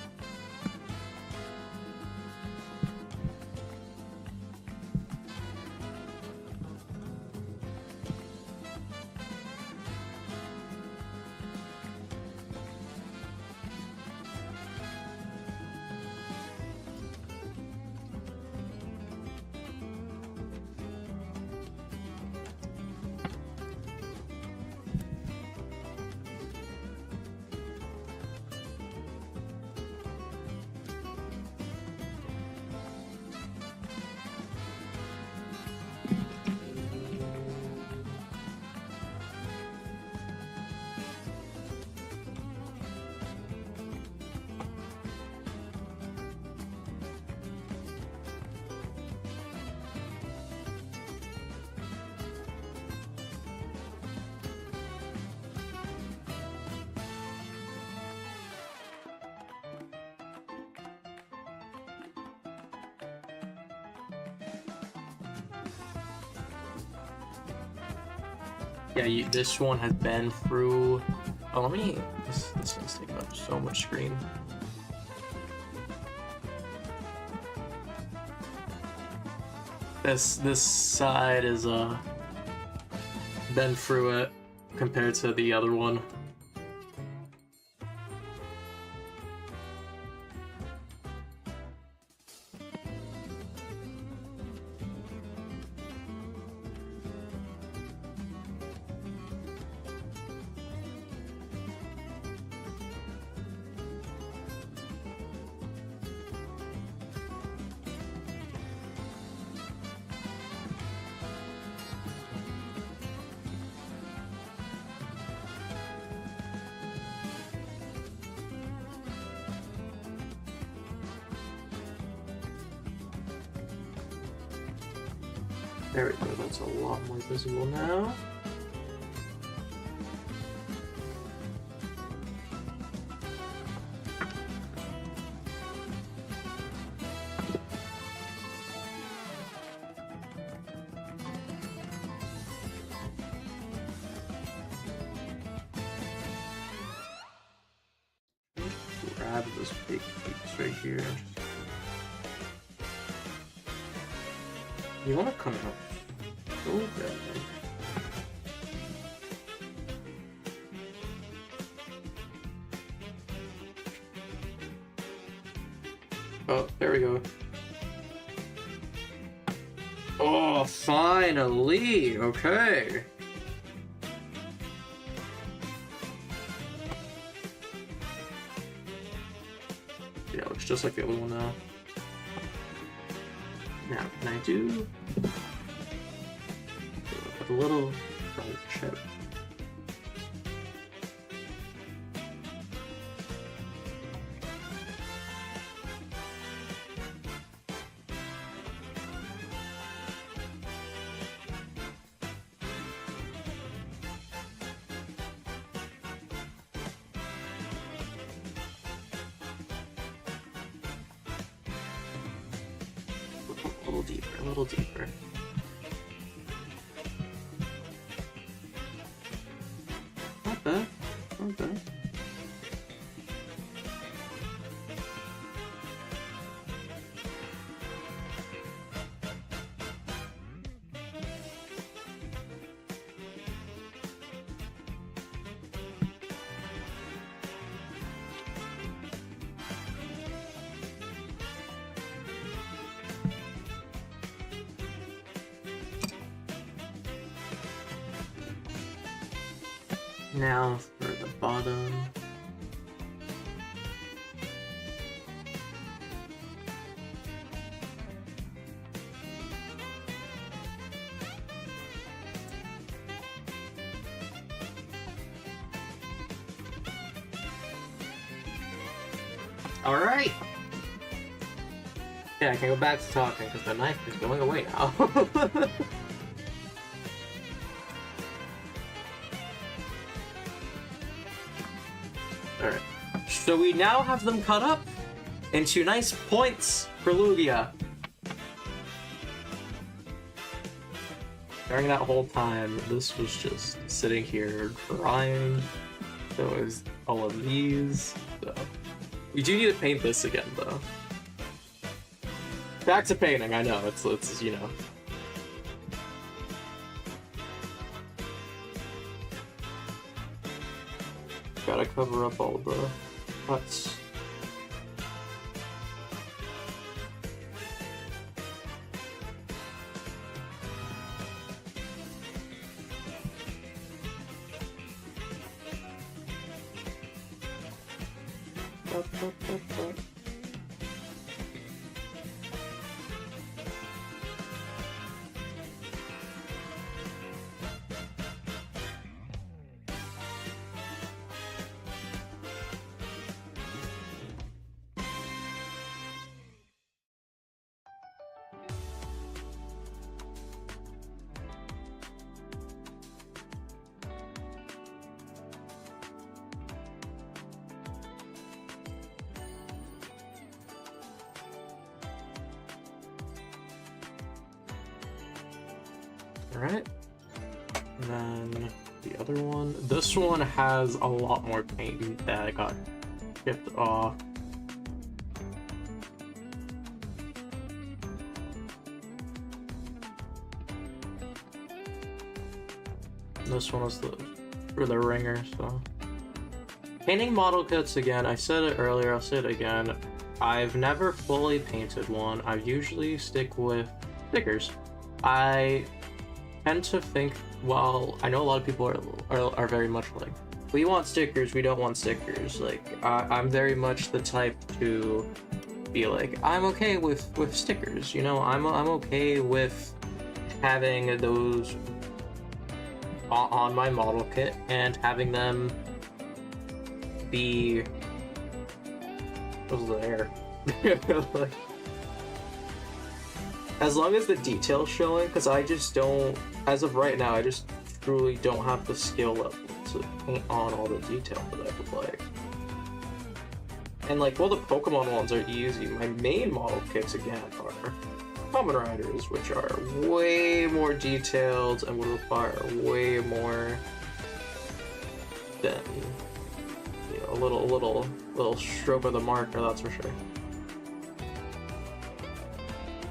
Yeah, this one has been through. Oh, let me. This thing's taking up so much screen. This side is been through it compared to the other one. There we go, that's a lot more visible now. Grab this big piece right here. You want to come out? Okay. Oh, there we go. Oh, finally! Okay. Yeah, it looks just like the other one now. Now, can I do a little front chip? A little deeper, a little deeper. Not bad, not bad. Now for the bottom. All right. Yeah, I can go back to talking because the knife is going away now. Alright, so we now have them cut up into nice points for Lugia. During that whole time, this was just sitting here drying. So is all of these. So we do need to paint this again, though. Back to painting, I know, it's you know. Gotta cover up all the cuts. Alright. And then The other one, this one has a lot more paint that got chipped off. This one was for the ringer, so. Painting model kits again, I said it earlier, I'll say it again. I've never fully painted one. I usually stick with stickers. I tend to think, well, I know a lot of people are very much like, we want stickers, we don't want stickers. Like, I'm very much the type to be like, I'm okay with stickers, you know, I'm okay with having those on my model kit and having them be there. Like, as long as the detail's showing, because I just don't, as of right now, I just truly don't have the skill level to paint on all the detail that I would like. And like, well, the Pokemon ones are easy. My main model kits again are Common Riders, which are way more detailed and would require way more than, you know, a little stroke of the marker, that's for sure.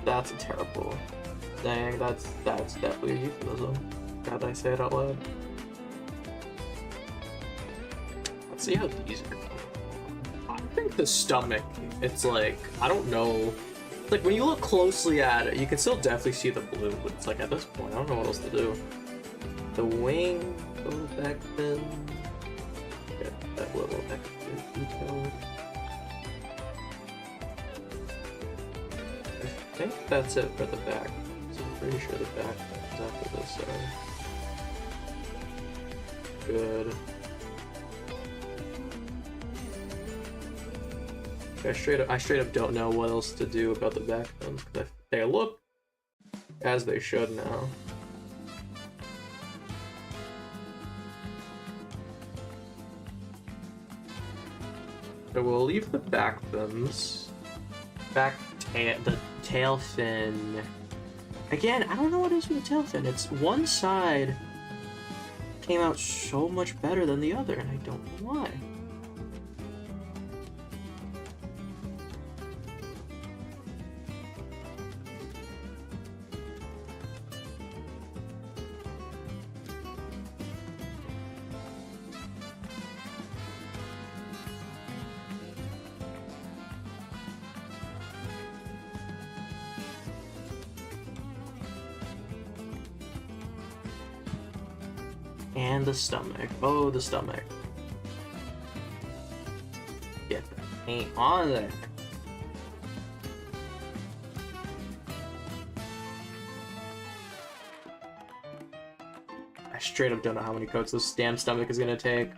That's a terrible thing. That's definitely a euphemism. God, I say it out loud. Let's see how these are. I think the stomach, it's like, I don't know. Like, when you look closely at it, you can still definitely see the blue, but it's like, at this point, I don't know what else to do. The wing, go back then. Get that little extra detail. I think that's it for the back. So I'm pretty sure the back is after this side. Good. I straight up don't know what else to do about the back ones, because they look as they should now. So we'll leave the back fins. The tail fin. Again, I don't know what it is with the tail fin. It's one side came out so much better than the other, and I don't know why. And the stomach. Oh, the stomach. Get the paint on there. I straight up don't know how many coats this damn stomach is gonna take.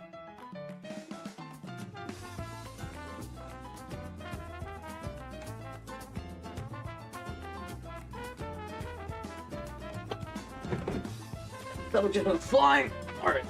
That was just flying! Alright.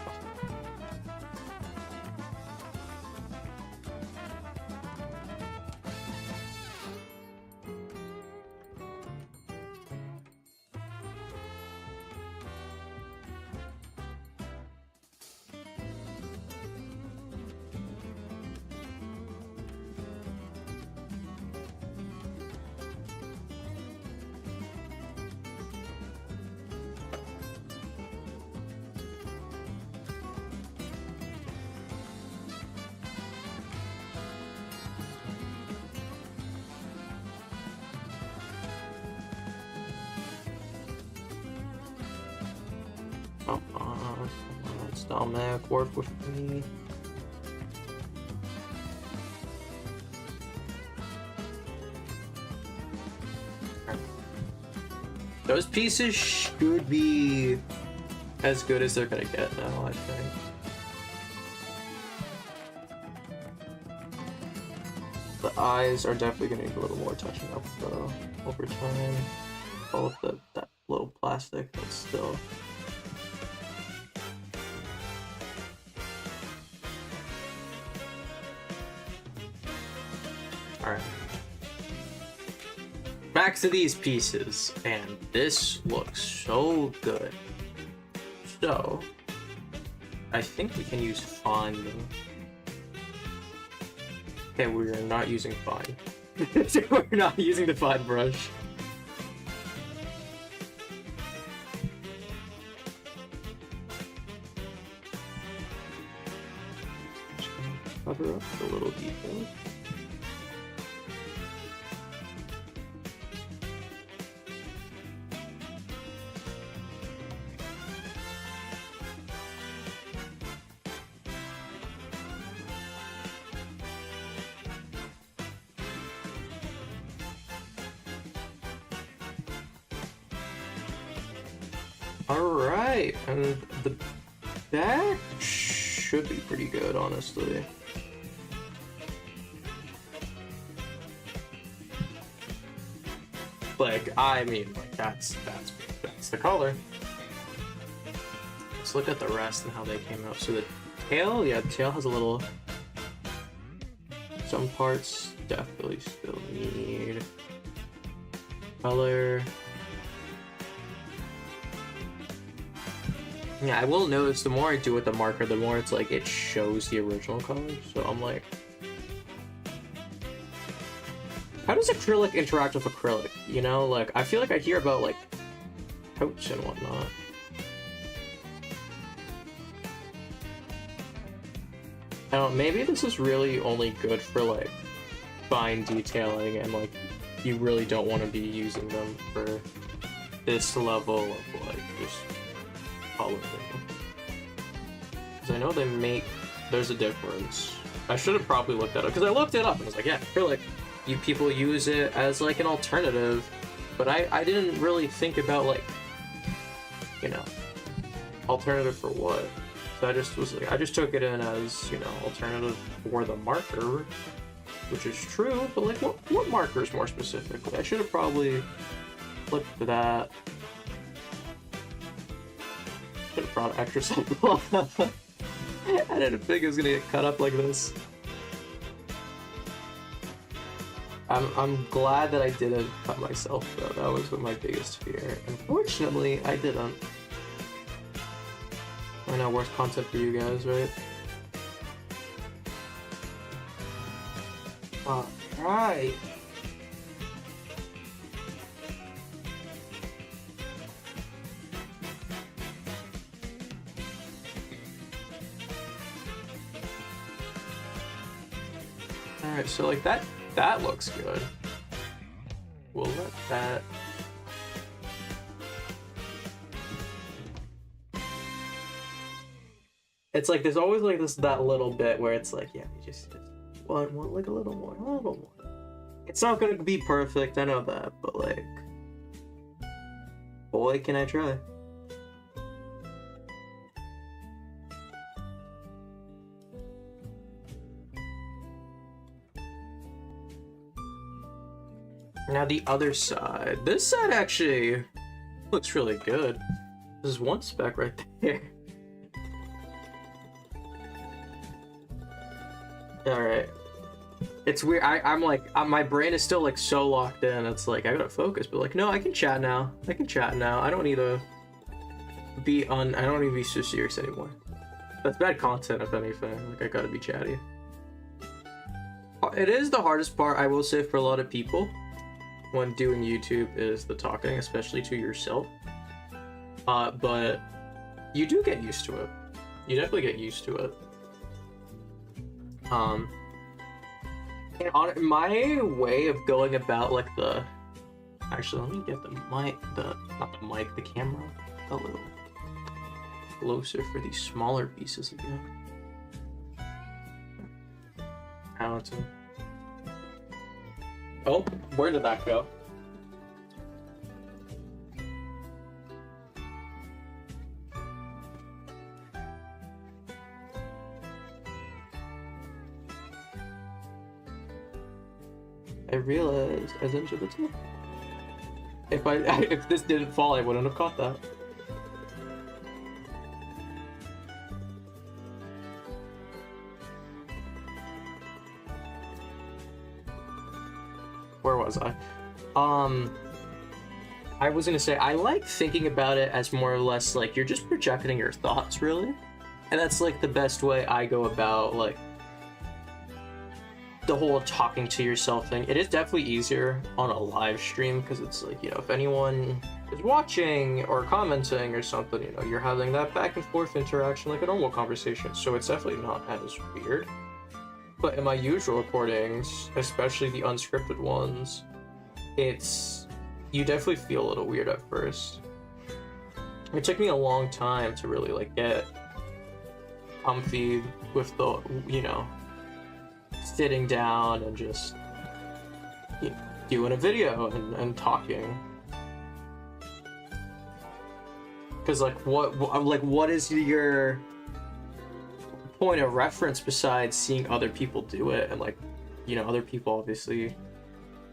Come on, stomach, work with me. Those pieces should be as good as they're gonna get now, I think. The eyes are definitely gonna need a little more touching up though over time. All of that little plastic that's still. Alright. Back to these pieces, and this looks so good. So, I think we can use fine. Okay, we're not using fine. We're not using the fine brush. Cover up the little details. Alright, and the back should be pretty good, honestly. Like, I mean, like, that's the color. Let's look at the rest and how they came out. So the tail, yeah, the tail has a little... Some parts definitely still need color. Yeah, I will notice the more I do with the marker, the more it's like it shows the original color. So I'm like, how does acrylic interact with acrylic? You know, like I feel like I hear about like coats and whatnot. I don't know, maybe this is really only good for like fine detailing and like you really don't want to be using them for this level of like just coloring. Because I know they make, there's a difference. I should have probably looked that up because I looked it up and I was like, yeah, acrylic, people use it as like an alternative, but I didn't really think about like, you know, alternative for what. So I just was like, I just took it in as, you know, alternative for the marker, which is true, but like what markers more specifically? I should have probably looked for that. Should have brought extra sample. I didn't think it was gonna get cut up like this. I'm glad that I didn't cut myself though. That was my biggest fear. Unfortunately, I didn't. I know, worst content for you guys, right? Alright. Alright, so like that looks good. We'll let that... It's like there's always like that little bit where it's like, yeah, you just want like a little more. It's not gonna be perfect, I know that, but like, boy, can I try. Now the other side. This side actually looks really good. There's one speck right there. Alright. It's weird. I'm like, my brain is still like so locked in. It's like, I gotta focus, but like, no, I can chat now. I don't need to be I don't need to be so serious anymore. That's bad content, if anything. Like, I gotta be chatty. It is the hardest part, I will say, for a lot of people when doing YouTube is the talking, especially to yourself. But you do get used to it. You definitely get used to it. And on my way of going about like the, actually let me get the camera a little closer for these smaller pieces again. Hamilton. Oh, where did that go? I realized I didn't do the top. If this didn't fall, I wouldn't have caught that. Where was I? I was gonna say, I like thinking about it as more or less like you're just projecting your thoughts, really. And that's like the best way I go about like the whole talking to yourself thing. It is definitely easier on a live stream because it's like, you know, if anyone is watching or commenting or something, you know, you're having that back and forth interaction like a normal conversation. So it's definitely not as weird. But in my usual recordings, especially the unscripted ones, you definitely feel a little weird at first. It took me a long time to really like get comfy with the, you know, sitting down and just, you know, doing a video and talking. Because like what is your point of reference besides seeing other people do it? And like, you know, other people obviously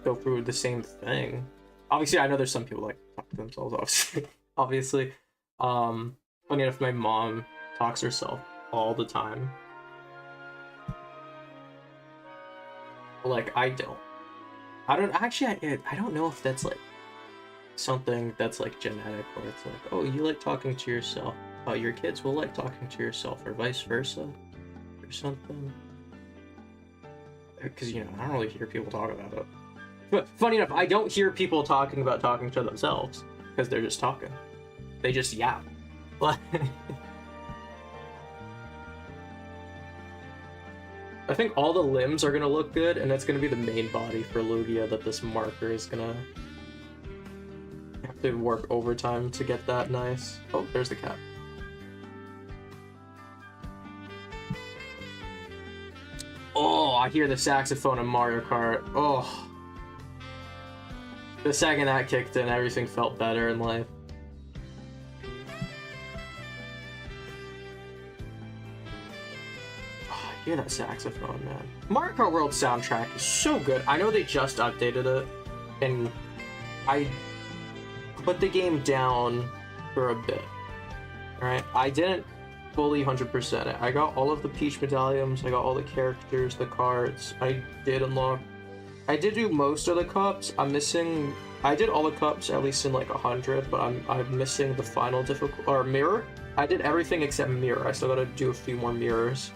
go through the same thing. Obviously, I know there's some people like talk to themselves, obviously. Funny enough, my mom talks to herself all the time. Like, I don't know if that's like something that's like genetic, where it's like, oh, you like talking to yourself, your kids will like talking to yourself, or vice versa, or something. Because, you know, I don't really hear people talk about it. But funny enough, I don't hear people talking about talking to themselves, because they're just talking. They just yap. I think all the limbs are gonna look good, and that's gonna be the main body for Lugia that this marker is gonna have to work overtime to get that nice. Oh, there's the cat. Oh, I hear the saxophone in Mario Kart. Oh. The second that kicked in, everything felt better in life. Hear that saxophone, man. Mario Kart World soundtrack is so good. I know they just updated it, and I put the game down for a bit. Alright, I didn't fully 100% it. I got all of the Peach medallions, I got all the characters, the cards. I did do most of the cups. I did all the cups at least in like 100, but I'm missing the final mirror. I did everything except mirror. I still gotta do a few more mirrors.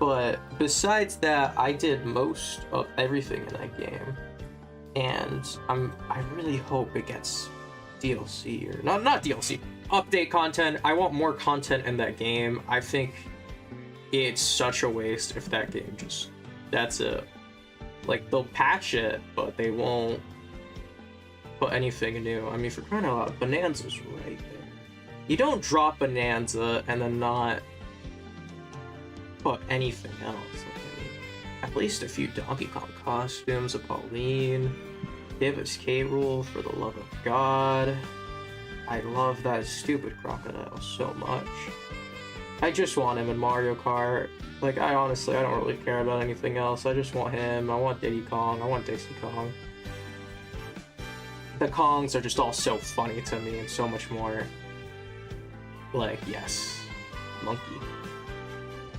But besides that, I did most of everything in that game, and I really hope it gets DLC or not DLC, update content. I want more content in that game. I think it's such a waste if that game that's it. Like, they'll patch it, but they won't put anything new. I mean, for crying out loud, Bonanza's right there. You don't drop Bonanza and then not put anything else. Like, at least a few Donkey Kong costumes, a Pauline, give us K. Rool for the love of God. I love that stupid crocodile so much. I just want him in Mario Kart. Like, I don't really care about anything else. I just want him. I want Diddy Kong. I want Dixie Kong. The Kongs are just all so funny to me and so much more. Like, yes, Monkey.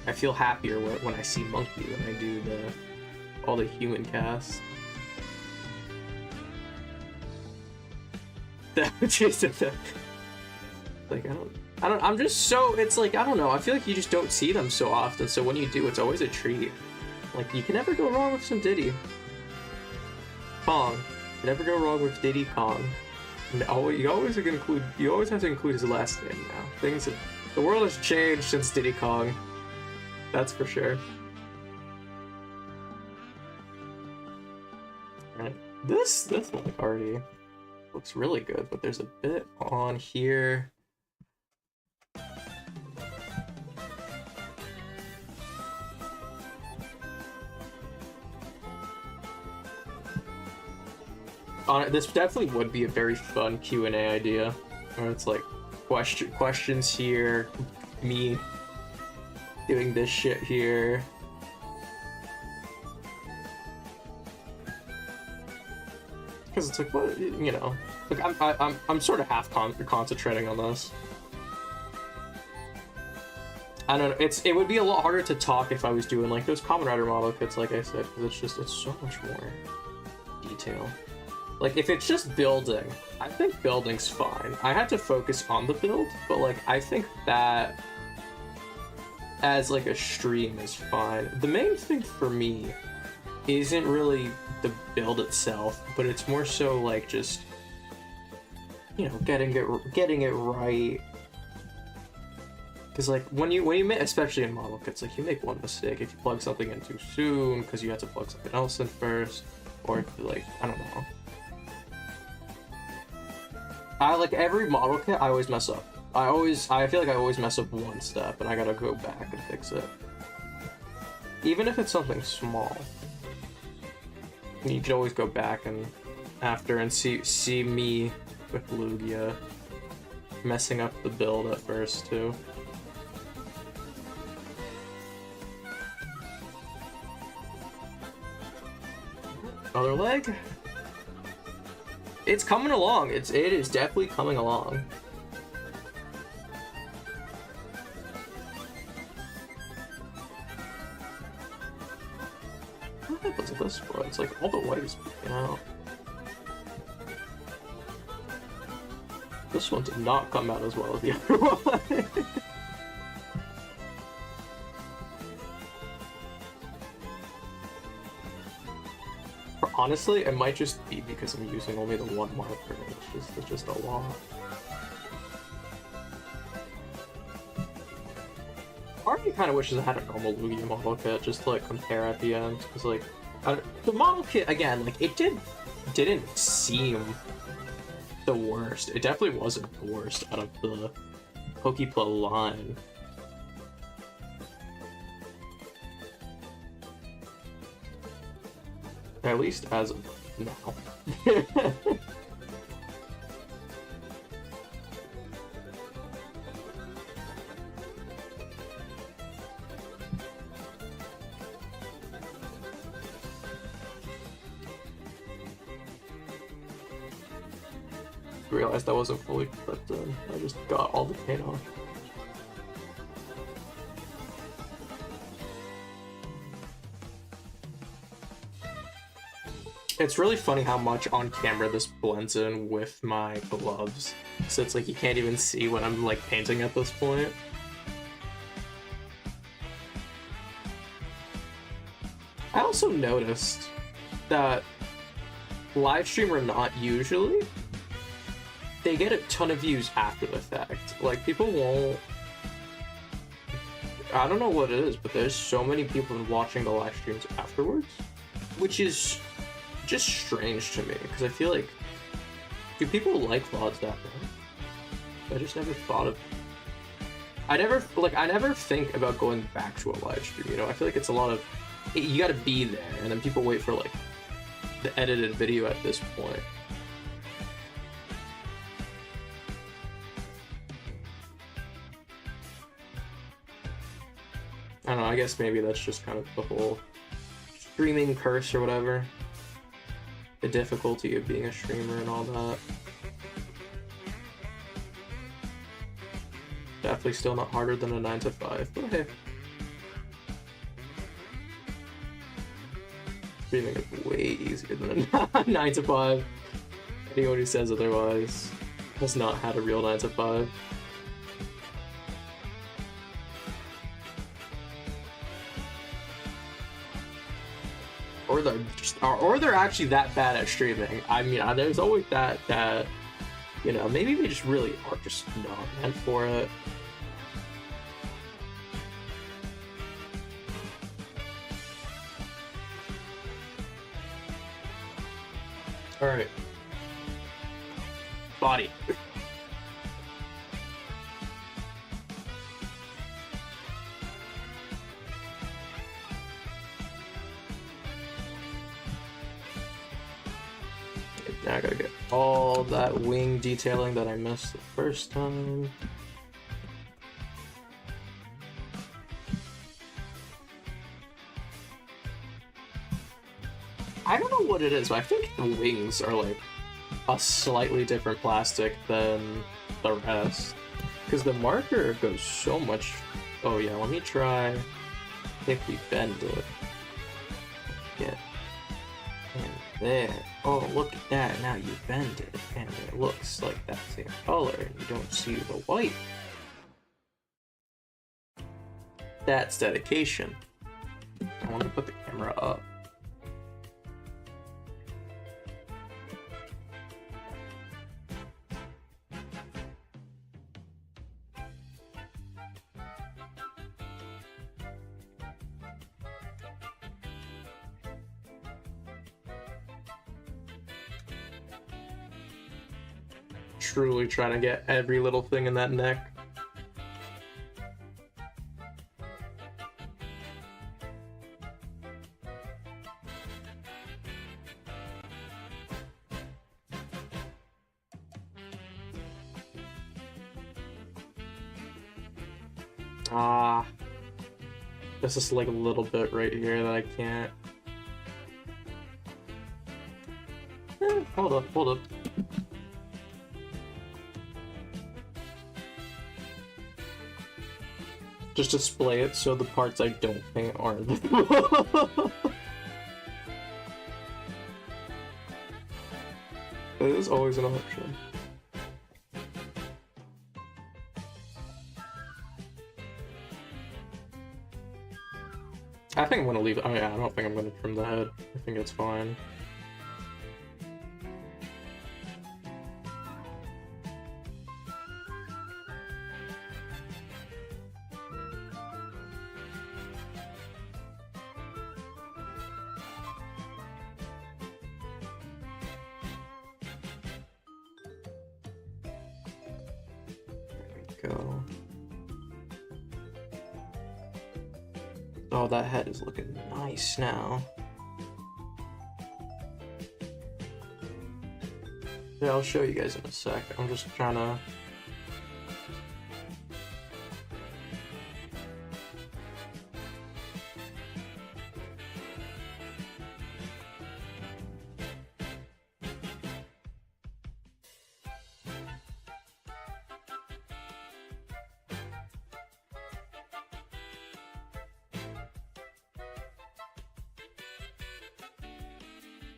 I feel happier when I see Monkey than I do all the human cast. Like, I'm just so, it's like, I don't know, I feel like you just don't see them so often, so when you do, it's always a treat. Like, you can never go wrong with some Diddy Kong. You never go wrong with Diddy Kong. No, you always have to include his last name now. The world has changed since Diddy Kong. That's for sure. Alright. This one already looks really good, but there's a bit on here. This definitely would be a very fun Q&A idea, where it's like questions here, me doing this shit here. Because it's like, what, you know, like I'm sort of half concentrating on this. I don't know. It would be a lot harder to talk if I was doing like those Kamen Rider model kits, like I said, because it's so much more detail. Like, if it's just building, I think building's fine. I had to focus on the build, but, like, I think that as, like, a stream is fine. The main thing for me isn't really the build itself, but it's more so, like, just, you know, getting it right. Because, like, when you make, especially in model kits, like, you make one mistake if you plug something in too soon because you had to plug something else in first, or, like, I don't know. Like, every model kit, I always mess up. I feel like I always mess up one step, and I gotta go back and fix it. Even if it's something small. You can always go back and after and see me with Lugia messing up the build at first, too. Other leg? It's coming along. It is definitely coming along. What happens with this one? It's like all the white is peeking out. This one did not come out as well as the other one. Honestly, it might just be because I'm using only the one marker. It's just a lot. Part of me kind of wishes I had a normal Lugia model kit just to, like, compare at the end, because, like, the model kit, again, like, it didn't seem the worst. It definitely wasn't the worst out of the Pokepla line. At least as of now. Realized that wasn't fully clipped in. I just got all the paint off. It's really funny how much on camera this blends in with my gloves. So it's like you can't even see when I'm, like, painting at this point. I also noticed that live stream or not, usually they get a ton of views after the fact. Like, people won't... I don't know what it is, but there's so many people watching the live streams afterwards, which is just strange to me, because I feel like, do people like VODs that much? I just never thought of... I never think about going back to a live stream, you know? I feel like it's a lot of... You gotta be there, and then people wait for, like, the edited video at this point. I don't know, I guess maybe that's just kind of the whole streaming curse or whatever. The difficulty of being a streamer and all that. Definitely still not harder than a 9 to 5, but hey. Streaming is way easier than a 9 to 5. Anyone who says otherwise has not had a real 9 to 5. Or they're actually that bad at streaming. I mean, there's always that, you know, maybe they just really are just not meant for it. Alright. Body. Now I gotta get all that wing detailing that I missed the first time. I don't know what it is, but I think the wings are like a slightly different plastic than the rest. Because the marker goes so much... Oh yeah, let me try if we bend it. Yeah. And there. oh, look at that, now you bend it, and it looks like that same color, and you don't see the white. That's dedication. I want to put the camera up. Truly trying to get every little thing in that neck. Ah, this is like a little bit right here that I can't. Hold up, hold up. Just display it so the parts I don't paint aren't. It is always an option. I think I'm gonna leave it. Oh yeah, I don't think I'm gonna trim the head. I think it's fine. Go. Oh, that head is looking nice now. Yeah, I'll show you guys in a sec. I'm just trying to...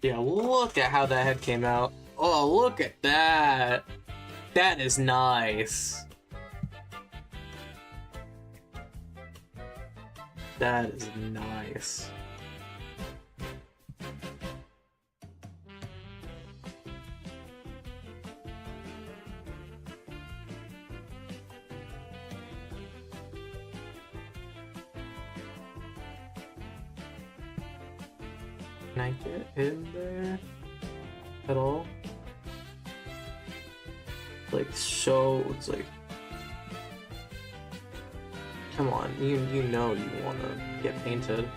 Yeah, look at how that head came out. Oh, look at that. That is nice. That is nice. Can I get in there at all? Like, so it's like, come on, you know you want to get painted.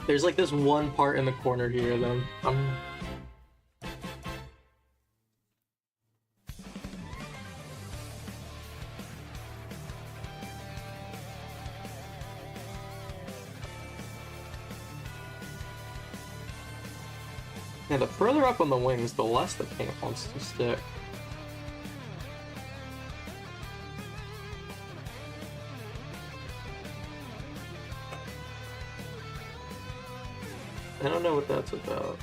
There's like this one part in the corner here that I'm yeah, the further up on the wings, the less the paint wants to stick. I don't know what that's about.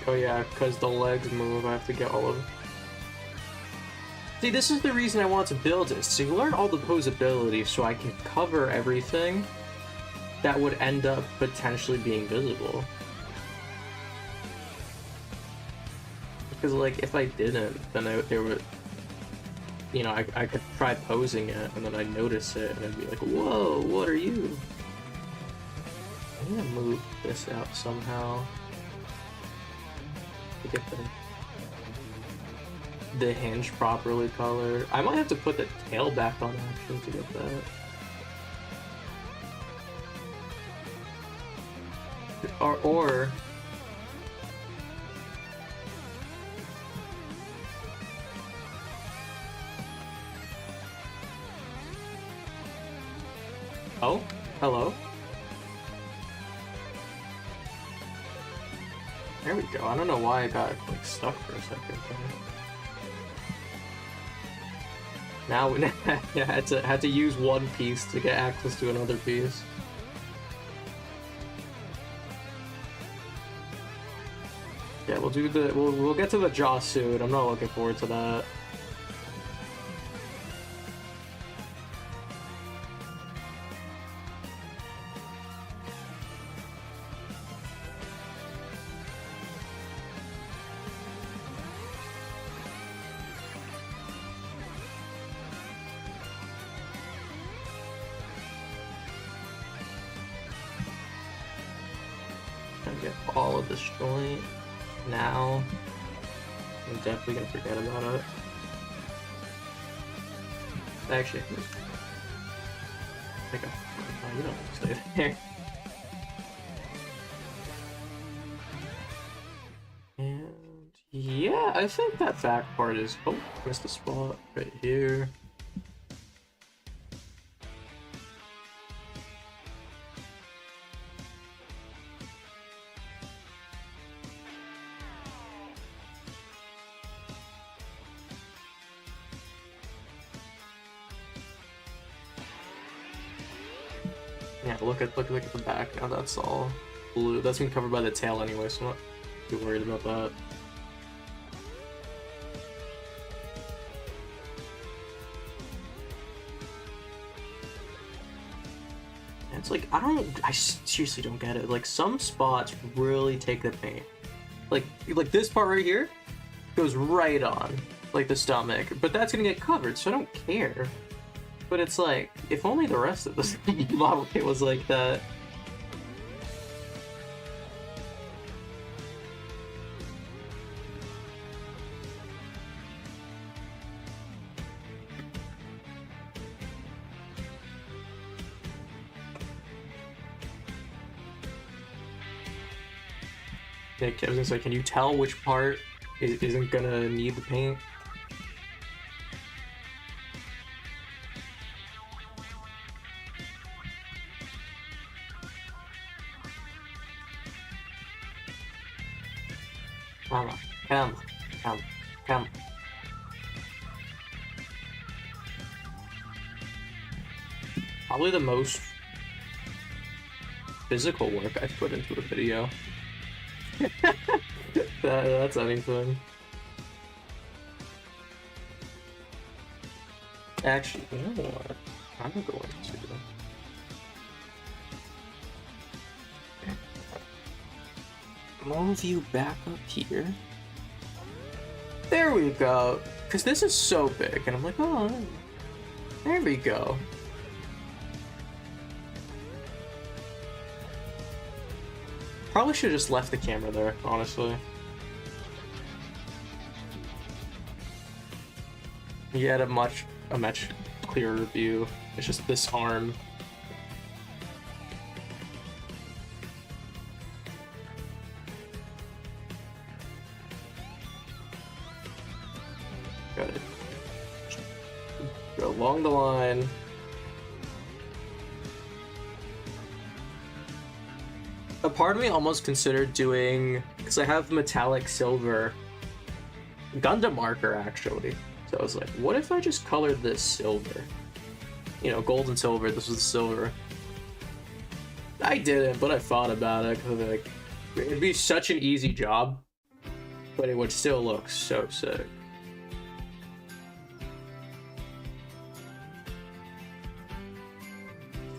Oh yeah, because the legs move, I have to get all of them. See, this is the reason I want to build this. So you learn all the posability so I can cover everything that would end up potentially being visible. Because, like, if I didn't, then there would... You know, I could try posing it, and then I'd notice it, and I'd be like, whoa, what are you? I'm gonna move this out somehow. To get the hinge properly colored. I might have to put the tail back on action to get that. Or Oh, hello. There we go. I don't know why I got like stuck for a second there. Now yeah, I had to use one piece to get access to another piece. Yeah, we'll get to the jaw soon. I'm not looking forward to that. Get all of this joint now. I'm definitely gonna forget about it. Actually, I think oh, you don't have to stay there. And yeah, I think that back part is. Oh, missed a spot right here. Yeah, look at the back now. That's all blue. That's been covered by the tail anyway, so I'm not too worried about that. And it's like I seriously don't get it. Like some spots really take the paint. Like this part right here goes right on like the stomach, but that's gonna get covered, so I don't care. But it's like, if only the rest of this model kit was like that. Nick, I was gonna say, can you tell which part isn't gonna need the paint? Come. Probably the most physical work I've put into a video. That's anything. Actually, you know what? I'm going to. Move you back up here. There we go. Because this is so big, and I'm like, oh, there we go. Probably should have just left the camera there, honestly. You had a much clearer view. It's just this arm. Got it. Go along the line. A part of me almost considered doing, because I have metallic silver Gundam marker actually. So I was like, what if I just colored this silver? You know, gold and silver, this was the silver. I didn't, but I thought about it, because like, it'd be such an easy job, but it would still look so sick.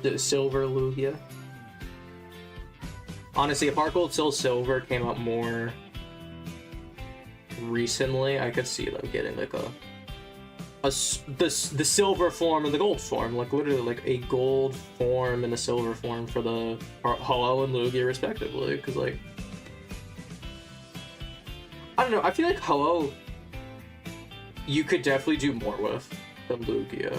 The silver Lugia. Honestly, if Heart Gold Soul Silver came out more recently, I could see them getting like the silver form and the gold form, like literally like a gold form and a silver form for the Ho-Oh and Lugia respectively, because like, I don't know, I feel like Ho-Oh you could definitely do more with than Lugia.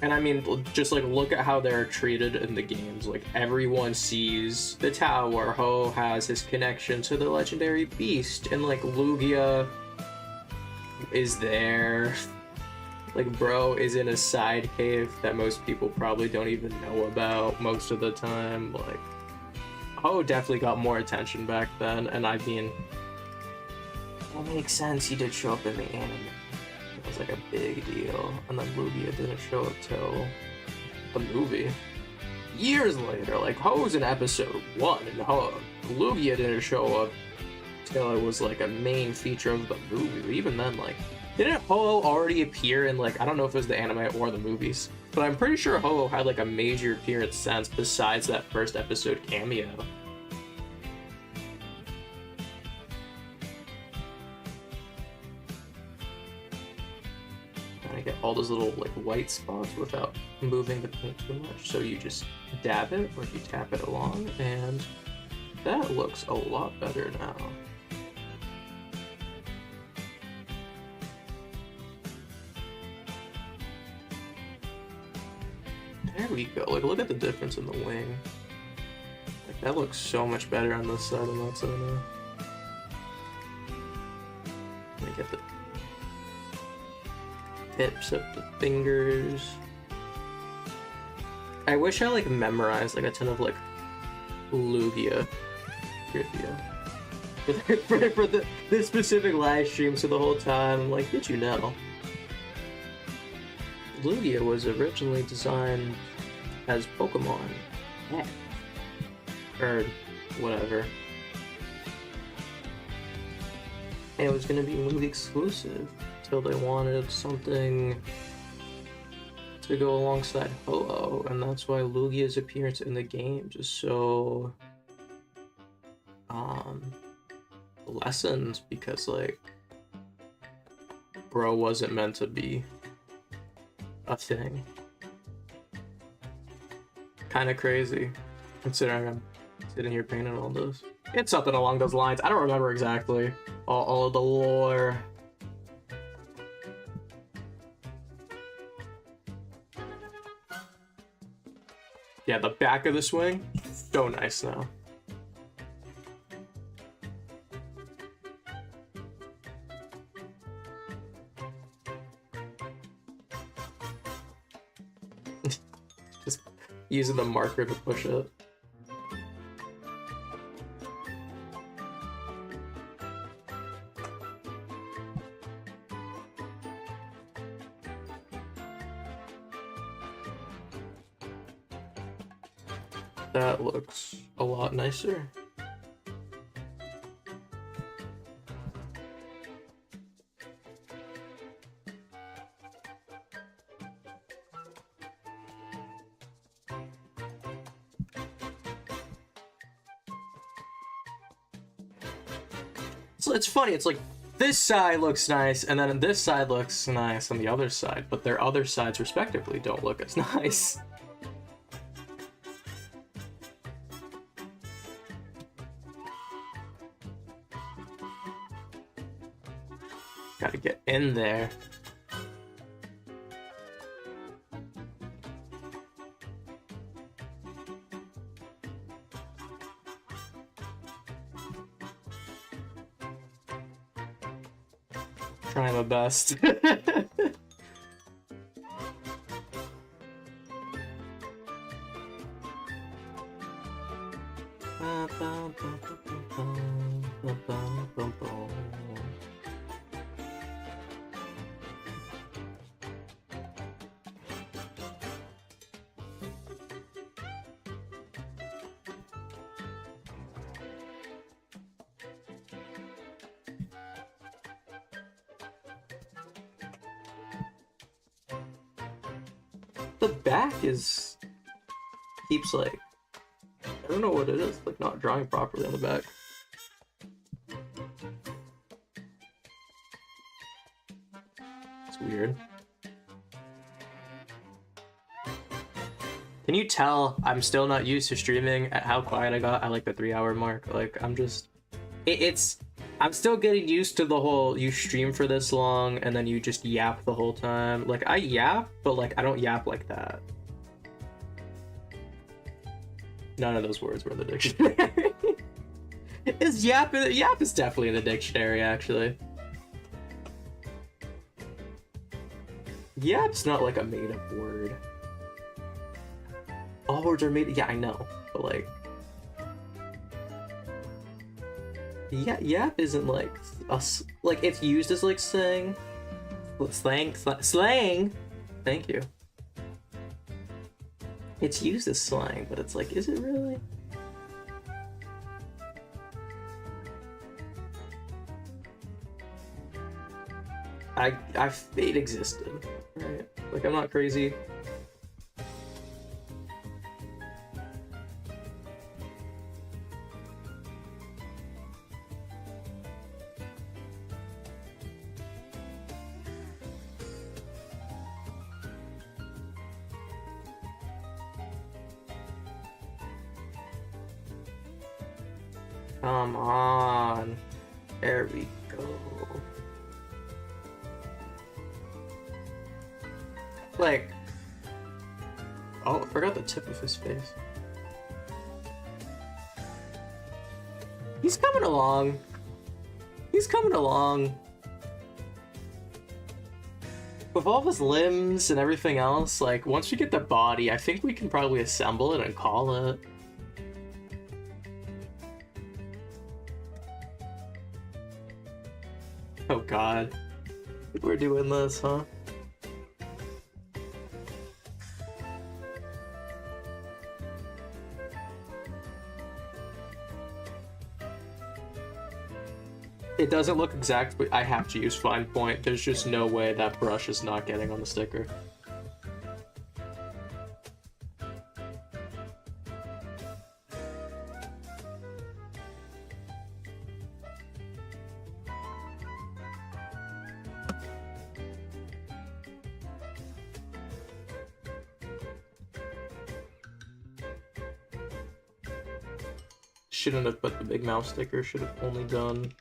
And I mean, just like look at how they're treated in the games. Like everyone sees the tower. Ho has his connection to the legendary beast, and like Lugia is there. Like, bro is in a side cave that most people probably don't even know about most of the time. Like, Ho definitely got more attention back then, and I mean, that makes sense. He did show up in the anime. It was like a big deal, and then Lugia didn't show up till the movie. Years later, like, Ho's in episode 1, and Lugia didn't show up till it was like a main feature of the movie. But even then, like, didn't Ho already appear in, like, I don't know if it was the anime or the movies, but I'm pretty sure Ho had like a major appearance since besides that first episode cameo. I get all those little like white spots without moving the paint too much. So you just dab it or you tap it along, and that looks a lot better now. There we go. Like, look at the difference in the wing. Like, that looks so much better on this side than that side now. Let me get the tips of the fingers. I wish I like memorized like a ton of like Lugia trivia for this specific live stream. So the whole time I'm like, did you know Lugia was originally designed as Pokemon X or whatever, and it was going to be movie exclusive till they wanted something to go alongside Ho-Oh, and that's why Lugia's appearance in the game just so lessened, because like bro wasn't meant to be a thing. Kind of crazy considering I'm sitting here painting all this. It's something along those lines. I don't remember exactly all of the lore. Yeah, the back of the swing, so nice now. Just using the marker to push it. That looks a lot nicer. So it's funny, it's like this side looks nice, and then this side looks nice on the other side, but their other sides respectively don't look as nice. Gotta get in there. Trying my best. The back keeps like, I don't know what it is, like not drawing properly on the back. It's weird. Can you tell I'm still not used to streaming at how quiet I got at like the 3-hour mark? Like I'm just, I'm still getting used to the whole you stream for this long and then you just yap the whole time. Like I yap, but like I don't yap like that. None of those words were in the dictionary. Yap is definitely in the dictionary actually. Yeah, it's not like a made-up word. All words are made. Yeah, I know, but like, yeah, yap isn't like like it's used as like slang. Slang. Thank you. It's used as slang, but it's like, is it really? It existed, right? Like, I'm not crazy. Come on. There we go. Like, oh, I forgot the tip of his face. He's coming along. He's coming along. With all of his limbs and everything else, like, once we get the body, I think we can probably assemble it and call it. Oh god. We're doing this, huh? It doesn't look exact, but I have to use fine point. There's just no way that brush is not getting on the sticker. Shouldn't have put the big mouth sticker, should have only done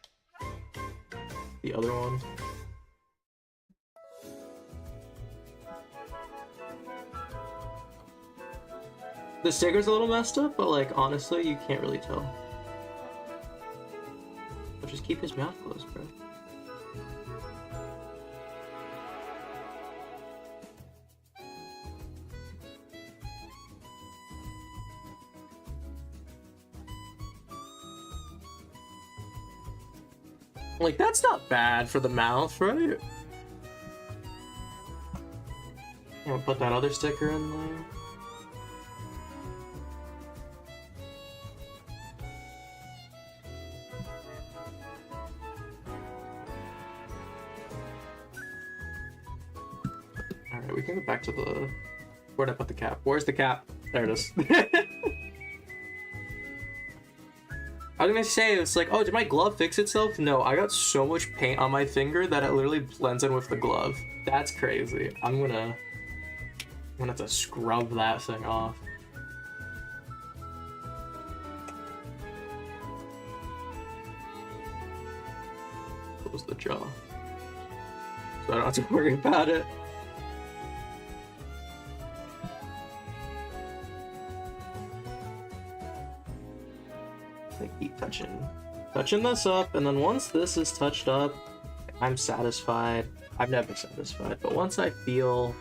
the other one. The sticker's a little messed up, but like, honestly, you can't really tell. But just keep his mouth closed, bro. Like, that's not bad for the mouth, right? I'm gonna put that other sticker in there. Alright, we can go back to the... Where'd I put the cap? Where's the cap? There it is. I was gonna say, it's like, oh, did my glove fix itself? No, I got so much paint on my finger that it literally blends in with the glove. That's crazy. I'm gonna have to scrub that thing off. Close the jaw. So I don't have to worry about it. I keep touching this up, and then once this is touched up, I'm satisfied. I'm never satisfied, but once I feel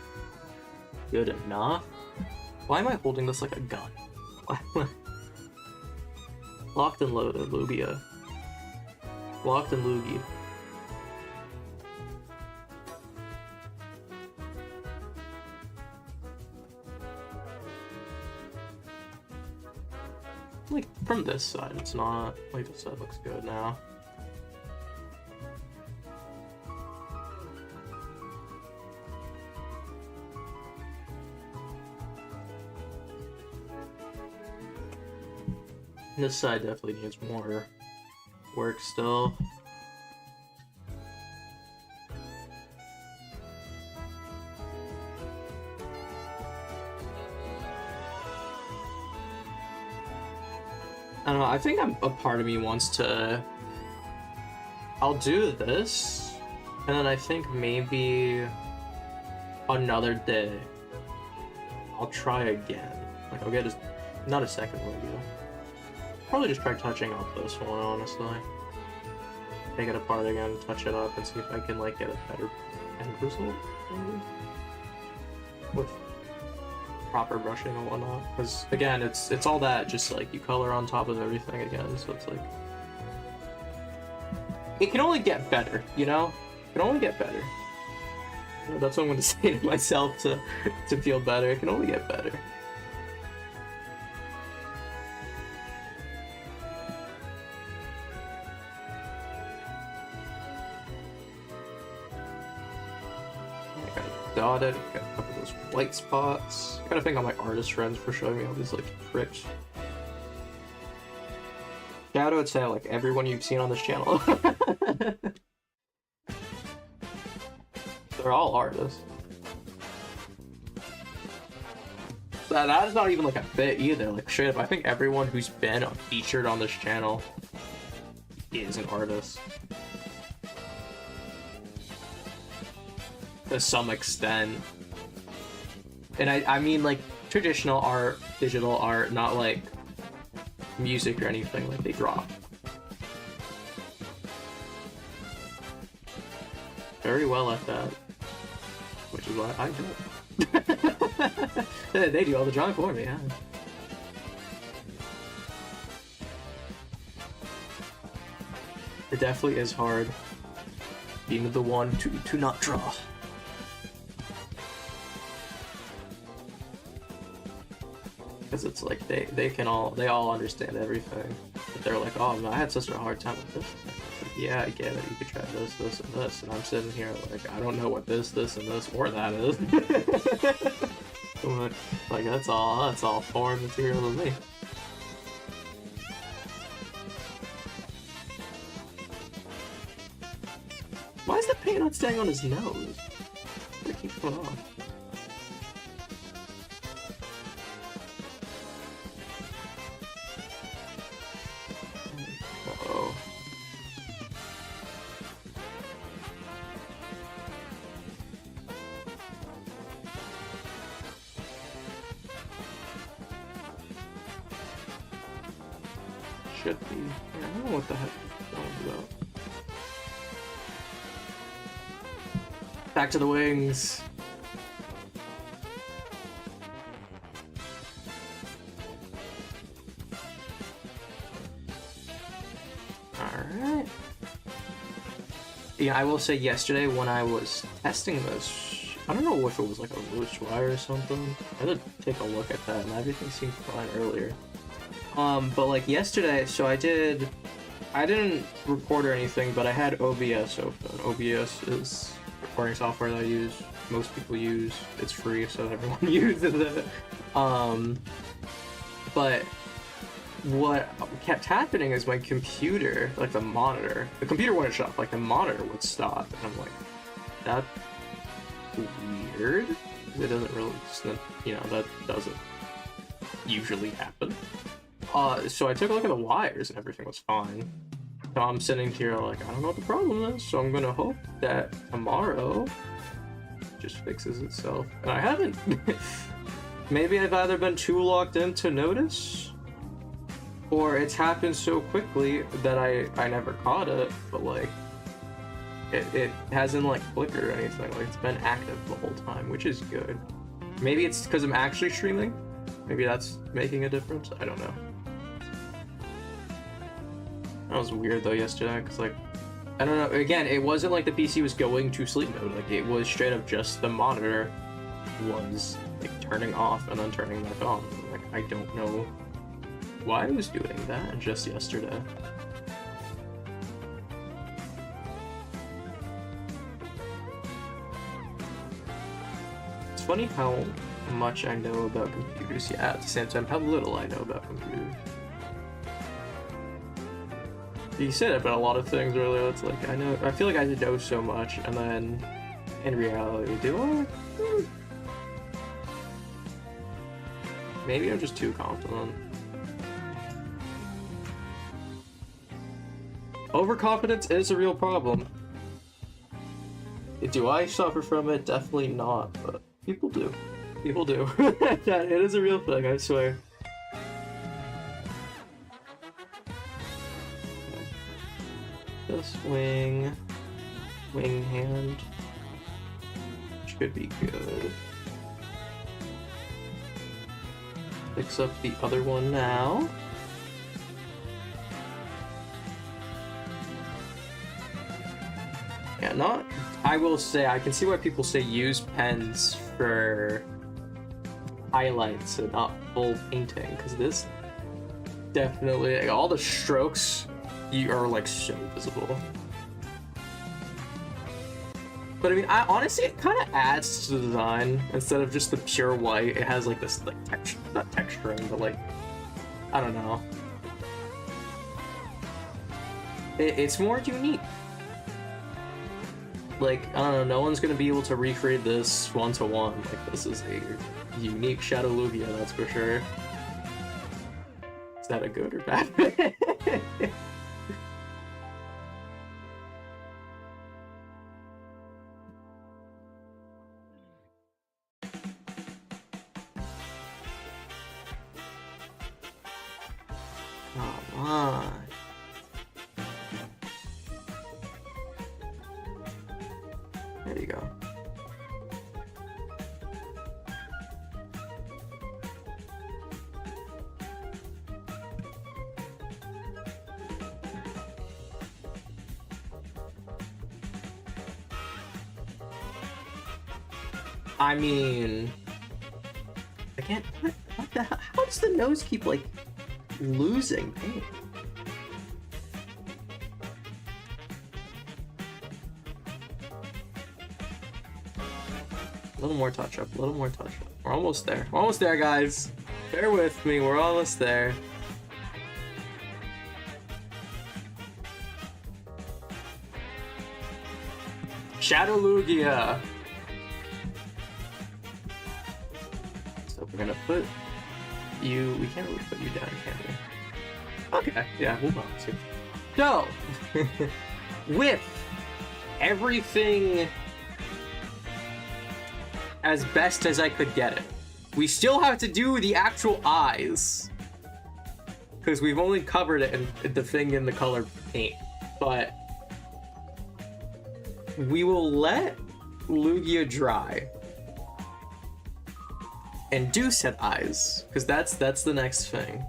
good enough... Why am I holding this like a gun? Locked and loaded, Lugia. Locked and Lugia. Like, from this side, it's not. Like, this side looks good now. This side definitely needs more work still. I don't know, I think a part of me wants to... I'll do this, and then I think maybe another day I'll try again. Like, I'll get not a second Lugia. Probably just try touching up this one, honestly. Take it apart again, touch it up, and see if I can, like, get a better end result, maybe? with proper brushing and whatnot. Because again, it's all that, just like you color on top of everything again, so it's like it can only get better, you know? It can only get better. You know, that's what I'm going to say to myself to feel better. It can only get better. I got it dotted, got a couple of those white spots. I gotta thank all my artist friends for showing me all these like tricks. Shadow would say like everyone you've seen on this channel. They're all artists. That is not even like a bit either. Like straight up, I think everyone who's been featured on this channel is an artist. To some extent. And I mean like traditional art, digital art, not like music or anything. Like they draw. Very well at that. Which is why I don't. They do all the drawing for me, huh? It definitely is hard being the one to not draw. Because it's like they all understand everything. But they're like, oh, I had such a hard time with this. Like, yeah, I get it. You could try this, this, and this. And I'm sitting here like, I don't know what this, and this, or that is. Like that's all foreign material to me. Why is the paint not staying on his nose? It keeps going off. Uh-oh. Should be. Yeah, I don't know what the heck he's going about. Back to the wings. Alright. Yeah, I will say yesterday when I was testing this, I don't know if it was like a loose wire or something. I had to take a look at that and everything seemed fine earlier. But like yesterday, so I didn't record or anything, but I had OBS open. OBS is recording software that I use, most people use. It's free, so everyone uses it. But what kept happening is my computer, like the computer wouldn't shut off, like the monitor would stop, and I'm like, that's weird. It doesn't really, you know, that doesn't usually happen. So I took a look at the wires and everything was fine. So I'm sitting here like, I don't know what the problem is, so I'm gonna hope that tomorrow it just fixes itself. And I haven't. Maybe I've either been too locked in to notice, or it's happened so quickly that I never caught it, but like, it hasn't like flickered or anything, like it's been active the whole time, which is good. Maybe it's because I'm actually streaming. Maybe that's making a difference, I don't know. That was weird though yesterday, because like, I don't know, again, it wasn't like the PC was going to sleep mode, like it was straight up just the monitor was like turning off and then turning back on. Like, I don't know why I was doing that just yesterday. It's funny how much I know about computers, yeah, at the same time, how little I know about computers. You said about a lot of things earlier, it's like, I feel like I know so much, and then, in reality, do I? Maybe I'm just too confident. Overconfidence is a real problem. Do I suffer from it? Definitely not, but people do. People do. Yeah, it is a real thing, I swear. This wing hand should be good. Fix up the other one now. Yeah, not... I will say, I can see why people say use pens for highlights and not full painting, because this definitely, like, all the strokes are like so visible. But I mean, honestly, it kind of adds to the design. Instead of just the pure white, it has like this, like, texture, not texturing, but like, I don't know. It's more unique. Like, I don't know, no one's gonna be able to recreate this one-to-one. Like, this is a unique Shadow Lugia, that's for sure. Is that a good or bad? Come on. There you go. I mean, again, what the hell? How does the nose keep, like, losing paint? A little more touch up, a little more touch up. We're almost there. We're almost there, guys. Bear with me, we're almost there. Shadow Lugia. So we're gonna put you, we can't really put you down, can we? Okay, yeah, we'll on to. So, with everything as best as I could get it, we still have to do the actual eyes, because we've only covered it in the thing in the color paint, but we will let Lugia dry and do set eyes, because that's the next thing.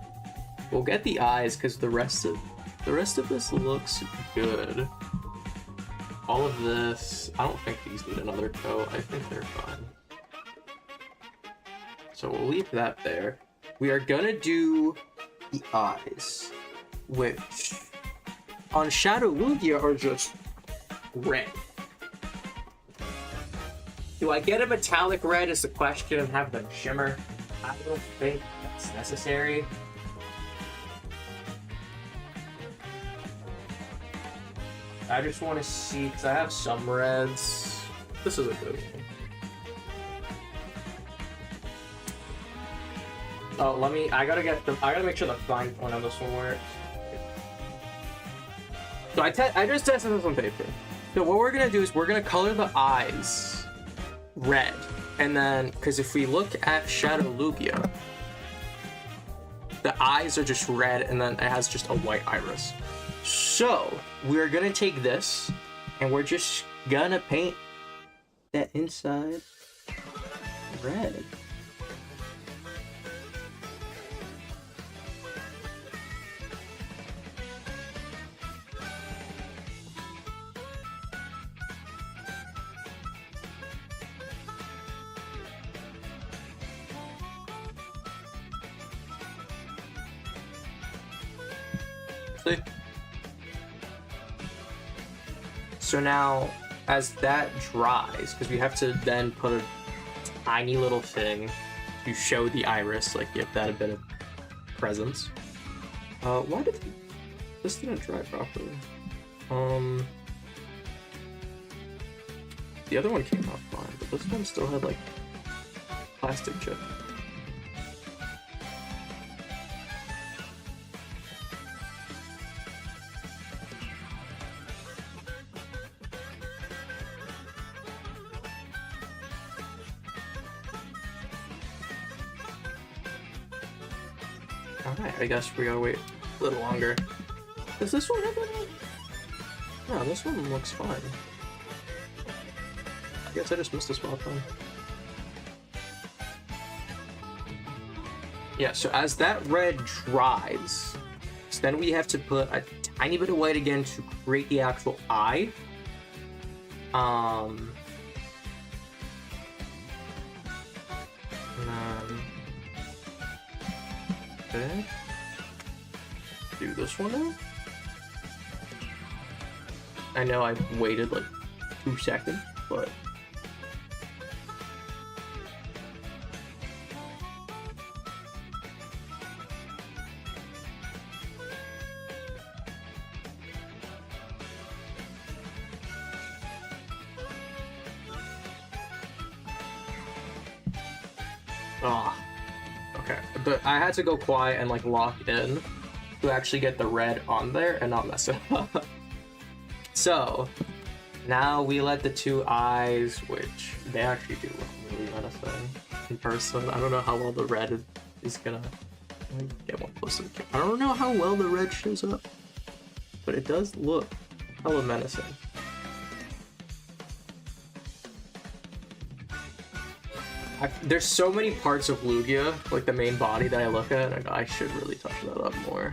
We'll get the eyes because the rest of this looks good. All of this, I don't think these need another coat. I think they're fine. So we'll leave that there. We are gonna do the eyes, which on Shadow Lugia are just red. Do I get a metallic red is the question and have them shimmer? I don't think that's necessary. I just want to see, because I have some reds. This is a good one. Oh, I gotta make sure the fine point on this one works. So I just tested this on paper. So what we're gonna do is we're gonna color the eyes red, and then, because if we look at Shadow Lugia, the eyes are just red, and then it has just a white iris. So we're gonna take this, and we're just gonna paint that inside red. See? So now, as that dries, because we have to then put a tiny little thing to show the iris, like give that a bit of presence. Why did this didn't dry properly? The other one came out fine, but this one still had like plastic chip. Alright, I guess we gotta wait a little longer. Does this one have any? No, this one looks fine. I guess I just missed a spot then. Yeah, so as that red dries, so then we have to put a tiny bit of white again to create the actual eye. And then, okay. Do this one now. I know I waited like 2 seconds, but okay. But I had to go quiet and like lock in to actually get the red on there and not mess it up. So now we let the 2 eyes, which they actually do look really menacing in person. I don't know how well the red is gonna. Let me get one close to the camera. I don't know how well the red shows up, but it does look hella menacing. There's so many parts of Lugia, like the main body, that I look at and I go, I should really touch that up more.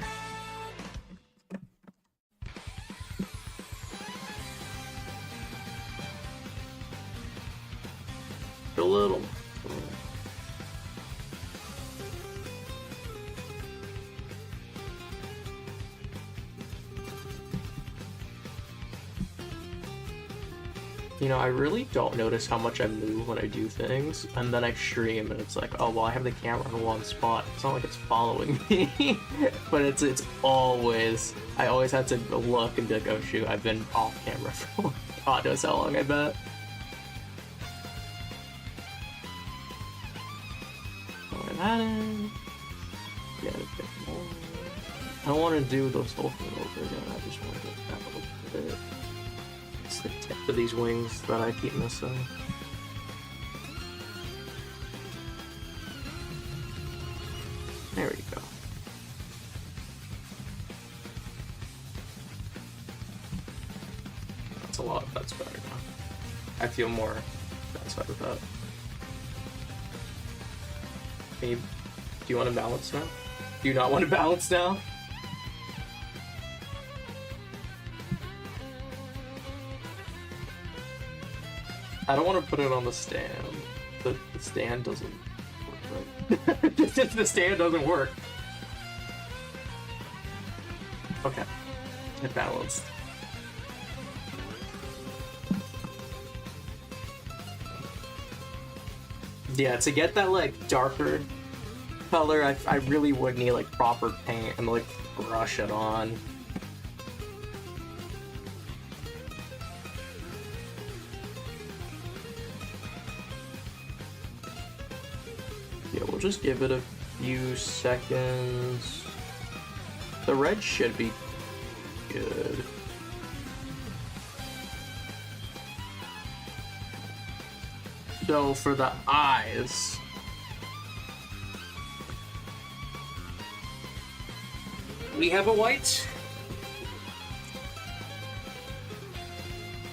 A little. You know, I really don't notice how much I move when I do things, and then I stream and it's like, oh well, I have the camera in one spot. It's not like it's following me, but it's always, I always have to look and be like, oh shoot, I've been off camera for God knows how long, I bet. Going at it. Get a bit more. I don't want to do those whole thing over again. I just want to get that little bit. It's the tip of these wings that I keep missing. There we go. That's a lot. That's better now. I feel more satisfied with that. Do you want to balance now? Do you not want to balance now? I don't want to put it on the stand. The stand doesn't work, right? The stand doesn't work. Okay. It balanced. Yeah, to get that like darker color, I really would need like proper paint and like brush it on. Yeah, we'll just give it a few seconds. The red should be good. So for the eyes, we have a white.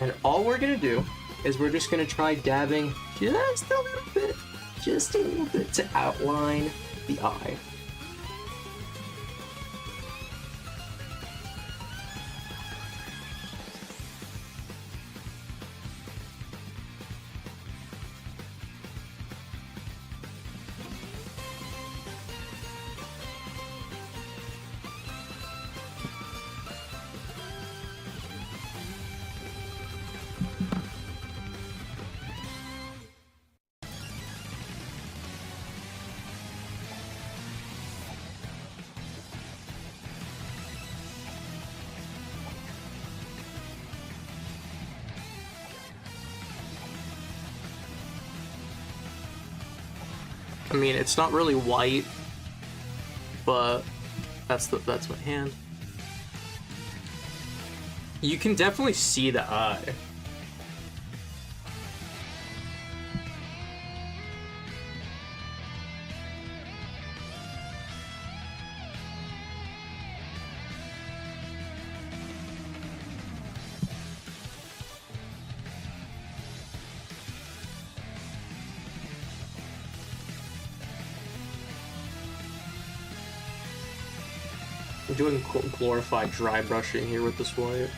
And all we're gonna do is we're just gonna try dabbing just a little bit to outline the eye. I mean, it's not really white, but that's my hand. You can definitely see the eye. I'm doing glorified dry brushing here with this white.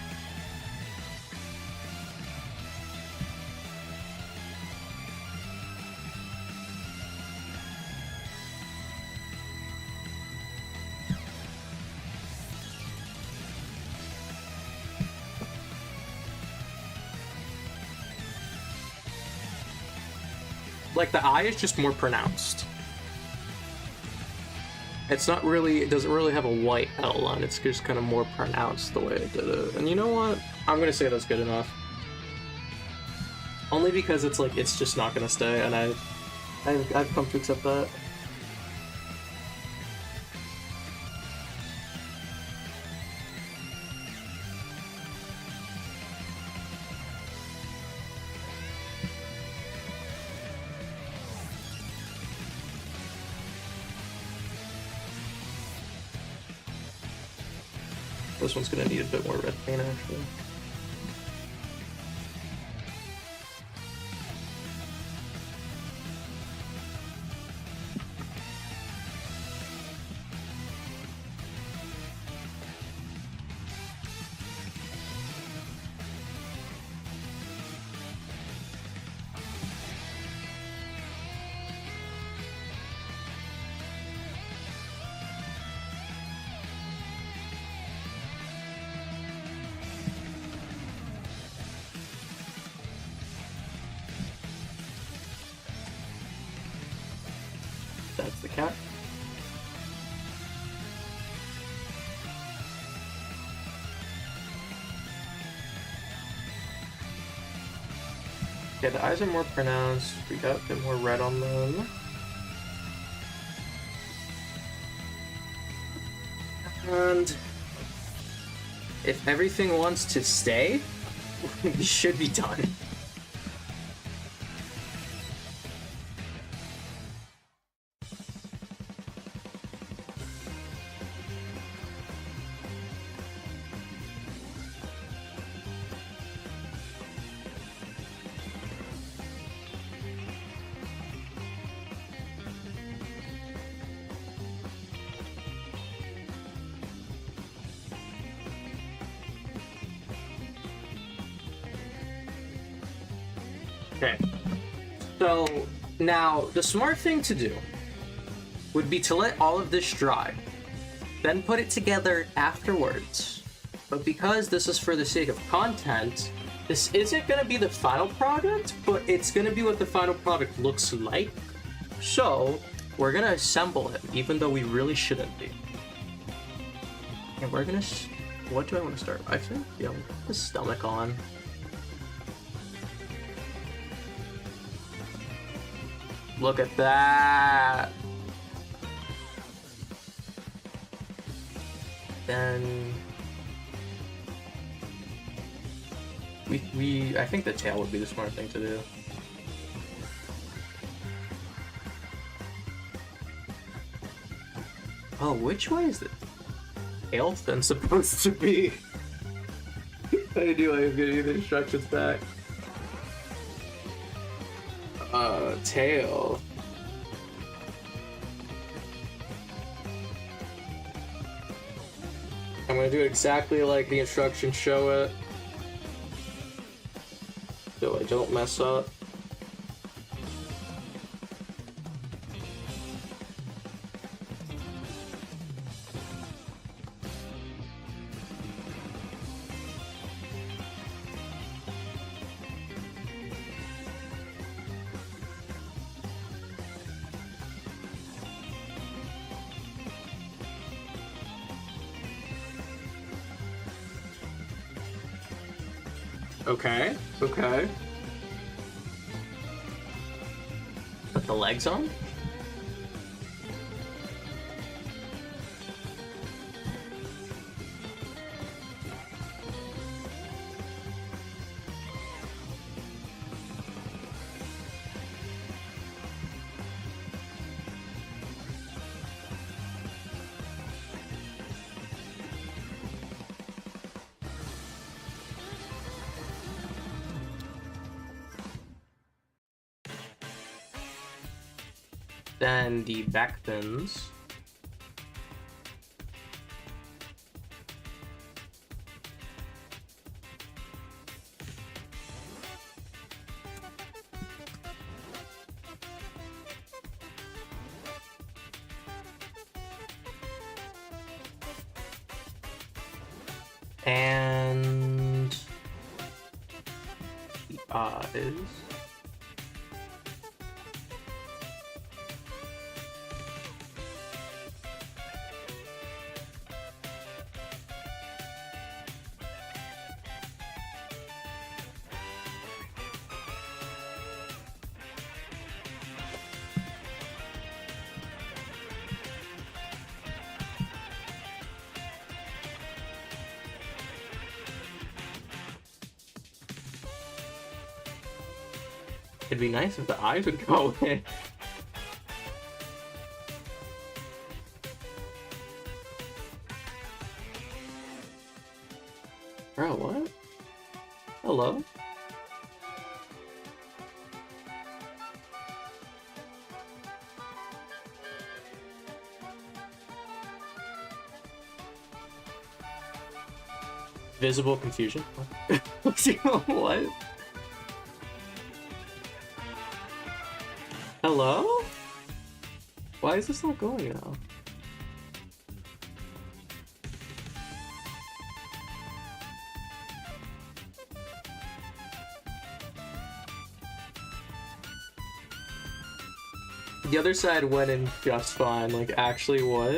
Like, the eye is just more pronounced. It's not really, it doesn't really have a white outline, it's just kind of more pronounced the way I did it. And you know what? I'm gonna say that's good enough. Only because it's like, it's just not gonna stay, and I've come to accept that. This one's gonna need a bit more red paint, actually. That's the cat. Yeah, the eyes are more pronounced. We got a bit more red on them. And if everything wants to stay, we should be done. Okay, so now the smart thing to do would be to let all of this dry, then put it together afterwards. But because this is for the sake of content, this isn't going to be the final product, but it's going to be what the final product looks like. So we're going to assemble it, even though we really shouldn't be. And we're going to... What do I want to start? I think, yeah, we'll put the stomach on. Look at that. Then I think the tail would be the smart thing to do. Oh, which way is the tail then supposed to be? I knew I was gonna get the instructions back. Tail. I'm gonna do it exactly like the instructions show it, so I don't mess up. Okay, okay. Put the legs on? Then the back fins. And is it'd be nice if the eyes would go away. Bro, what? Hello? Visible confusion? What? Hello? Why is this not going now? The other side went in just fine. Like, actually, what?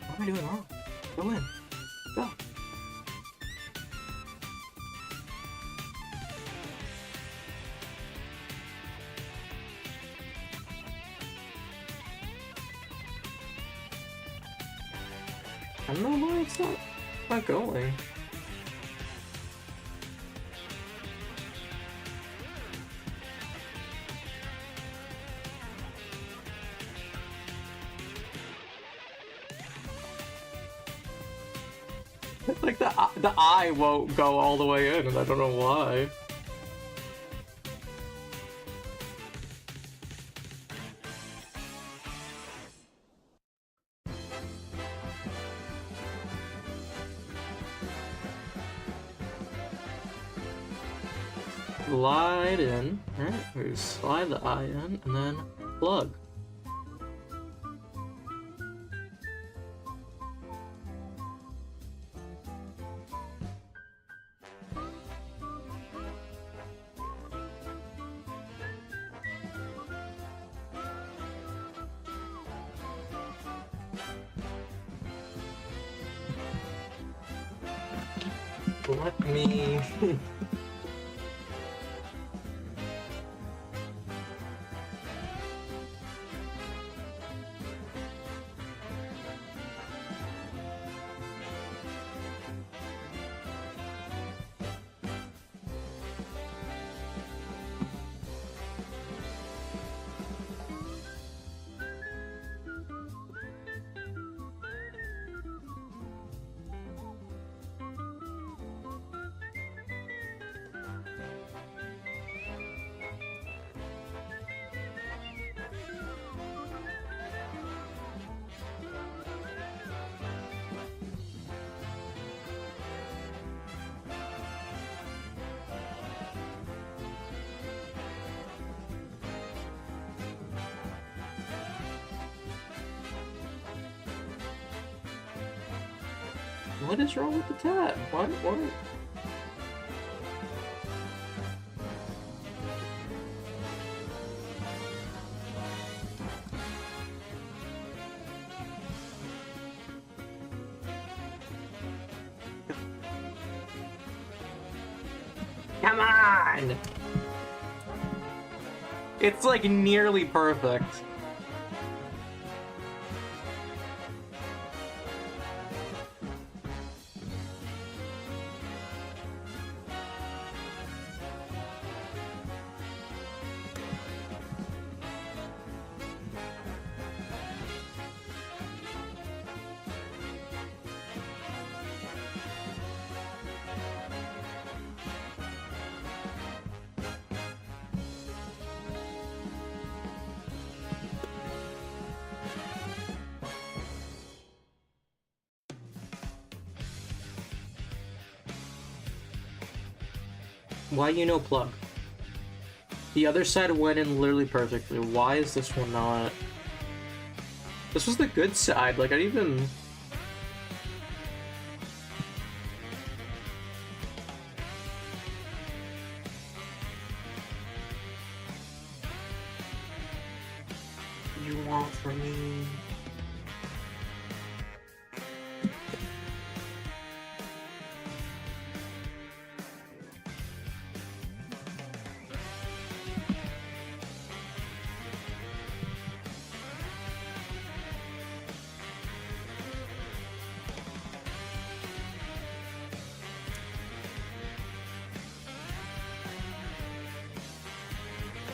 What am I doing wrong? Go in. Go. I don't know why it's not going. Like the eye won't go all the way in, and I don't know why. Slide in, right? We slide the eye in, and then plug. Let me... What is wrong with the tab? What? Come on! It's like nearly perfect. Why you no plug? The other side went in literally perfectly. Why is this one not? This was the good side. Like, I didn't even... you want from me?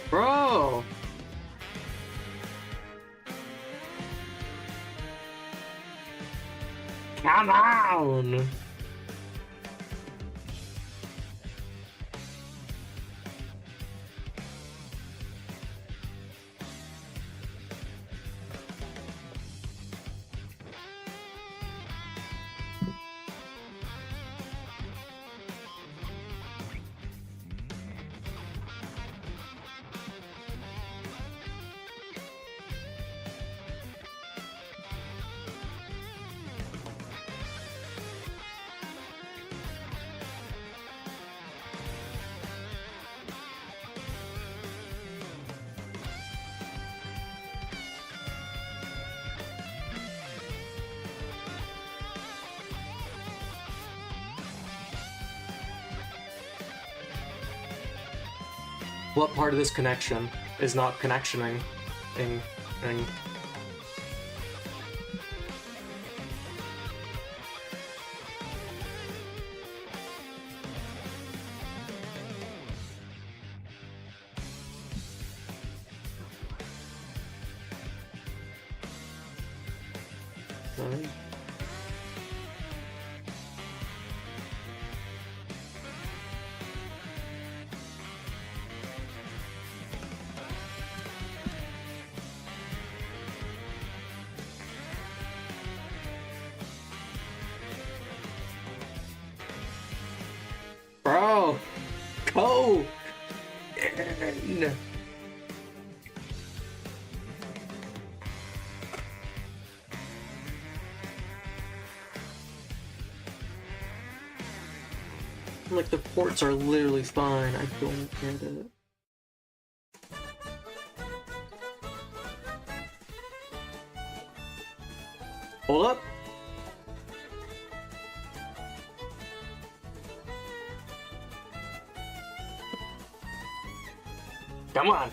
Bro! Come on! What part of this connection is not connectioning? Ing. Right. Bro, go! Like, the ports are literally fine. I don't get it. Hold up. Come on.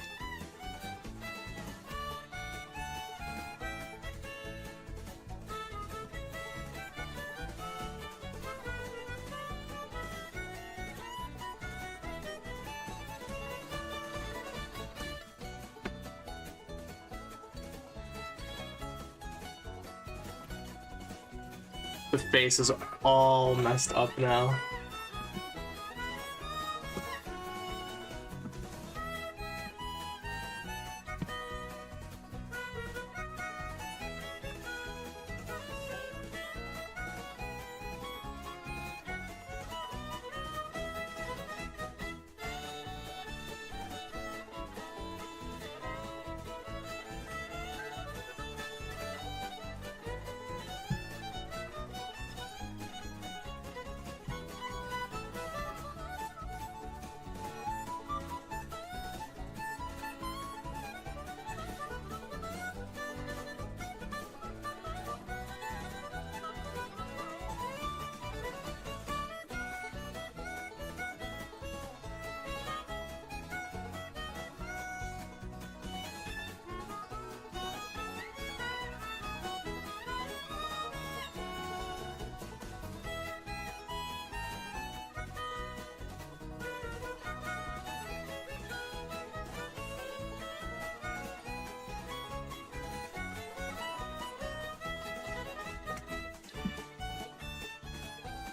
The face is all messed up now.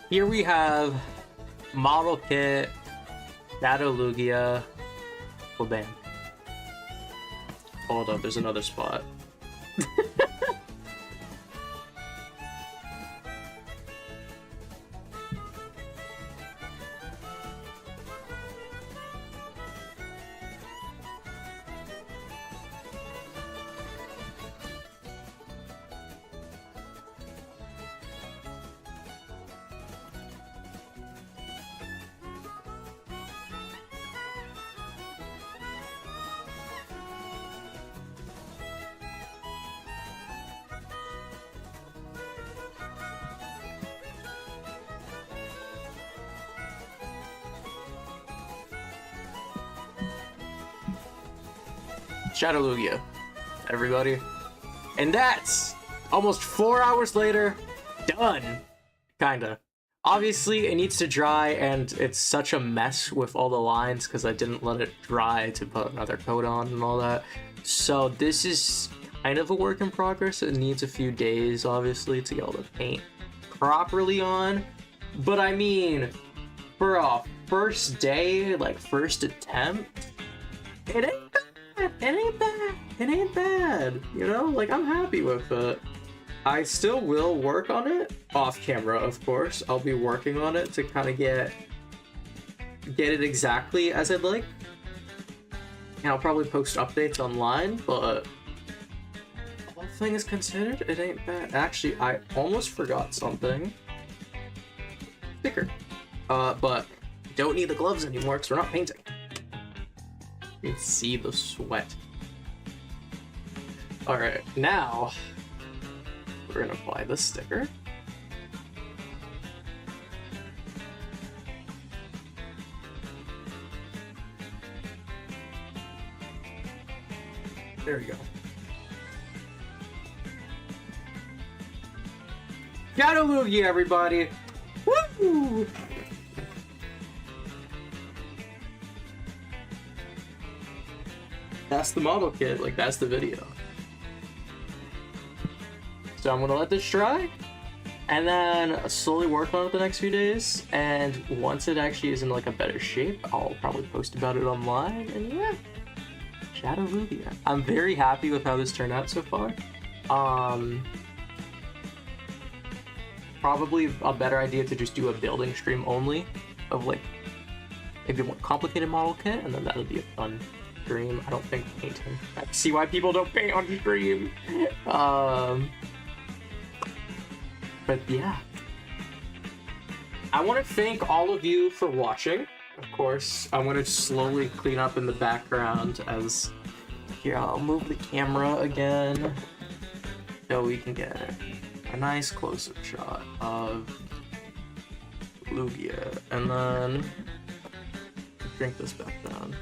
Here we have model kit, Shadow Lugia. Well, damn. Hold up, there's another spot. Shadow Lugia, everybody. And that's almost 4 hours later, done. Kinda. Obviously, it needs to dry, and it's such a mess with all the lines because I didn't let it dry to put another coat on and all that. So this is kind of a work in progress. It needs a few days, obviously, to get all the paint properly on. But I mean, for a first day, like first attempt, it ain't bad. It ain't bad. It ain't bad. You know, like I'm happy with it. I still will work on it off camera, of course. I'll be working on it to kind of get it exactly as I'd like. And I'll probably post updates online, but all things considered, it ain't bad. Actually, I almost forgot something. Sticker. But don't need the gloves anymore because we're not painting. You can see the sweat. Alright, now we're gonna apply this sticker. There we go. Shadow Lugia, everybody! Woo! That's the model kit, like that's the video. So I'm gonna let this dry, and then slowly work on it the next few days, and once it actually is in like a better shape, I'll probably post about it online, and yeah. Shadow Lugia. I'm very happy with how this turned out so far. Probably a better idea to just do a building stream only of like maybe a more complicated model kit, and then that would be a fun stream. I don't think painting. I see why people don't paint on stream. But yeah, I want to thank all of you for watching. Of course, I'm going to slowly clean up in the background as here. I'll move the camera again so we can get a nice close-up shot of Lugia, and then drink this back down.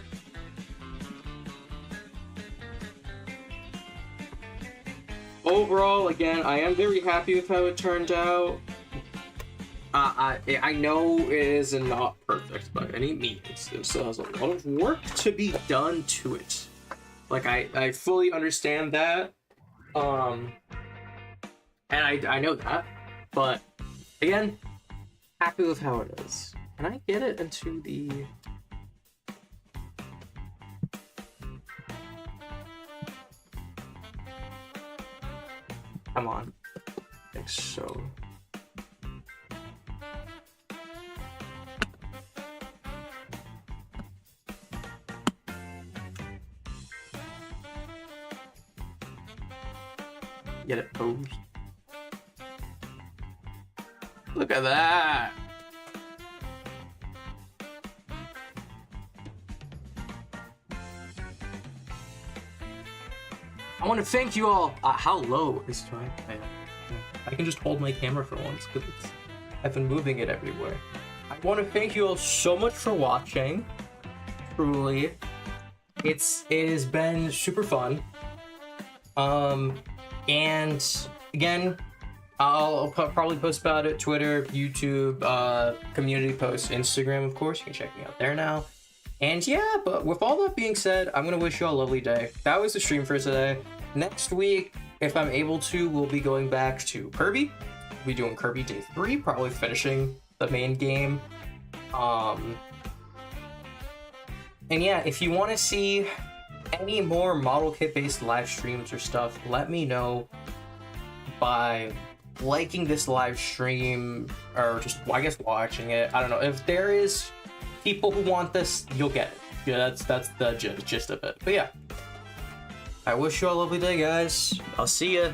Overall, again, I am very happy with how it turned out. I know it is not perfect by any means. It still has a lot of work to be done to it. Like, I fully understand that. And I know that. But, again, happy with how it is. Can I get it into the... Come on. Like so. Get it posed. Look at that. I want to thank you all. How low is time? I can just hold my camera for once because I've been moving it everywhere. I want to thank you all so much for watching. Truly, it has been super fun. And again, I'll probably post about it. Twitter, YouTube, community posts, Instagram, of course. You can check me out there now. And yeah, but with all that being said, I'm gonna wish you all a lovely day. That was the stream for today. Next week, if I'm able to, we'll be going back to Kirby. We'll be doing Kirby Day 3, probably finishing the main game. And yeah, if you want to see any more model kit based live streams or stuff, let me know by liking this live stream or just, I guess, watching it. I don't know. If there is people who want this, you'll get it. Yeah, that's the gist of it. But yeah, I wish you all a lovely day, guys. I'll see ya.